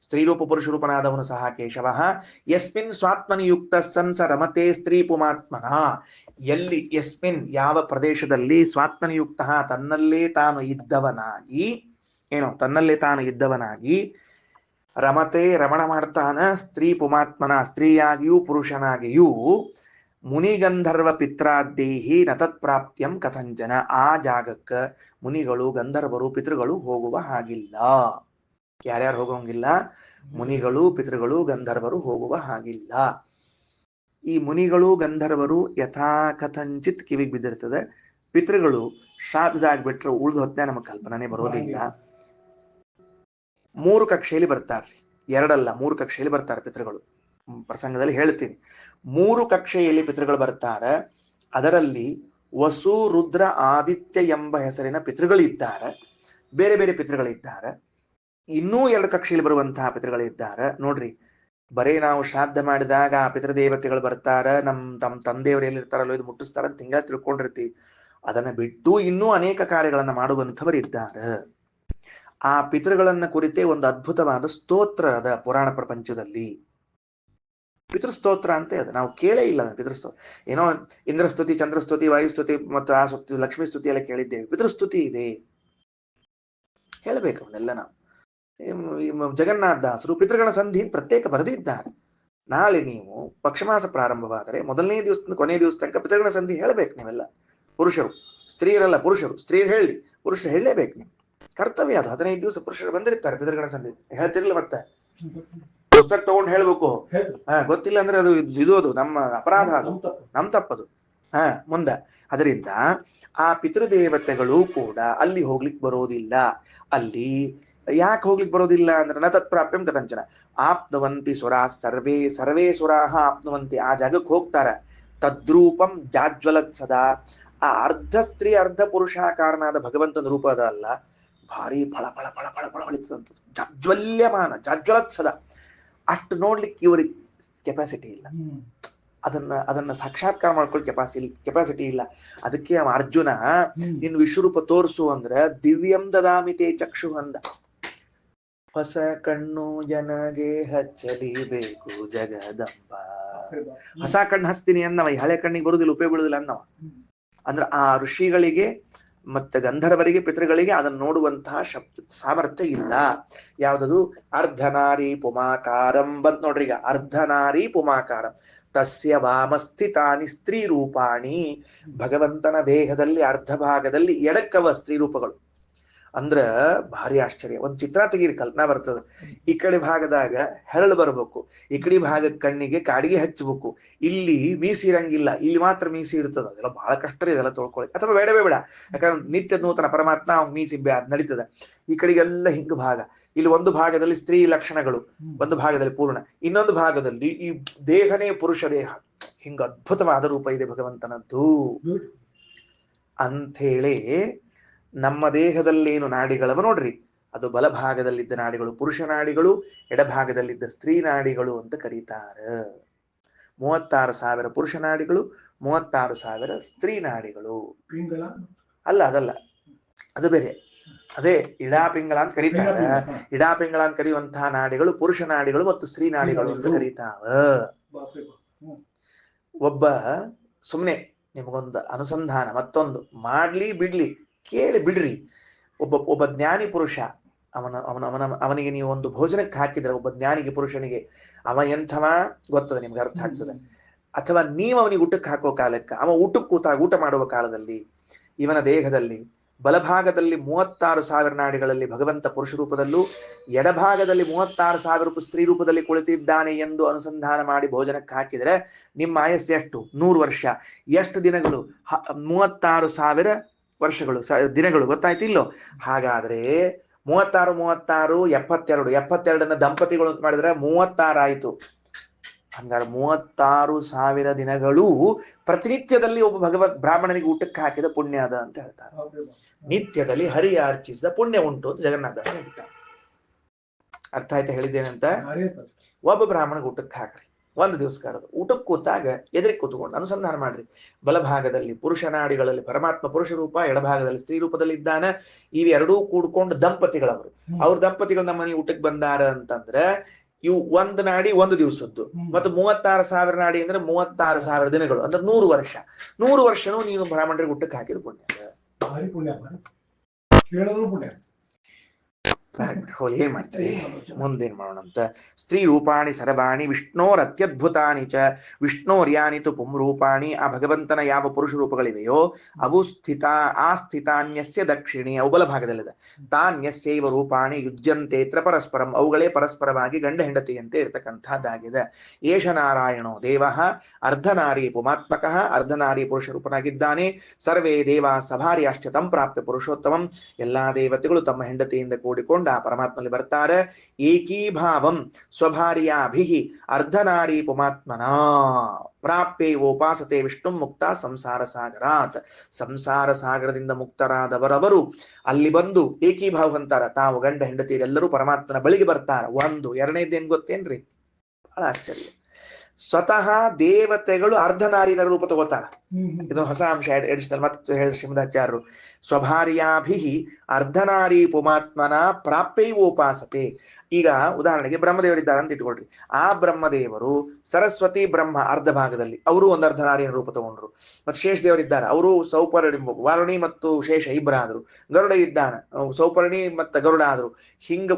ಸ್ತ್ರೀರೂಪ ಪುರುಷ ರೂಪನಾದವನು ಸಹ ಕೇಶವ. ಯಸ್ಮಿನ್ ಸ್ವಾತ್ಮನಿ ಯುಕ್ತ ಸನ್ ಸ ರಮತೆ ಸ್ತ್ರೀ ಪುಮಾತ್ಮನ. ಎಲ್ಲಿ, ಯಸ್ಮಿನ್ ಯಾವ ಪ್ರದೇಶದಲ್ಲಿ, ಸ್ವಾತ್ಮನಿಯುಕ್ತ ತನ್ನಲ್ಲೇ ತಾನು ಇದ್ದವನಾಗಿ, ಏನೋ ತನ್ನಲ್ಲೇ ತಾನು ಇದ್ದವನಾಗಿ, ರಮತೆ ರಮಣ ಮಾಡ್ತಾನ, ಸ್ತ್ರೀ ಪುಮಾತ್ಮನ ಸ್ತ್ರೀಯಾಗಿಯೂ ಪುರುಷನಾಗಿಯೂ, ಮುನಿಗಂಧರ್ವ ಪಿತ್ರಾದೇಹಿ ನತತ್ ಪ್ರಾಪ್ತ್ಯಂ ಕಥಂಜನ. ಆ ಜಾಗಕ್ಕ ಮುನಿಗಳು ಗಂಧರ್ವರು ಪಿತೃಗಳು ಹೋಗುವ ಹಾಗಿಲ್ಲ. ಯಾರ್ಯಾರು ಹೋಗೋಂಗಿಲ್ಲ? ಮುನಿಗಳು ಪಿತೃಗಳು ಗಂಧರ್ವರು ಹೋಗುವ ಹಾಗಿಲ್ಲ. ಈ ಮುನಿಗಳು ಗಂಧರ್ವರು ಯಥಾ ಕಥಂಚಿತ್ ಕಿವಿಗೆ ಬಿದ್ದಿರ್ತದೆ. ಪಿತೃಗಳು ಶ್ರಾದ್ದದಾಗ್ಬಿಟ್ರೆ ಉಳಿದು ಹೊತ್ತೇ ನಮಗೆ ಕಲ್ಪನೆ ಬರೋದಿಲ್ಲ. 3 ಕಕ್ಷೆಯಲ್ಲಿ ಬರ್ತಾರ್ರಿ, 2 ಅಲ್ಲ 3 ಕಕ್ಷೆಯಲ್ಲಿ ಬರ್ತಾರೆ ಪಿತೃಗಳು. ಪ್ರಸಂಗದಲ್ಲಿ ಹೇಳ್ತೀನಿ. 3 ಕಕ್ಷೆಯಲ್ಲಿ ಪಿತೃಗಳು ಬರ್ತಾರೆ. ಅದರಲ್ಲಿ ವಸು ರುದ್ರ ಆದಿತ್ಯ ಎಂಬ ಹೆಸರಿನ ಪಿತೃಗಳಿದ್ದಾರೆ. ಬೇರೆ ಬೇರೆ ಪಿತೃಗಳಿದ್ದಾರೆ. ಇನ್ನೂ 2 ಕಕ್ಷೆಯಲ್ಲಿ ಬರುವಂತಹ ಪಿತೃಗಳಿದ್ದಾರೆ. ನೋಡ್ರಿ, ಬರೀ ನಾವು ಶ್ರಾದ್ದ ಮಾಡಿದಾಗ ಆ ಪಿತೃದೇವತೆಗಳು ಬರ್ತಾರ, ತಮ್ಮ ತಂದೆಯವರು ಎಲ್ಲಿರ್ತಾರಲ್ಲೋ ಇದು ಮುಟ್ಟಿಸ್ತಾರ ಅಂತ ಹಿಂಗ ತಿಳ್ಕೊಂಡಿರ್ತೀವಿ. ಅದನ್ನ ಬಿಟ್ಟು ಇನ್ನೂ ಅನೇಕ ಕಾರ್ಯಗಳನ್ನ ಮಾಡುವಂಥವರಿದ್ದಾರೆ. ಆ ಪಿತೃಗಳನ್ನ ಕುರಿತೇ ಒಂದು ಅದ್ಭುತವಾದ ಸ್ತೋತ್ರ ಅದ ಪುರಾಣ ಪ್ರಪಂಚದಲ್ಲಿ. ಪಿತೃಸ್ತೋತ್ರ ಅಂತ ಅದು ನಾವು ಕೇಳೇ ಇಲ್ಲ. ಪಿತೃಸ್ತೋತ್ರ ಏನೋ ಇಂದ್ರಸ್ತುತಿ, ಚಂದ್ರಸ್ತುತಿ, ವಾಯುಸ್ತುತಿ ಮತ್ತು ಆ ಸ್ತುತಿ, ಲಕ್ಷ್ಮೀ ಸ್ತುತಿ ಎಲ್ಲ ಕೇಳಿದ್ದೇವೆ. ಪಿತೃಸ್ತುತಿ ಇದೆ, ಹೇಳಬೇಕು ಅವನ್ನೆಲ್ಲ ನಾವು. ಜಗನ್ನಾಥ ದಾಸರು ಪಿತೃಗಳ ಸಂಧಿ ಪ್ರತ್ಯೇಕ ಬರೆದಿದ್ದಾರೆ. ನಾಳೆ ನೀವು ಪಕ್ಷಮಾಸ ಪ್ರಾರಂಭವಾದರೆ ಮೊದಲನೇ ದಿವಸದಿಂದ ಕೊನೆಯ ದಿವಸ ತನಕ ಪಿತೃಗಳ ಸಂಧಿ ಹೇಳಬೇಕು ನೀವೆಲ್ಲ. ಪುರುಷರು, ಸ್ತ್ರೀಯರಲ್ಲ, ಪುರುಷರು. ಸ್ತ್ರೀಯರು ಹೇಳಿ, ಪುರುಷರು ಹೇಳಲೇಬೇಕು. ನೀವು ಕರ್ತವ್ಯ ಅದು. 15 ದಿವಸ ಪುರುಷರು ಬಂದಿರ್ತಾರೆ ಪಿತೃಗಳ ಸಂಧಿ. ಹೇಳ್ತಿರ್ಲಿಲ್ಲ? ಮತ್ತೆ ಪುಸ್ತಕ ತಗೊಂಡು ಹೇಳ್ಬೇಕು. ಗೊತ್ತಿಲ್ಲ ಅಂದ್ರೆ ಅದು ಇದು ನಮ್ಮ ಅಪರಾಧ, ಅದು ನಮ್ ತಪ್ಪದು. ಮುಂದೆ ಅದರಿಂದ ಆ ಪಿತೃದೇವತೆಗಳು ಕೂಡ ಅಲ್ಲಿ ಹೋಗ್ಲಿಕ್ಕೆ ಬರೋದಿಲ್ಲ. ಅಲ್ಲಿ ಯಾಕೆ ಹೋಗ್ಲಿಕ್ಕೆ ಬರೋದಿಲ್ಲ ಅಂದ್ರೆ ನ ತತ್ಪ್ರಾಪ್ಯಂ ಕಥಂಚನ ಆಪ್ನುವಂತಿ ಸುರಾ ಸರ್ವೇ ಸರ್ವೇ ಸುರಾಹ ಆಪ್ನುವಂತಿ. ಆ ಜಾಗಕ್ಕೆ ಹೋಗ್ತಾರೆ. ತದ್ರೂಪಂ ಜಾಜ್ವಲತ್ ಸದಾ. ಆ ಅರ್ಧ ಸ್ತ್ರೀ ಅರ್ಧ ಪುರುಷಾಕಾರನಾದ ಭಗವಂತನ ರೂಪ ಅದ ಅಲ್ಲ, ಭಾರಿ ಫಳ ಫಳ ಫಳ ಫಳ ಫಳ ಹೊಳಿತದಂತ, ಜಾಜ್ವಲ್ಯಮಾನ, ಜಾಜ್ವಲತ್ ಸದಾ. ಅಷ್ಟು ನೋಡ್ಲಿಕ್ಕೆ ಇವ್ರಿಗೆ ಕೆಪಾಸಿಟಿ ಇಲ್ಲ. ಅದನ್ನ ಸಾಕ್ಷಾತ್ಕಾರ ಮಾಡ್ಕೊಳ್ಳಿ ಕೆಪಾಸಿಟಿ ಇಲ್ಲ. ಅದಕ್ಕೆ ಅರ್ಜುನ ನಿನ್ ವಿಶ್ವರೂಪ ತೋರಿಸು ಅಂದ್ರೆ ದಿವ್ಯಂ ದದಾಮಿತೆ ಚಕ್ಷು ಅಂದ. ಹೊಸ ಕಣ್ಣು ಜನಗೆ ಹಚ್ಚಲಿಬೇಕು ಜಗದಂಬ. ಹೊಸ ಕಣ್ಣು ಹಚ್ತೀನಿ ಅನ್ನವ, ಈ ಹಳೆ ಕಣ್ಣಿಗೆ ಬರುದಿಲ್ಲ, ಉಪಯೋಗ ಬೀಳುದಿಲ್ಲ ಅನ್ನವ. ಅಂದ್ರೆ ಆ ಋಷಿಗಳಿಗೆ ಮತ್ತೆ ಗಂಧರ್ವರಿಗೆ ಪಿತೃಗಳಿಗೆ ಅದನ್ನು ನೋಡುವಂತಹ ಸಾಮರ್ಥ್ಯ ಇಲ್ಲ. ಯಾವ್ದದು? ಅರ್ಧನಾರಿ ಪುಮಾಕಾರಂ ಬಂತ್ ನೋಡ್ರಿ. ಈಗ ಅರ್ಧನಾರಿ ಪುಮಾಕಾರಂ ತಸ್ಯ ವಾಮಸ್ಥಿತಾನಿ ಸ್ತ್ರೀ ರೂಪಾಣಿ. ಭಗವಂತನ ದೇಹದಲ್ಲಿ ಅರ್ಧ ಭಾಗದಲ್ಲಿ ಎಡಕ್ಕವ ಸ್ತ್ರೀ ರೂಪಗಳು. ಅಂದ್ರ ಭಾರಿ ಆಶ್ಚರ್ಯ. ಒಂದ್ ಚಿತ್ರ ತೆಗೀರಿ, ಕಲ್ಪನಾ ಬರ್ತದ. ಈ ಕಡೆ ಭಾಗದಾಗ ಹೆರಳು ಬರ್ಬೇಕು, ಈ ಕಡೆ ಭಾಗದ ಕಣ್ಣಿಗೆ ಕಾಡಿಗೆ ಹಚ್ಚಬೇಕು. ಇಲ್ಲಿ ಮೀಸಿ ಇರಂಗಿಲ್ಲ, ಇಲ್ಲಿ ಮಾತ್ರ ಮೀಸಿ ಇರ್ತದ. ಅದೆಲ್ಲ ಬಹಳ ಕಷ್ಟ ಇದೆಲ್ಲ ತೊಳ್ಕೊಳ್ಳಿ. ಅಥವಾ ಬೇಡವೇ ಬೇಡ, ಯಾಕಂದ್ರೆ ನಿತ್ಯ ನೂತನ ಪರಮಾತ್ಮ ಅವ್ನ ಮೀಸಿ ನಡೀತದ. ಈ ಕಡೆಗೆಲ್ಲ ಹಿಂಗ ಭಾಗ. ಇಲ್ಲಿ ಒಂದು ಭಾಗದಲ್ಲಿ ಸ್ತ್ರೀ ಲಕ್ಷಣಗಳು, ಒಂದು ಭಾಗದಲ್ಲಿ ಪೂರ್ಣ, ಇನ್ನೊಂದು ಭಾಗದಲ್ಲಿ ಈ ದೇಹನೇ ಪುರುಷ ದೇಹ. ಹಿಂಗ ಅದ್ಭುತವಾದ ರೂಪ ಇದೆ ಭಗವಂತನದ್ದು ಅಂಥೇಳಿ. ನಮ್ಮ ದೇಹದಲ್ಲೇನು ನಾಡಿಗಳವ ನೋಡ್ರಿ, ಅದು ಬಲಭಾಗದಲ್ಲಿದ್ದ ನಾಡಿಗಳು ಪುರುಷ ನಾಡಿಗಳು, ಎಡಭಾಗದಲ್ಲಿದ್ದ ಸ್ತ್ರೀ ನಾಡಿಗಳು ಅಂತ ಕರೀತಾರೆ. 36,000 ಪುರುಷ ನಾಡಿಗಳು, 36,000 ಸ್ತ್ರೀ ನಾಡಿಗಳು. ಅಲ್ಲ, ಅದಲ್ಲ, ಅದು ಬೇರೆ. ಅದೇ ಇಡಾಪಿಂಗಳ ಅಂತ ಕರೀತಾರೆ. ಇಡಾಪಿಂಗಳ ಅಂತ ಕರೆಯುವಂತಹ ನಾಡಿಗಳು ಪುರುಷ ನಾಡಿಗಳು ಮತ್ತು ಸ್ತ್ರೀ ನಾಡಿಗಳು ಅಂತ ಕರೀತಾವ. ಒಬ್ಬ ಸುಮ್ನೆ ನಿಮಗೊಂದು ಅನುಸಂಧಾನ ಮತ್ತೊಂದು ಮಾಡ್ಲಿ ಬಿಡ್ಲಿ ಕೇಳಿ ಬಿಡ್ರಿ. ಒಬ್ಬ ಜ್ಞಾನಿ ಪುರುಷ ಅವನಿಗೆ ನೀವು ಒಂದು ಭೋಜನಕ್ಕೆ ಹಾಕಿದ್ರೆ, ಒಬ್ಬ ಜ್ಞಾನಿಗೆ ಪುರುಷನಿಗೆ ಅವ ಎಂಥವ ಗೊತ್ತದೆ, ನಿಮ್ಗೆ ಅರ್ಥ ಆಗ್ತದೆ. ಅಥವಾ ನೀವು ಅವನಿಗೆ ಊಟಕ್ಕೆ ಹಾಕೋ ಕಾಲಕ್ಕೆ, ಅವ ಊಟಕ್ಕೆ ಕೂತಾಗ ಊಟ ಮಾಡುವ ಕಾಲದಲ್ಲಿ ಇವನ ದೇಹದಲ್ಲಿ ಬಲಭಾಗದಲ್ಲಿ 36,000 ನಾಡಿಗಳಲ್ಲಿ ಭಗವಂತ ಪುರುಷ ರೂಪದಲ್ಲೂ, ಎಡಭಾಗದಲ್ಲಿ 36,000 ರೂಪ ಸ್ತ್ರೀ ರೂಪದಲ್ಲಿ ಕುಳಿತಿದ್ದಾನೆ ಎಂದು ಅನುಸಂಧಾನ ಮಾಡಿ ಭೋಜನಕ್ಕೆ ಹಾಕಿದರೆ ನಿಮ್ಮ ಆಯಸ್ಸು ಎಷ್ಟು? 100 ವರ್ಷ. ಎಷ್ಟು ದಿನಗಳು? 36,000 ವರ್ಷಗಳು, ದಿನಗಳು. ಗೊತ್ತಾಯ್ತಿಲ್ಲೋ? ಹಾಗಾದ್ರೆ 36 72 ದಂಪತಿಗಳು ಅಂತ ಮಾಡಿದ್ರೆ 36 ಆಯ್ತು. ಹಂಗಾರೆ 36,000 ದಿನಗಳು ಪ್ರತಿನಿತ್ಯದಲ್ಲಿ ಒಬ್ಬ ಭಗವತ್ ಬ್ರಾಹ್ಮಣನಿಗೆ ಊಟಕ್ಕೆ ಹಾಕಿದ ಪುಣ್ಯ ಅದ ಅಂತ ಹೇಳ್ತಾರೆ. ನಿತ್ಯದಲ್ಲಿ ಹರಿಯ ಅರ್ಚಿಸಿದ ಪುಣ್ಯ ಉಂಟು ಅಂತ ಜಗನ್ನಾಥ ಹೇಳ್ತಾರೆ. ಅರ್ಥ ಆಯ್ತಾ ಹೇಳಿದ್ದೇನಂತ? ಒಬ್ಬ ಬ್ರಾಹ್ಮಣಿಗೆ ಊಟಕ್ಕೆ ಹಾಕ್ರಿ, ಒಂದು ದಿವಸಕಾರ ಊಟಕ್ಕೆ ಕೂತಾಗ ಎದುರಿಗೆ ಕೂತ್ಕೊಂಡು ಅನುಸಂಧಾನ ಮಾಡ್ರಿ. ಬಲಭಾಗದಲ್ಲಿ ಪುರುಷ ನಾಡಿಗಳಲ್ಲಿ ಪರಮಾತ್ಮ ಪುರುಷ ರೂಪ, ಎಡಭಾಗದಲ್ಲಿ ಸ್ತ್ರೀ ರೂಪದಲ್ಲಿ ಇದ್ದಾನೆ. ಇವೆರಡೂ ಕೂಡ್ಕೊಂಡು ದಂಪತಿಗಳವರು, ಅವ್ರ ದಂಪತಿಗಳು ನಮ್ಮ ಮನೆ ಊಟಕ್ಕೆ ಬಂದಾರ ಅಂತಂದ್ರೆ ಇವು ಒಂದು ನಾಡಿ ಒಂದು ದಿವಸದ್ದು, ಮತ್ತು 36,000 ನಾಡಿ ಅಂದ್ರೆ 36,000 ದಿನಗಳು, ಅಂದ್ರೆ 100 ವರ್ಷ. 100 ವರ್ಷನೂ ನೀವು ಬ್ರಾಹ್ಮಣರಿಗೆ ಊಟಕ್ಕೆ ಹಾಕಿದ ಪುಣ್ಯ. ಏನ್ ಮಾಡ್ತೀರಿ? ಮುಂದೇನ್ ಮಾಡೋಣ ಅಂತ. ಸ್ತ್ರೀ ರೂಪಾಣಿ ಸರ್ವಾಣಿ ವಿಷ್ಣೋರತ್ಯದ್ಭುತಾನಿ ಚ ವಿಷ್ಣೋರ್ಯಾನಿ ತು ಪುಂರೂಪಾಣಿ. ಆ ಭಗವಂತನ ಯಾವ ಪುರುಷ ರೂಪಗಳಿವೆಯೋ ಅವು ಸ್ಥಿತಾನ್ಯಸ್ಯ ದಕ್ಷಿಣಿ, ಅವು ಬಲಭಾಗದಲ್ಲಿದೆ. ತಾನ್ಯಸ್ಯೈವ ರೂಪಾಣಿ ಯುಜ್ಯಂತೇತ್ರ ಪರಸ್ಪರಂ, ಅವುಗಳೇ ಪರಸ್ಪರವಾಗಿ ಗಂಡ ಹೆಂಡತಿಯಂತೆ ಇರತಕ್ಕಂಥದ್ದಾಗಿದೆ. ಏಷ ನಾರಾಯಣೋ ದೇವಃ ಅರ್ಧನಾರಿ ಪುಮಾತ್ಮಕಃ, ಅರ್ಧನಾರಿ ಪುರುಷ ರೂಪನಾಗಿದ್ದಾನೆ. ಸರ್ವೇ ದೇವಾ ಸಭಾರ್ಯಾಶ್ಚ ತಂ ಪ್ರಾಪ್ಯ ಪುರುಷೋತ್ತಮಂ, ಎಲ್ಲಾ ದೇವತೆಗಳು ತಮ್ಮ ಹೆಂಡತಿಯಿಂದ ಕೂಡಿಕೊಂಡು ಆ ಪರಮಾತ್ಮನಲ್ಲಿ ಬರ್ತಾರೆ. ಏಕೀಭಾವಂ ಸ್ವಭಾರ್ಯಾಭಿಹಿ ಅರ್ಧನಾರಿ ಪುಮಾತ್ಮನ ಪ್ರಾಪ್ಯೈವೋಪಾಸತೆ ವಿಷ್ಣು ಮುಕ್ತ ಸಂಸಾರ ಸಾಗರಾತ್. ಸಂಸಾರ ಸಾಗರದಿಂದ ಮುಕ್ತರಾದವರವರು ಅಲ್ಲಿ ಬಂದು ಏಕೀಭಾವ ಅಂತಾರ. ತಾವು ಗಂಡ ಹೆಂಡತಿಯರೆಲ್ಲರೂ ಪರಮಾತ್ಮನ ಬಳಿಗೆ ಬರ್ತಾರ. ಒಂದು. ಎರಡನೇದೇನ್ ಗೊತ್ತೇನ್ರಿ? ಬಹಳ ಆಶ್ಚರ್ಯ. ಸ್ವತಃ ದೇವತೆಗಳು ಅರ್ಧನಾರಿಯರ ರೂಪ ತಗೋತಾರ. ಇದು ಹೊಸ ಅಂಶ ಎಡಿಷನಲ್. ಮತ್ತೆ ಹೇಳಿ ಶ್ರೀಮದಾಚಾರ್ಯರು, ಸ್ವಭಾರ್ಯಾಭಿ ಅರ್ಧನಾರಿ ಪುಮಾತ್ಮನ ಪ್ರಾಪ್ಯೈವೋಪಾಸತೆ. ಈಗ ಉದಾಹರಣೆಗೆ ಬ್ರಹ್ಮದೇವರಿದ್ದಾರೆ ಅಂತ ಇಟ್ಕೊಳ್ರಿ. ಆ ಬ್ರಹ್ಮದೇವರು ಸರಸ್ವತಿ ಬ್ರಹ್ಮ ಅರ್ಧ ಭಾಗದಲ್ಲಿ ಅವರು ಒಂದು ಅರ್ಧನಾರಿಯನ ರೂಪ ತಗೊಂಡ್ರು. ಮತ್ತೆ ಶೇಷದೇವರಿದ್ದಾರೆ, ಅವರು ಸೌಪರ್ಣಿ ವಾರುಣಿ ಮತ್ತು ಶೇಷ ಇಬ್ಬರಾದ್ರು. ಗರುಡ ಇದ್ದಾನ, ಸೌಪರ್ಣಿ ಮತ್ತು ಗರುಡ ಆದ್ರು. ಹಿಂಗ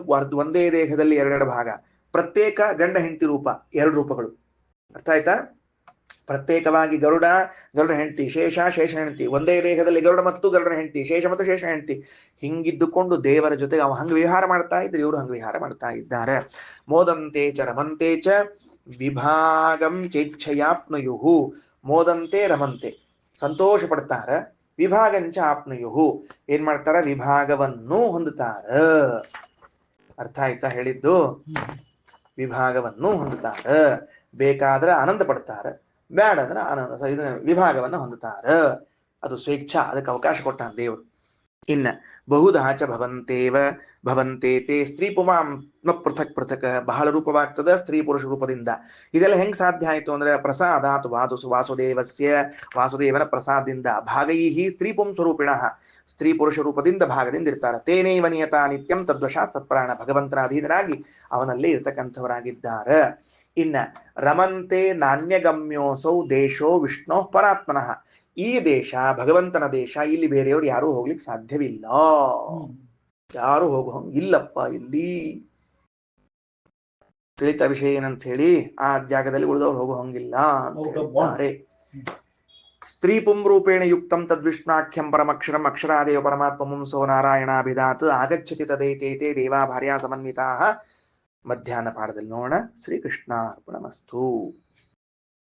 ಒಂದೇ ದೇಹದಲ್ಲಿ ಎರಡೆರಡು ಭಾಗ, ಪ್ರತ್ಯೇಕ ಗಂಡ ಹೆಂಡತಿ ರೂಪ, ಎರಡು ರೂಪಗಳು. ಅರ್ಥ ಆಯ್ತಾ? ಪ್ರತ್ಯೇಕವಾಗಿ ಗರುಡ ಹೆಂಡತಿ, ಶೇಷ ಹೆಂಡತಿ, ಒಂದೇ ದೇಹದಲ್ಲಿ ಗರುಡ ಮತ್ತು ಗರುಡನ ಹೆಂಡತಿ, ಶೇಷ ಮತ್ತು ಶೇಷ ಹೆಂಡತಿ. ಹಿಂಗಿದ್ದುಕೊಂಡು ದೇವರ ಜೊತೆಗೆ ಅವ ಹಂಗ ವಿಹಾರ ಮಾಡ್ತಾ ಇದ್ರು, ಇವರು ಹಂಗ ವಿಹಾರ ಮಾಡ್ತಾ ಇದ್ದಾರೆ. ಮೋದಂತೆ ಚ ರಮಂತೆ ಚ ವಿಭಾಗಂ ಚೇಚ್ಛಯಾಪ್ನುಯುಹು. ಮೋದಂತೆ ರಮಂತೆ, ಸಂತೋಷ ಪಡ್ತಾರ. ವಿಭಾಗಂಚ ಆಪ್ನುಯುಹು, ಏನ್ ಮಾಡ್ತಾರ? ವಿಭಾಗವನ್ನು ಹೊಂದುತ್ತಾರ. ಅರ್ಥ ಆಯ್ತಾ ಹೇಳಿದ್ದು? ವಿಭಾಗವನ್ನು ಹೊಂದುತ್ತಾರ. ಬೇಕಾದ್ರೆ ಆನಂದ ಪಡ್ತಾರ, ಬೇಡ ಅಂದ್ರೆ ಆನಂದ ವಿಭಾಗವನ್ನ ಹೊಂದುತ್ತಾರ. ಅದು ಸ್ವೇಚ್ಛಾ, ಅದಕ್ಕೆ ಅವಕಾಶ ಕೊಟ್ಟಾನ ದೇವರು. ಇನ್ನ ಬಹುಧಾಚ ಭವಂತೇತೆ ಸ್ತ್ರೀ ಪುಮಾತ್ಮ ಪೃಥಕ್ ಪೃಥಕ್, ಬಹಳ ರೂಪವಾಗ್ತದ ಸ್ತ್ರೀ ಪುರುಷ ರೂಪದಿಂದ. ಇದೆಲ್ಲ ಹೆಂಗ್ ಸಾಧ್ಯ ಆಯ್ತು ಅಂದ್ರೆ ಪ್ರಸಾದಾತ್ ವಾಸುದೇವನ ಪ್ರಸಾದದಿಂದ. ಭಾಗೈಹಿ ಸ್ತ್ರೀ ಪುಂ ಸ್ವರೂಪಿಣಃ, ಸ್ತ್ರೀ ಪುರುಷ ರೂಪದಿಂದ ಭಾಗದಿಂದ ಇರ್ತಾರೆ. ತೇನೈವ ನಿಯತ ನಿತ್ಯಂ ತದ್ವಶಾತ್ ತತ್ಪ್ರಾಣ, ಭಗವಂತನ ಅಧೀನರಾಗಿ ಅವನಲ್ಲೇ ಇರತಕ್ಕಂಥವರಾಗಿದ್ದಾರೆ. ಇನ್ನ ರಮಂತೆ ನಾಣ್ಯಗಮ್ಯೋಸೌ ದೇಶೋ ವಿಷ್ಣು ಪರಾತ್ಮನಃ, ಈ ದೇಶ ಭಗವಂತನ ದೇಶ, ಇಲ್ಲಿ ಬೇರೆಯವರು ಯಾರು ಹೋಗ್ಲಿಕ್ಕೆ ಸಾಧ್ಯವಿಲ್ಲ. ಯಾರು ಹೋಗುವಂಗಿಲ್ಲಪ್ಪ ಇಲ್ಲಿ. ತಿಳಿತ ವಿಷಯ ಏನಂತ ಹೇಳಿ, ಆ ಜಾಗದಲ್ಲಿ ಉಳಿದವ್ರು ಹೋಗುವಂಗಿಲ್ಲ ಅಂತ ಹೇಳ್ತಾರೆ. ಸ್ತ್ರೀ ಪುಂರೂಪೇಣ ಯುಕ್ತಂ ತದ್ವಿಷ್ಣಾಖ್ಯಂ ಪರಮಕ್ಷರಂ ಅಕ್ಷರಾದೇವ ಪರಮಾತ್ಮ ಮುಂಸೋ ನಾರಾಯಣಾಭಿಧಾತ್ ಆಗಚ್ಚತಿ ತದೈತೇತೆ ದೇವಾ ಭಾರ್ಯಾ ಸಮನ್ವಿತಾ. ಮಧ್ಯಾಹ್ನ ಪಾಠದಲ್ಲಿ ನೋಡೋಣ. ಶ್ರೀಕೃಷ್ಣ ಅರ್ಪಣಮಸ್ತು.